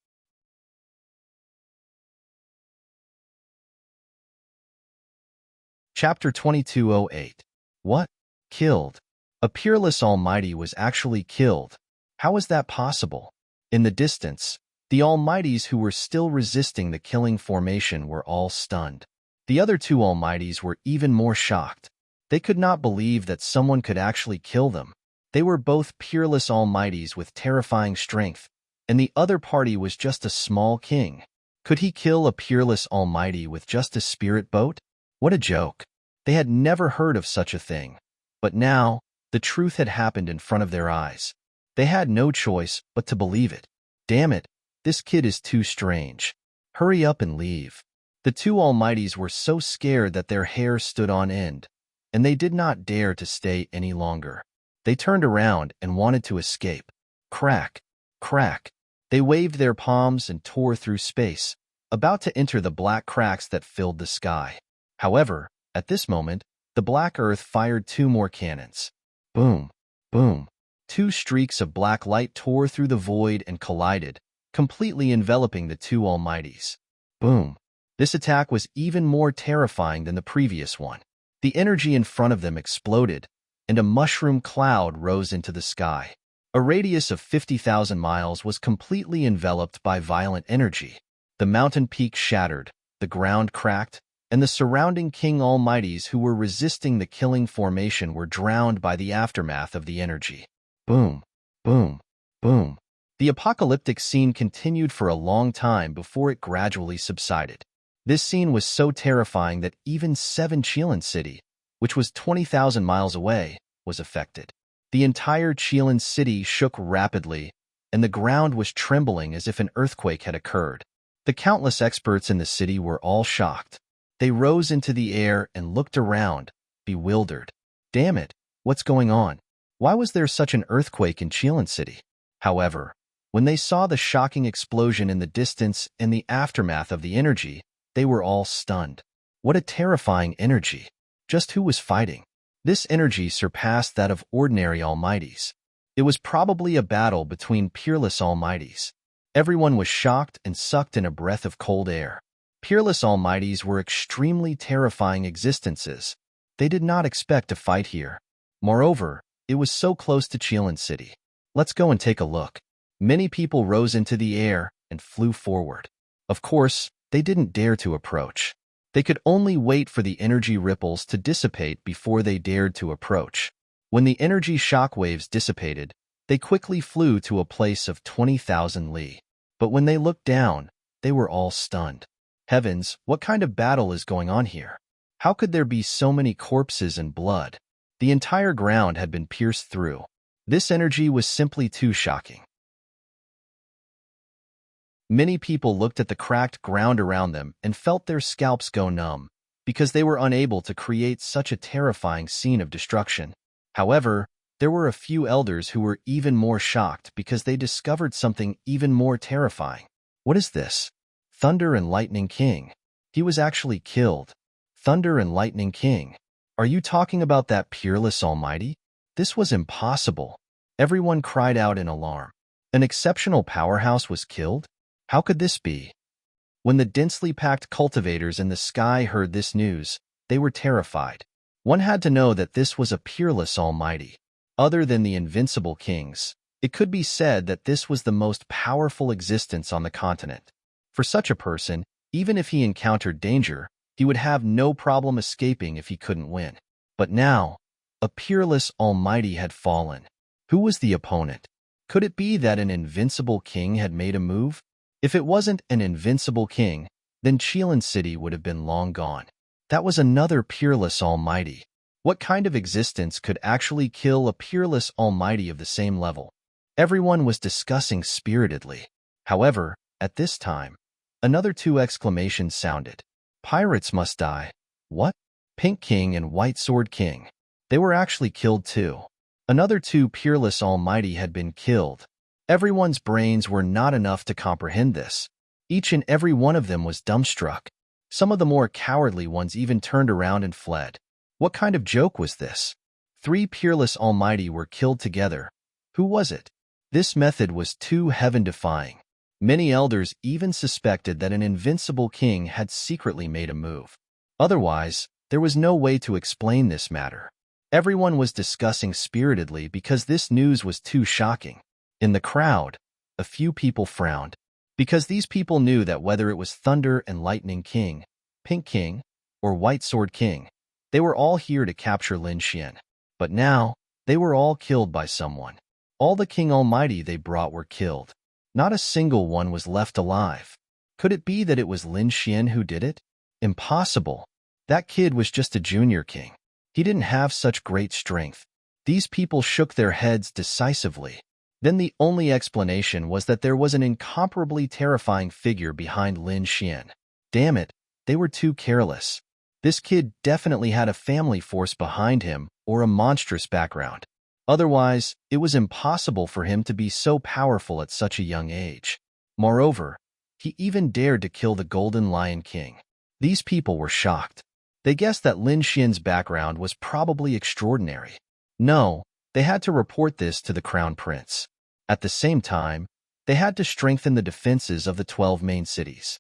Chapter 2208. What? Killed? A peerless Almighty was actually killed. How is that possible? In the distance, the Almighties who were still resisting the killing formation were all stunned. The other two Almighties were even more shocked. They could not believe that someone could actually kill them. They were both peerless Almighties with terrifying strength, and the other party was just a small king. Could he kill a peerless Almighty with just a spirit boat? What a joke. They had never heard of such a thing. But now, the truth had happened in front of their eyes. They had no choice but to believe it. Damn it, this kid is too strange. Hurry up and leave. The two Almighties were so scared that their hair stood on end, and they did not dare to stay any longer. They turned around and wanted to escape. Crack, crack. They waved their palms and tore through space, about to enter the black cracks that filled the sky. However, at this moment, the black earth fired two more cannons. Boom, boom. Two streaks of black light tore through the void and collided, completely enveloping the two Almighties. Boom. This attack was even more terrifying than the previous one. The energy in front of them exploded, and a mushroom cloud rose into the sky. A radius of 50,000 miles was completely enveloped by violent energy. The mountain peaks shattered, the ground cracked, and the surrounding King Almighties who were resisting the killing formation were drowned by the aftermath of the energy. Boom, boom, boom. The apocalyptic scene continued for a long time before it gradually subsided. This scene was so terrifying that even Seven City, which was 20,000 miles away, was affected. The entire Qilin city shook rapidly, and the ground was trembling as if an earthquake had occurred. The countless experts in the city were all shocked. They rose into the air and looked around, bewildered. Damn it, what's going on? Why was there such an earthquake in Qilin City? However, when they saw the shocking explosion in the distance and the aftermath of the energy, they were all stunned. What a terrifying energy! Just who was fighting? This energy surpassed that of ordinary Almighties. It was probably a battle between peerless Almighties. Everyone was shocked and sucked in a breath of cold air. Peerless Almighties were extremely terrifying existences. They did not expect to fight here. Moreover, it was so close to Qilin City. Let's go and take a look. Many people rose into the air and flew forward. Of course, they didn't dare to approach. They could only wait for the energy ripples to dissipate before they dared to approach. When the energy shock waves dissipated, they quickly flew to a place of 20,000 li. But when they looked down, they were all stunned. Heavens, what kind of battle is going on here? How could there be so many corpses and blood? The entire ground had been pierced through. This energy was simply too shocking. Many people looked at the cracked ground around them and felt their scalps go numb, because they were unable to create such a terrifying scene of destruction. However, there were a few elders who were even more shocked because they discovered something even more terrifying. What is this? Thunder and Lightning King. He was actually killed. Thunder and Lightning King. Are you talking about that peerless Almighty? This was impossible. Everyone cried out in alarm. An exceptional powerhouse was killed? How could this be? When the densely packed cultivators in the sky heard this news, they were terrified. One had to know that this was a peerless Almighty. Other than the invincible kings, it could be said that this was the most powerful existence on the continent. For such a person, even if he encountered danger, he would have no problem escaping if he couldn't win. But now, a peerless Almighty had fallen. Who was the opponent? Could it be that an invincible king had made a move? If it wasn't an invincible king, then Chelan City would have been long gone. That was another peerless Almighty. What kind of existence could actually kill a peerless Almighty of the same level? Everyone was discussing spiritedly. However, at this time, another two exclamations sounded. Pirates must die. What? Pink King and White Sword King. They were actually killed too. Another two peerless Almighty had been killed. Everyone's brains were not enough to comprehend this. Each and every one of them was dumbstruck. Some of the more cowardly ones even turned around and fled. What kind of joke was this? Three peerless Almighty were killed together. Who was it? This method was too heaven-defying. Many elders even suspected that an invincible king had secretly made a move. Otherwise, there was no way to explain this matter. Everyone was discussing spiritedly because this news was too shocking. In the crowd, a few people frowned, because these people knew that whether it was Thunder and Lightning King, Pink King, or White Sword King, they were all here to capture Lin Xian. But now, they were all killed by someone. All the King Almighty they brought were killed. Not a single one was left alive. Could it be that it was Lin Xian who did it? Impossible. That kid was just a junior king. He didn't have such great strength. These people shook their heads decisively. Then the only explanation was that there was an incomparably terrifying figure behind Lin Xian. Damn it, they were too careless. This kid definitely had a family force behind him or a monstrous background. Otherwise, it was impossible for him to be so powerful at such a young age. Moreover, he even dared to kill the Golden Lion King. These people were shocked. They guessed that Lin Xian's background was probably extraordinary. No, they had to report this to the Crown Prince. At the same time, they had to strengthen the defenses of the 12 main cities.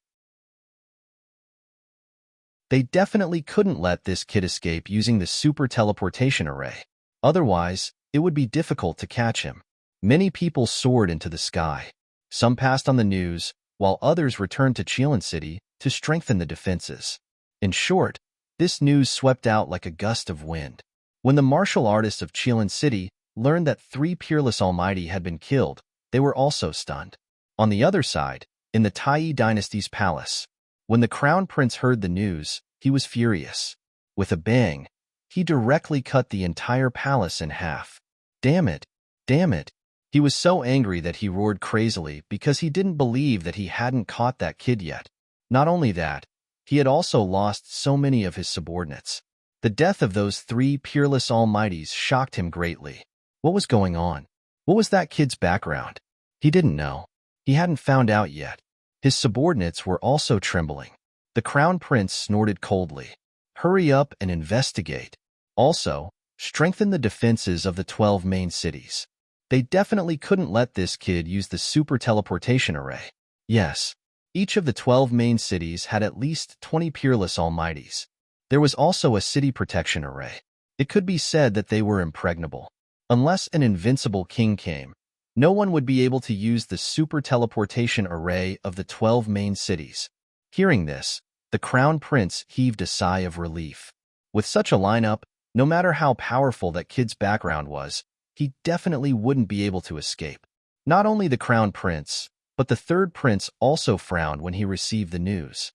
They definitely couldn't let this kid escape using the super teleportation array. Otherwise, it would be difficult to catch him. Many people soared into the sky. Some passed on the news, while others returned to Chelan City to strengthen the defenses. In short, this news swept out like a gust of wind. When the martial artists of Chelan City learned that three peerless Almighty had been killed, they were also stunned. On the other side, in the Tai dynasty's palace, when the crown prince heard the news, he was furious. With a bang, he directly cut the entire palace in half. Damn it! Damn it! He was so angry that he roared crazily because he didn't believe that he hadn't caught that kid yet. Not only that, he had also lost so many of his subordinates. The death of those three peerless Almighties shocked him greatly. What was going on? What was that kid's background? He didn't know. He hadn't found out yet. His subordinates were also trembling. The crown prince snorted coldly. Hurry up and investigate. Also, strengthen the defenses of the 12 main cities. They definitely couldn't let this kid use the super teleportation array. Yes, each of the 12 main cities had at least 20 peerless Almighties. There was also a city protection array. It could be said that they were impregnable. Unless an invincible king came, No one would be able to use the super teleportation array of the 12 main cities. Hearing this, the Crown Prince heaved a sigh of relief. With such a lineup, no matter how powerful that kid's background was, he definitely wouldn't be able to escape. Not only the Crown Prince, but the third prince also frowned when he received the news.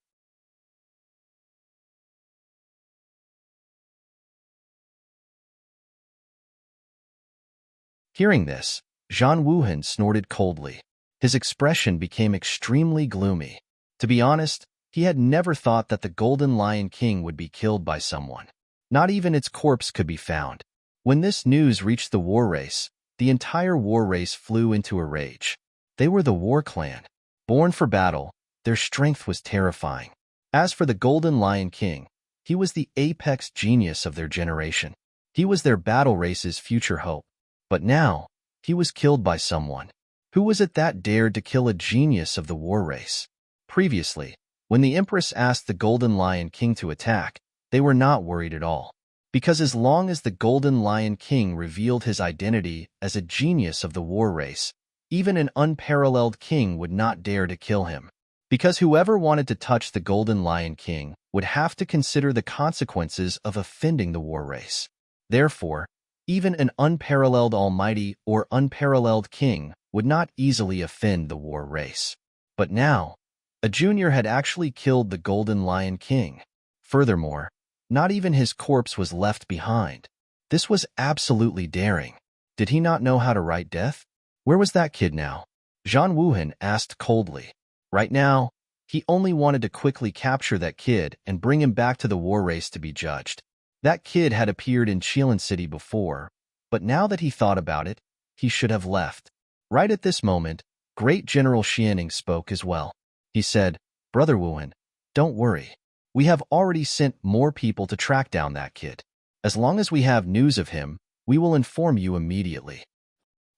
Hearing this, Zhang Wuhan snorted coldly. His expression became extremely gloomy. To be honest, he had never thought that the Golden Lion King would be killed by someone. Not even its corpse could be found. When this news reached the war race, the entire war race flew into a rage. They were the war clan. Born for battle, their strength was terrifying. As for the Golden Lion King, he was the apex genius of their generation. He was their battle race's future hope. But now, he was killed by someone. Who was it that dared to kill a genius of the war race? Previously, when the Empress asked the Golden Lion King to attack, they were not worried at all. Because as long as the Golden Lion King revealed his identity as a genius of the war race, even an unparalleled king would not dare to kill him. Because whoever wanted to touch the Golden Lion King would have to consider the consequences of offending the war race. Therefore, even an unparalleled almighty or unparalleled king would not easily offend the war race. But now, a junior had actually killed the Golden Lion King. Furthermore, not even his corpse was left behind. This was absolutely daring. Did he not know how to write death? Where was that kid now? Zhang Wuhan asked coldly. Right now, he only wanted to quickly capture that kid and bring him back to the war race to be judged. That kid had appeared in Qilin City before, but now that he thought about it, he should have left. Right at this moment, Great General Xianing spoke as well. He said, "Brother Wuhan, don't worry. We have already sent more people to track down that kid. As long as we have news of him, we will inform you immediately."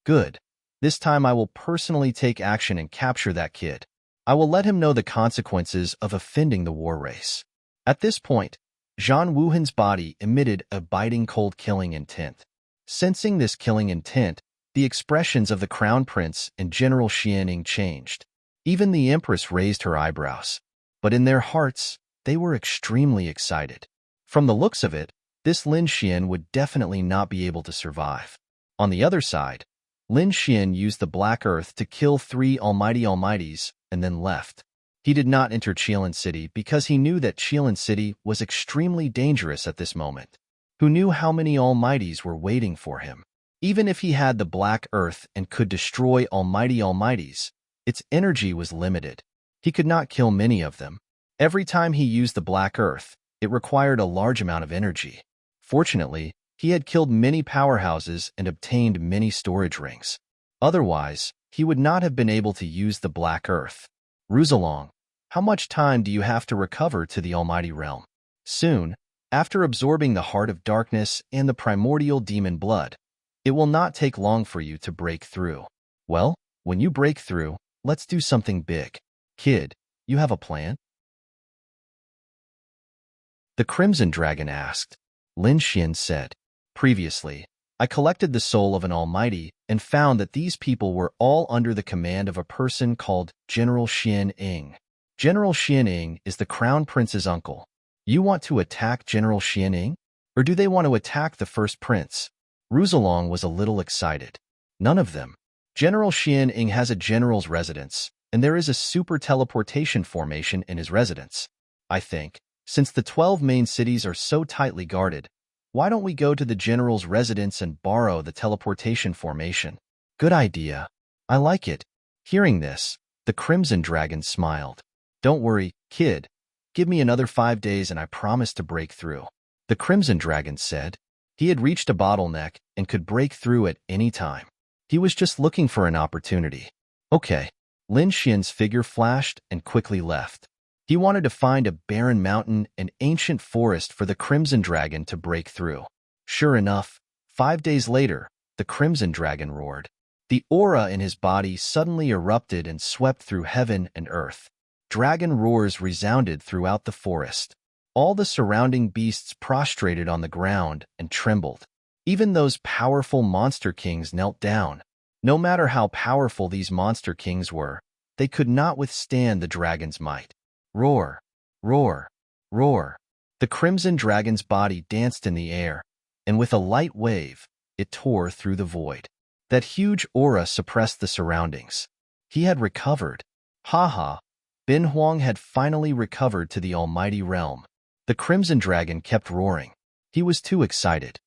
Good. This time I will personally take action and capture that kid. I will let him know the consequences of offending the war race. At this point, Zhang Wuhan's body emitted a biting cold killing intent. Sensing this killing intent, the expressions of the Crown Prince and General Xianing changed. Even the Empress raised her eyebrows. But in their hearts, they were extremely excited. From the looks of it, this Lin Xian would definitely not be able to survive. On the other side, Lin Xian used the Black Earth to kill 3 almighties and then left. He did not enter Qilin City because he knew that Qilin City was extremely dangerous at this moment. Who knew how many almighties were waiting for him? Even if he had the Black Earth and could destroy almighties, its energy was limited. He could not kill many of them. Every time he used the Black Earth, it required a large amount of energy. Fortunately, he had killed many powerhouses and obtained many storage rings. Otherwise, he would not have been able to use the Black Earth. Ruzalong, how much time do you have to recover to the Almighty Realm? Soon, after absorbing the Heart of Darkness and the primordial demon blood, it will not take long for you to break through. Well, when you break through, let's do something big. Kid, you have a plan? The Crimson Dragon asked. Lin Xian said, "Previously, I collected the soul of an almighty and found that these people were all under the command of a person called General Xianing. General Xianing is the Crown Prince's uncle. You want to attack General Xianing? Or do they want to attack the first prince?" Ruzalong was a little excited. None of them. General Xianing has a general's residence, and there is a super teleportation formation in his residence. I think, since the 12 main cities are so tightly guarded, why don't we go to the general's residence and borrow the teleportation formation? Good idea. I like it. Hearing this, the Crimson Dragon smiled. Don't worry, kid. Give me another 5 days and I promise to break through. The Crimson Dragon said. He had reached a bottleneck and could break through at any time. He was just looking for an opportunity. Okay. Lin Xian's figure flashed and quickly left. He wanted to find a barren mountain and ancient forest for the Crimson Dragon to break through. Sure enough, 5 days later, the Crimson Dragon roared. The aura in his body suddenly erupted and swept through heaven and earth. Dragon roars resounded throughout the forest. All the surrounding beasts prostrated on the ground and trembled. Even those powerful monster kings knelt down. No matter how powerful these monster kings were, they could not withstand the dragon's might. Roar, roar, roar. The crimson dragon's body danced in the air, and with a light wave, it tore through the void. That huge aura suppressed the surroundings. He had recovered. Ha ha! Bin Huang had finally recovered to the almighty realm. The crimson dragon kept roaring. He was too excited.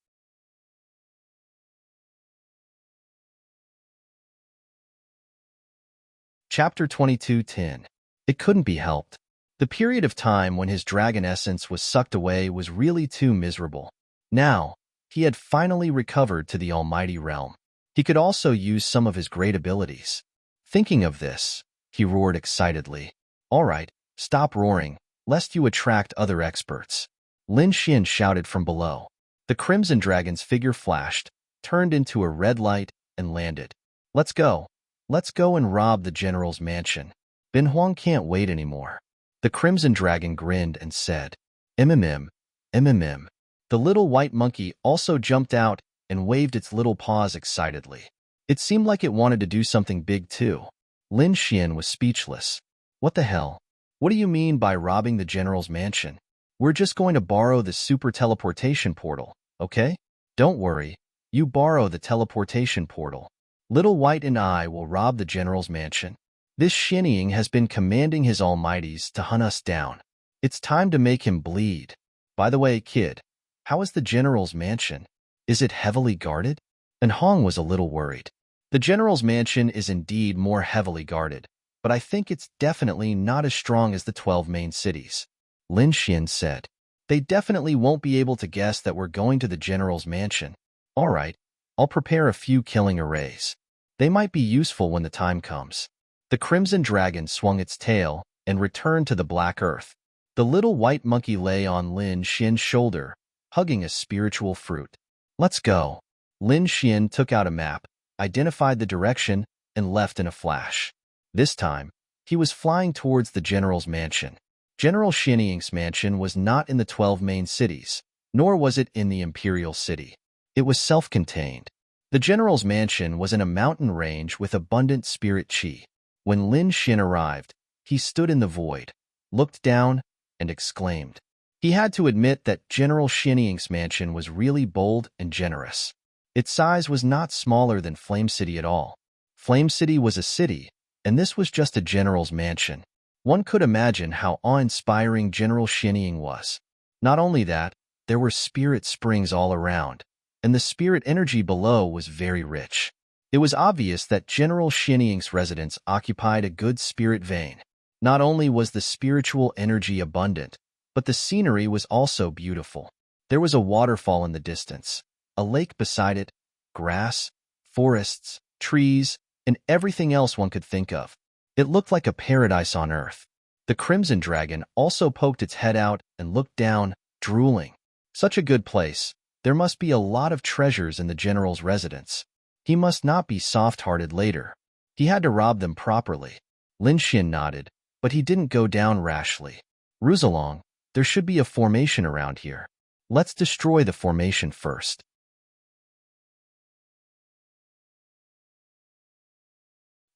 Chapter 22:10. It couldn't be helped. The period of time when his dragon essence was sucked away was really too miserable. Now, he had finally recovered to the almighty realm. He could also use some of his great abilities. Thinking of this, he roared excitedly. All right, stop roaring, lest you attract other experts. Lin Xian shouted from below. The crimson dragon's figure flashed, turned into a red light, and landed. Let's go. Let's go and rob the general's mansion. Bin Huang can't wait anymore. The crimson dragon grinned and said, "MMM, MMM." The little white monkey also jumped out and waved its little paws excitedly. It seemed like it wanted to do something big too. Lin Xian was speechless. What the hell? What do you mean by robbing the general's mansion? We're just going to borrow the super teleportation portal, okay? Don't worry, you borrow the teleportation portal. Little White and I will rob the general's mansion. This Shinying has been commanding his almighties to hunt us down. It's time to make him bleed. By the way, kid, how is the general's mansion? Is it heavily guarded? And Hong was a little worried. The general's mansion is indeed more heavily guarded, but I think it's definitely not as strong as the 12 main cities. Lin Xian said. They definitely won't be able to guess that we're going to the general's mansion. All right, I'll prepare a few killing arrays. They might be useful when the time comes. The crimson dragon swung its tail and returned to the black earth. The little white monkey lay on Lin Xian's shoulder, hugging a spiritual fruit. Let's go. Lin Xian took out a map, identified the direction, and left in a flash. This time, he was flying towards the general's mansion. General Shinying's mansion was not in the 12 main cities, nor was it in the imperial city. It was self-contained. The general's mansion was in a mountain range with abundant spirit qi. When Lin Xian arrived, he stood in the void, looked down, and exclaimed. He had to admit that General Shinying's mansion was really bold and generous. Its size was not smaller than Flame City at all. Flame City was a city, and this was just a general's mansion. One could imagine how awe-inspiring General Shinying was. Not only that, there were spirit springs all around, and the spirit energy below was very rich. It was obvious that General Shinying's residence occupied a good spirit vein. Not only was the spiritual energy abundant, but the scenery was also beautiful. There was a waterfall in the distance, a lake beside it, grass, forests, trees, and everything else one could think of. It looked like a paradise on earth. The crimson dragon also poked its head out and looked down, drooling. Such a good place. There must be a lot of treasures in the general's residence. He must not be soft-hearted later. He had to rob them properly. Lin Xian nodded, but he didn't go down rashly. Ruzalong, there should be a formation around here. Let's destroy the formation first.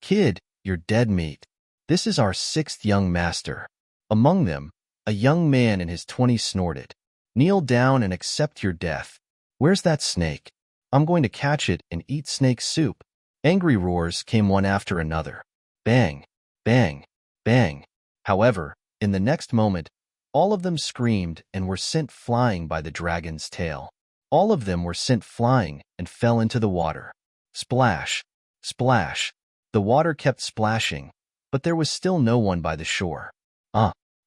Kid, you're dead meat. This is our 6th young master. Among them, a young man in his 20s snorted. Kneel down and accept your death. Where's that snake? I'm going to catch it and eat snake soup. Angry roars came one after another. Bang, bang, bang. However, in the next moment, all of them screamed and were sent flying by the dragon's tail. All of them were sent flying and fell into the water. Splash, splash. The water kept splashing, but there was still no one by the shore.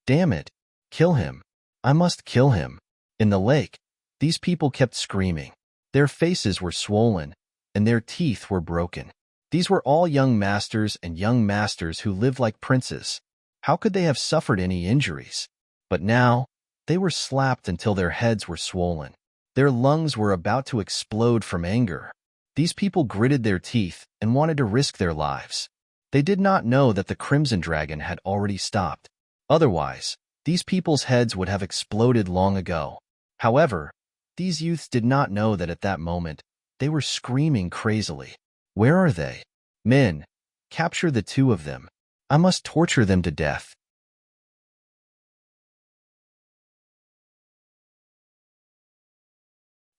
Damn it. Kill him. I must kill him. In the lake, these people kept screaming. Their faces were swollen, and their teeth were broken. These were all young masters and young masters who lived like princes. How could they have suffered any injuries? But now, they were slapped until their heads were swollen. Their lungs were about to explode from anger. These people gritted their teeth and wanted to risk their lives. They did not know that the Crimson Dragon had already stopped. Otherwise, these people's heads would have exploded long ago. However, these youths did not know that at that moment, they were screaming crazily. Where are they? Men, capture the two of them. I must torture them to death.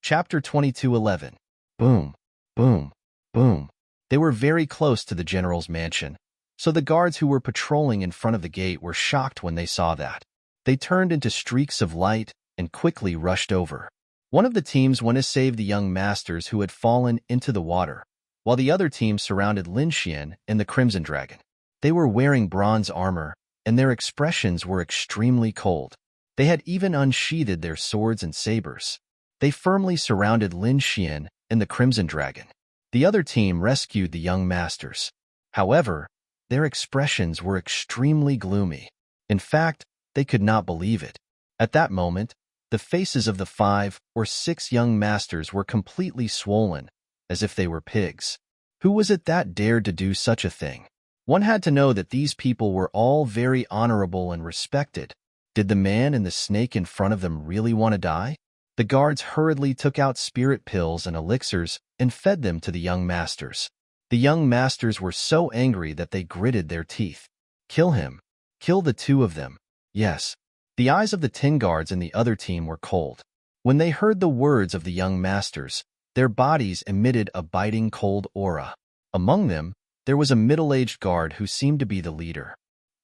Chapter 22:11. Boom, boom, boom. They were very close to the general's mansion, so the guards who were patrolling in front of the gate were shocked when they saw that. They turned into streaks of light and quickly rushed over. One of the teams went to save the young masters who had fallen into the water, while the other team surrounded Lin Xian and the Crimson Dragon. They were wearing bronze armor, and their expressions were extremely cold. They had even unsheathed their swords and sabers. They firmly surrounded Lin Xian and the Crimson Dragon. The other team rescued the young masters. However, their expressions were extremely gloomy. In fact, they could not believe it. At that moment, the faces of the 5 or 6 young masters were completely swollen, as if they were pigs. Who was it that dared to do such a thing? One had to know that these people were all very honorable and respected. Did the man and the snake in front of them really want to die? The guards hurriedly took out spirit pills and elixirs and fed them to the young masters. The young masters were so angry that they gritted their teeth. Kill him. Kill the two of them. Yes. The eyes of the 10 guards and the other team were cold. When they heard the words of the young masters, their bodies emitted a biting cold aura. Among them, there was a middle-aged guard who seemed to be the leader.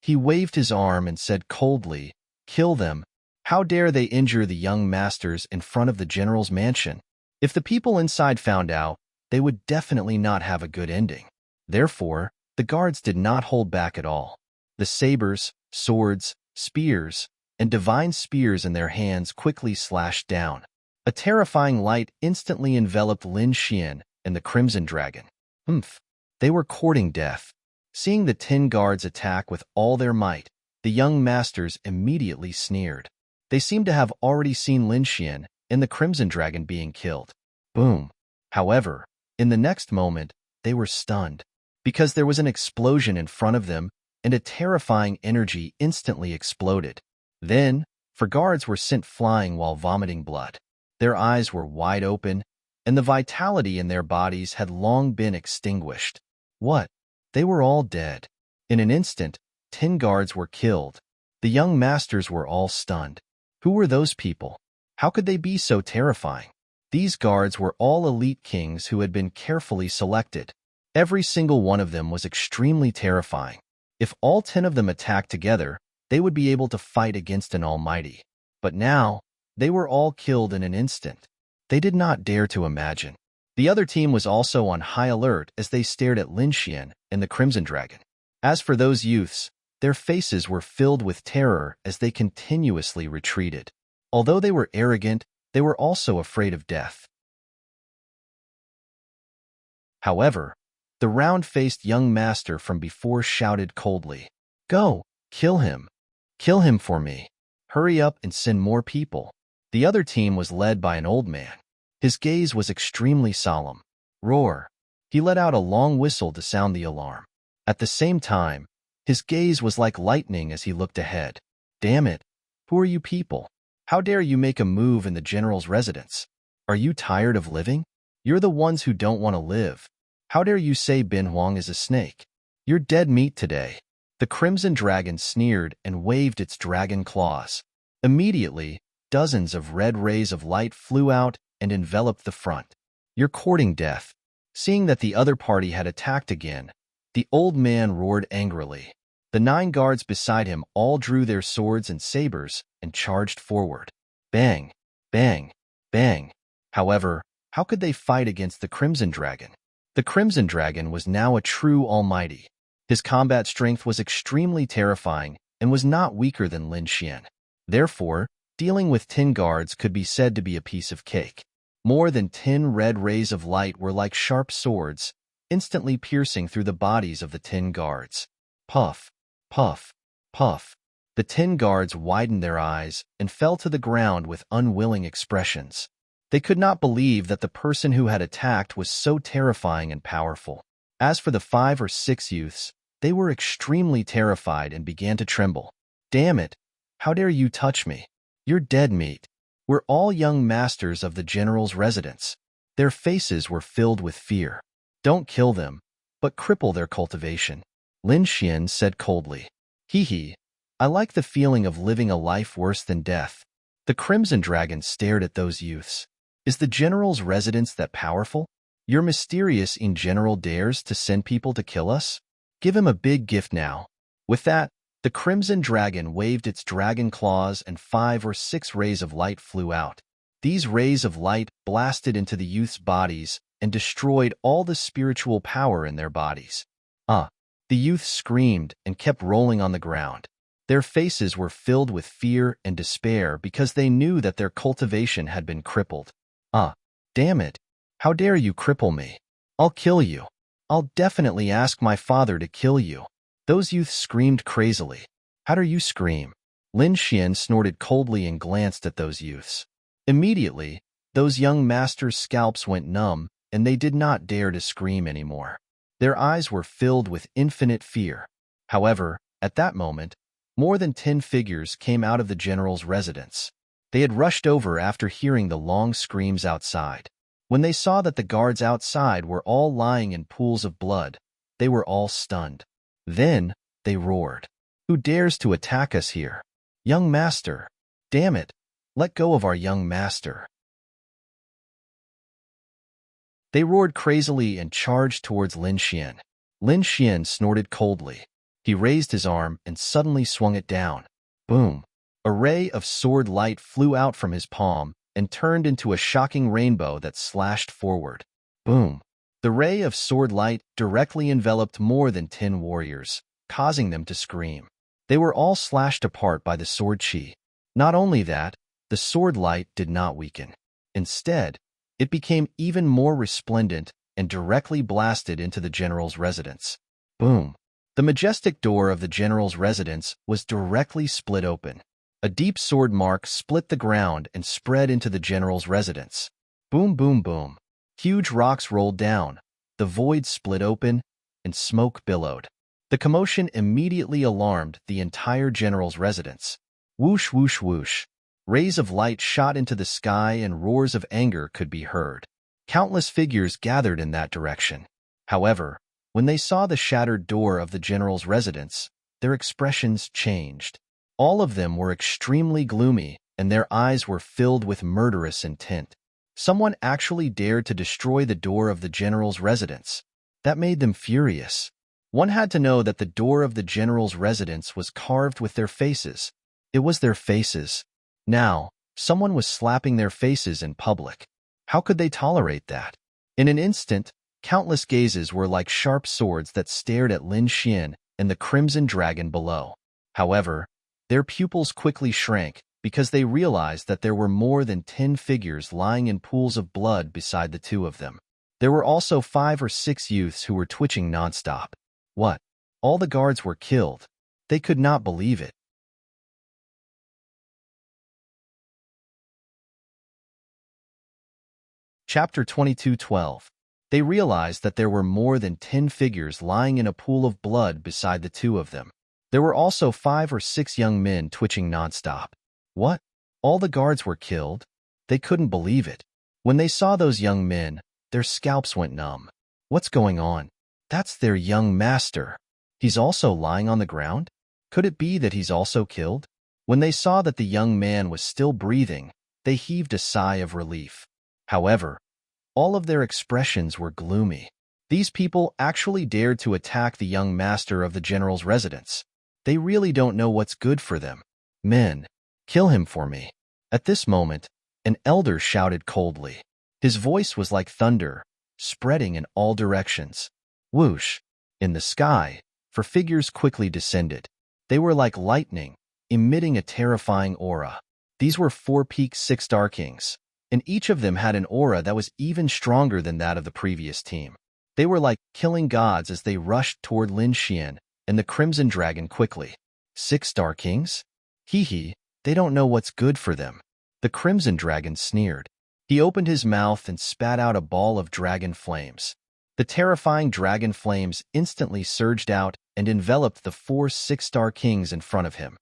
He waved his arm and said coldly, "Kill them. How dare they injure the young masters in front of the general's mansion?" If the people inside found out, they would definitely not have a good ending. Therefore, the guards did not hold back at all. The sabers, swords, spears, and divine spears in their hands quickly slashed down. A terrifying light instantly enveloped Lin Xian and the Crimson Dragon. They were courting death. Seeing the 10 guards attack with all their might, the young masters immediately sneered. They seemed to have already seen Lin Xian and the Crimson Dragon being killed. Boom. However, in the next moment, they were stunned, because there was an explosion in front of them and a terrifying energy instantly exploded. Then, 4 guards were sent flying while vomiting blood. Their eyes were wide open, and the vitality in their bodies had long been extinguished. What? They were all dead. In an instant, 10 guards were killed. The young masters were all stunned. Who were those people? How could they be so terrifying? These guards were all elite kings who had been carefully selected. Every single one of them was extremely terrifying. If all 10 of them attacked together, they would be able to fight against an almighty. But now, they were all killed in an instant. They did not dare to imagine. The other team was also on high alert as they stared at Lin Xian and the Crimson Dragon. As for those youths, their faces were filled with terror as they continuously retreated. Although they were arrogant, they were also afraid of death. However, the round-faced young master from before shouted coldly, "Go, kill him. Kill him for me. Hurry up and send more people." The other team was led by an old man. His gaze was extremely solemn. Roar. He let out a long whistle to sound the alarm. At the same time, his gaze was like lightning as he looked ahead. Damn it. Who are you people? How dare you make a move in the general's residence? Are you tired of living? You're the ones who don't want to live. How dare you say Bin Huang is a snake? You're dead meat today. The Crimson Dragon sneered and waved its dragon claws. Immediately, dozens of red rays of light flew out and enveloped the front. You're courting death. Seeing that the other party had attacked again, the old man roared angrily. The 9 guards beside him all drew their swords and sabers and charged forward. Bang, bang, bang. However, how could they fight against the Crimson Dragon? The Crimson Dragon was now a true almighty. His combat strength was extremely terrifying and was not weaker than Lin Xian. Therefore, dealing with 10 guards could be said to be a piece of cake. More than 10 red rays of light were like sharp swords, instantly piercing through the bodies of the 10 guards. Puff, puff, puff. The 10 guards widened their eyes and fell to the ground with unwilling expressions. They could not believe that the person who had attacked was so terrifying and powerful. As for the 5 or 6 youths, they were extremely terrified and began to tremble. Damn it! How dare you touch me? You're dead meat. We're all young masters of the general's residence. Their faces were filled with fear. Don't kill them, but cripple their cultivation. Lin Xian said coldly. Hee hee, I like the feeling of living a life worse than death. The Crimson Dragon stared at those youths. Is the general's residence that powerful? Your mysterious general dares to send people to kill us? Give him a big gift now. With that, the Crimson Dragon waved its dragon claws and 5 or 6 rays of light flew out. These rays of light blasted into the youth's bodies and destroyed all the spiritual power in their bodies. The youth screamed and kept rolling on the ground. Their faces were filled with fear and despair because they knew that their cultivation had been crippled. Damn it. How dare you cripple me? I'll kill you. I'll definitely ask my father to kill you. Those youths screamed crazily. How dare you scream? Lin Xian snorted coldly and glanced at those youths. Immediately, those young masters' scalps went numb, and they did not dare to scream anymore. Their eyes were filled with infinite fear. However, at that moment, more than 10 figures came out of the general's residence. They had rushed over after hearing the long screams outside. When they saw that the guards outside were all lying in pools of blood, they were all stunned. Then, they roared. Who dares to attack us here? Young master! Damn it! Let go of our young master! They roared crazily and charged towards Lin Xian. Lin Xian snorted coldly. He raised his arm and suddenly swung it down. Boom! A ray of sword light flew out from his palm and turned into a shocking rainbow that slashed forward. Boom! The ray of sword light directly enveloped more than 10 warriors, causing them to scream. They were all slashed apart by the sword chi. Not only that, the sword light did not weaken. Instead, it became even more resplendent and directly blasted into the general's residence. Boom! The majestic door of the general's residence was directly split open. A deep sword mark split the ground and spread into the general's residence. Boom, boom, boom. Huge rocks rolled down, the void split open, and smoke billowed. The commotion immediately alarmed the entire general's residence. Whoosh, whoosh, whoosh. Rays of light shot into the sky and roars of anger could be heard. Countless figures gathered in that direction. However, when they saw the shattered door of the general's residence, their expressions changed. All of them were extremely gloomy, and their eyes were filled with murderous intent. Someone actually dared to destroy the door of the general's residence. That made them furious. One had to know that the door of the general's residence was carved with their faces. It was their faces. Now, someone was slapping their faces in public. How could they tolerate that? In an instant, countless gazes were like sharp swords that stared at Lin Xian and the Crimson Dragon below. However, their pupils quickly shrank because they realized that there were more than 10 figures lying in pools of blood beside the two of them. There were also 5 or 6 youths who were twitching nonstop. What? All the guards were killed. They could not believe it. Chapter 22:12. They realized that there were more than 10 figures lying in a pool of blood beside the two of them. There were also 5 or 6 young men twitching nonstop. What? All the guards were killed? They couldn't believe it. When they saw those young men, their scalps went numb. What's going on? That's their young master. He's also lying on the ground? Could it be that he's also killed? When they saw that the young man was still breathing, they heaved a sigh of relief. However, all of their expressions were gloomy. These people actually dared to attack the young master of the general's residence. They really don't know what's good for them. Men, kill him for me. At this moment, an elder shouted coldly. His voice was like thunder, spreading in all directions. Whoosh! In the sky, 4 figures quickly descended. They were like lightning, emitting a terrifying aura. These were 4-peaked 6-star kings, and each of them had an aura that was even stronger than that of the previous team. They were like killing gods as they rushed toward Lin Xian and the Crimson Dragon quickly. 6-star kings? Hee hee, they don't know what's good for them. The Crimson Dragon sneered. He opened his mouth and spat out a ball of dragon flames. The terrifying dragon flames instantly surged out and enveloped the 4 6-star kings in front of him.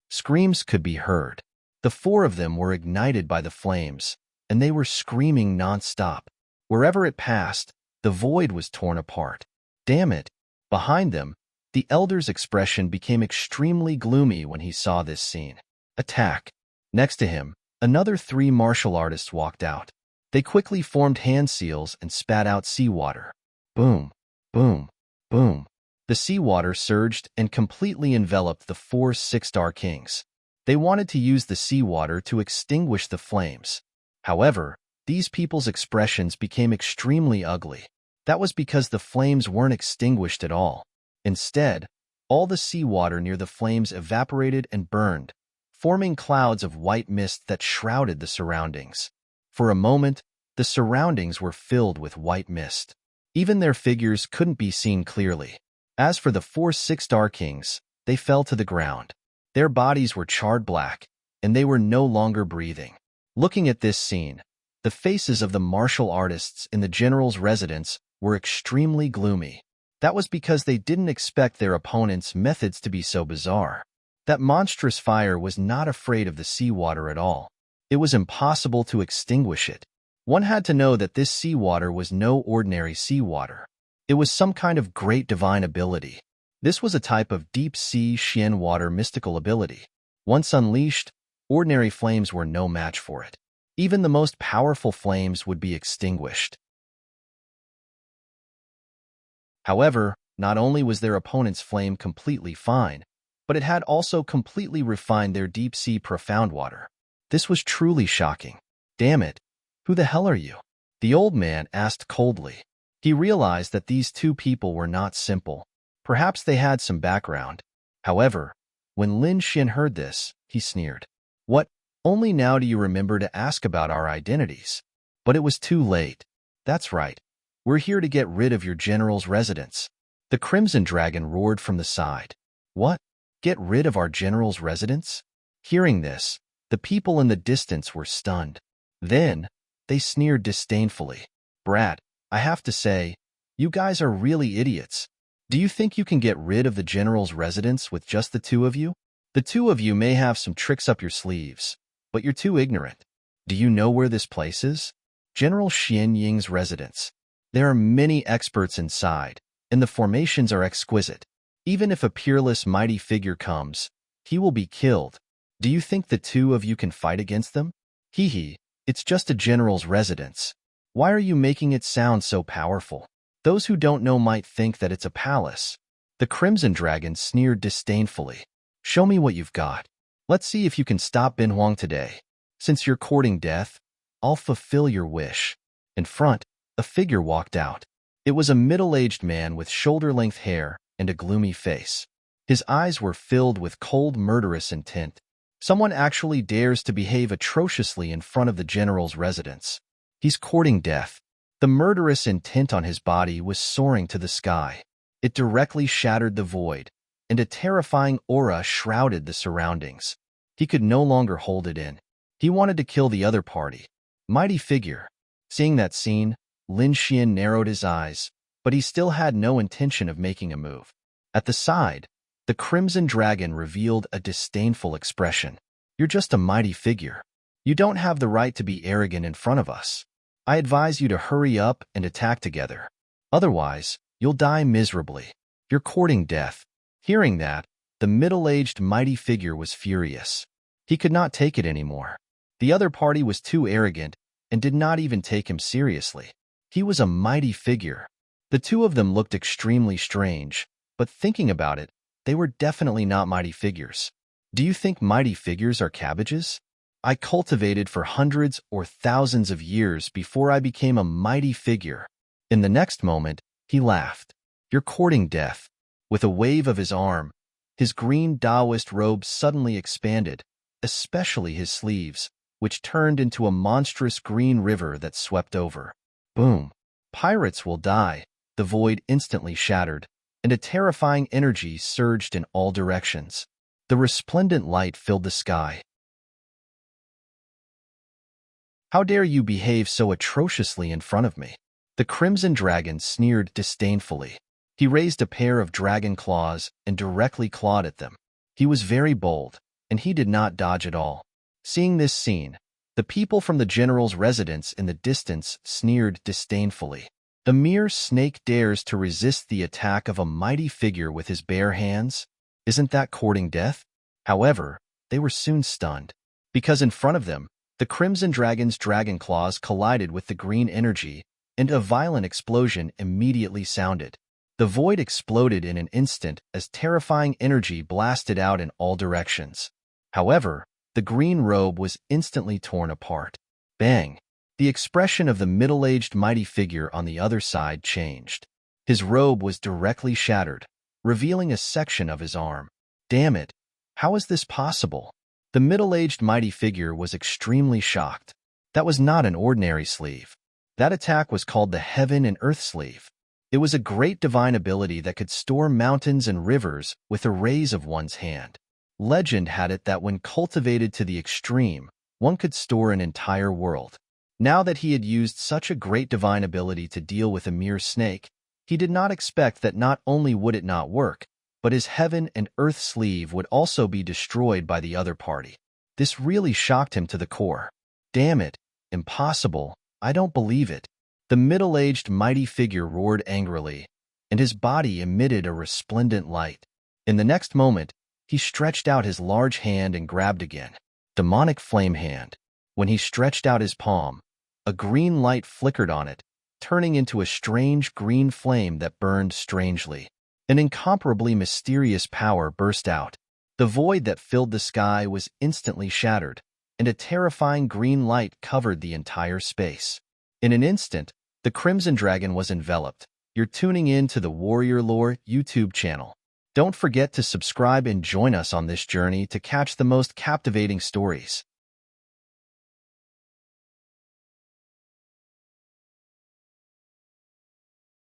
Screams could be heard. The 4 of them were ignited by the flames, and they were screaming non-stop. Wherever it passed, the void was torn apart. Damn it! Behind them, the elder's expression became extremely gloomy when he saw this scene. Attack! Next to him, another 3 martial artists walked out. They quickly formed hand seals and spat out seawater. Boom, boom, boom. The seawater surged and completely enveloped the 4 six-star kings. They wanted to use the seawater to extinguish the flames. However, these people's expressions became extremely ugly. That was because the flames weren't extinguished at all. Instead, all the seawater near the flames evaporated and burned, forming clouds of white mist that shrouded the surroundings. For a moment, the surroundings were filled with white mist. Even their figures couldn't be seen clearly. As for the 4 six-star kings, they fell to the ground. Their bodies were charred black, and they were no longer breathing. Looking at this scene, the faces of the martial artists in the general's residence were extremely gloomy. That was because they didn't expect their opponent's methods to be so bizarre. That monstrous fire was not afraid of the seawater at all. It was impossible to extinguish it. One had to know that this seawater was no ordinary seawater. It was some kind of great divine ability. This was a type of deep-sea Xian water mystical ability. Once unleashed, ordinary flames were no match for it. Even the most powerful flames would be extinguished. However, not only was their opponent's flame completely fine, but it had also completely refined their deep-sea profound water. This was truly shocking. Damn it, who the hell are you? The old man asked coldly. He realized that these 2 people were not simple. Perhaps they had some background. However, when Lin Xin heard this, he sneered. What? Only now do you remember to ask about our identities? But it was too late. That's right. We're here to get rid of your general's residence. The Crimson Dragon roared from the side. What? Get rid of our general's residence? Hearing this, the people in the distance were stunned. Then, they sneered disdainfully. Brat, I have to say, you guys are really idiots. Do you think you can get rid of the general's residence with just the 2 of you? The 2 of you may have some tricks up your sleeves, but you're too ignorant. Do you know where this place is? General Xian Ying's residence. There are many experts inside, and the formations are exquisite. Even if a peerless mighty figure comes, he will be killed. Do you think the 2 of you can fight against them? Hee hee, it's just a general's residence. Why are you making it sound so powerful? Those who don't know might think that it's a palace. The Crimson Dragon sneered disdainfully. Show me what you've got. Let's see if you can stop Bin Huang today. Since you're courting death, I'll fulfill your wish. In front, a figure walked out. It was a middle-aged man with shoulder-length hair and a gloomy face. His eyes were filled with cold, murderous intent. Someone actually dares to behave atrociously in front of the general's residence. He's courting death. The murderous intent on his body was soaring to the sky. It directly shattered the void, and a terrifying aura shrouded the surroundings. He could no longer hold it in. He wanted to kill the other party. Mighty figure. Seeing that scene, Lin Xian narrowed his eyes, but he still had no intention of making a move. At the side, the Crimson Dragon revealed a disdainful expression. You're just a mighty figure. You don't have the right to be arrogant in front of us. I advise you to hurry up and attack together. Otherwise, you'll die miserably. You're courting death. Hearing that, the middle-aged mighty figure was furious. He could not take it anymore. The other party was too arrogant and did not even take him seriously. He was a mighty figure. The 2 of them looked extremely strange, but thinking about it, they were definitely not mighty figures. Do you think mighty figures are cabbages? I cultivated for hundreds or thousands of years before I became a mighty figure. In the next moment, he laughed. You're courting death. With a wave of his arm, his green Taoist robe suddenly expanded, especially his sleeves, which turned into a monstrous green river that swept over. Boom! Pirates will die. The void instantly shattered, and a terrifying energy surged in all directions. The resplendent light filled the sky. How dare you behave so atrociously in front of me? The Crimson Dragon sneered disdainfully. He raised a pair of dragon claws and directly clawed at them. He was very bold, and he did not dodge at all. Seeing this scene, The people from the general's residence in the distance sneered disdainfully. The mere snake dares to resist the attack of a mighty figure with his bare hands? Isn't that courting death? However, they were soon stunned, because in front of them, the Crimson Dragon's dragon claws collided with the green energy, and a violent explosion immediately sounded. The void exploded in an instant as terrifying energy blasted out in all directions. However, the green robe was instantly torn apart. Bang! The expression of the middle-aged mighty figure on the other side changed. His robe was directly shattered, revealing a section of his arm. Damn it! How is this possible? The middle-aged mighty figure was extremely shocked. That was not an ordinary sleeve. That attack was called the Heaven and Earth Sleeve. It was a great divine ability that could store mountains and rivers with a raise of one's hand. Legend had it that when cultivated to the extreme, one could store an entire world. Now that he had used such a great divine ability to deal with a mere snake, he did not expect that not only would it not work, but his Heaven and Earth Sleeve would also be destroyed by the other party. This really shocked him to the core. Damn it! Impossible! I don't believe it. The middle-aged mighty figure roared angrily, and his body emitted a resplendent light. In the next moment, he stretched out his large hand and grabbed again. Demonic Flame Hand. When he stretched out his palm, a green light flickered on it, turning into a strange green flame that burned strangely. An incomparably mysterious power burst out. The void that filled the sky was instantly shattered, and a terrifying green light covered the entire space. In an instant, the Crimson Dragon was enveloped. You're tuning in to the Warrior Lore YouTube channel. Don't forget to subscribe and join us on this journey to catch the most captivating stories.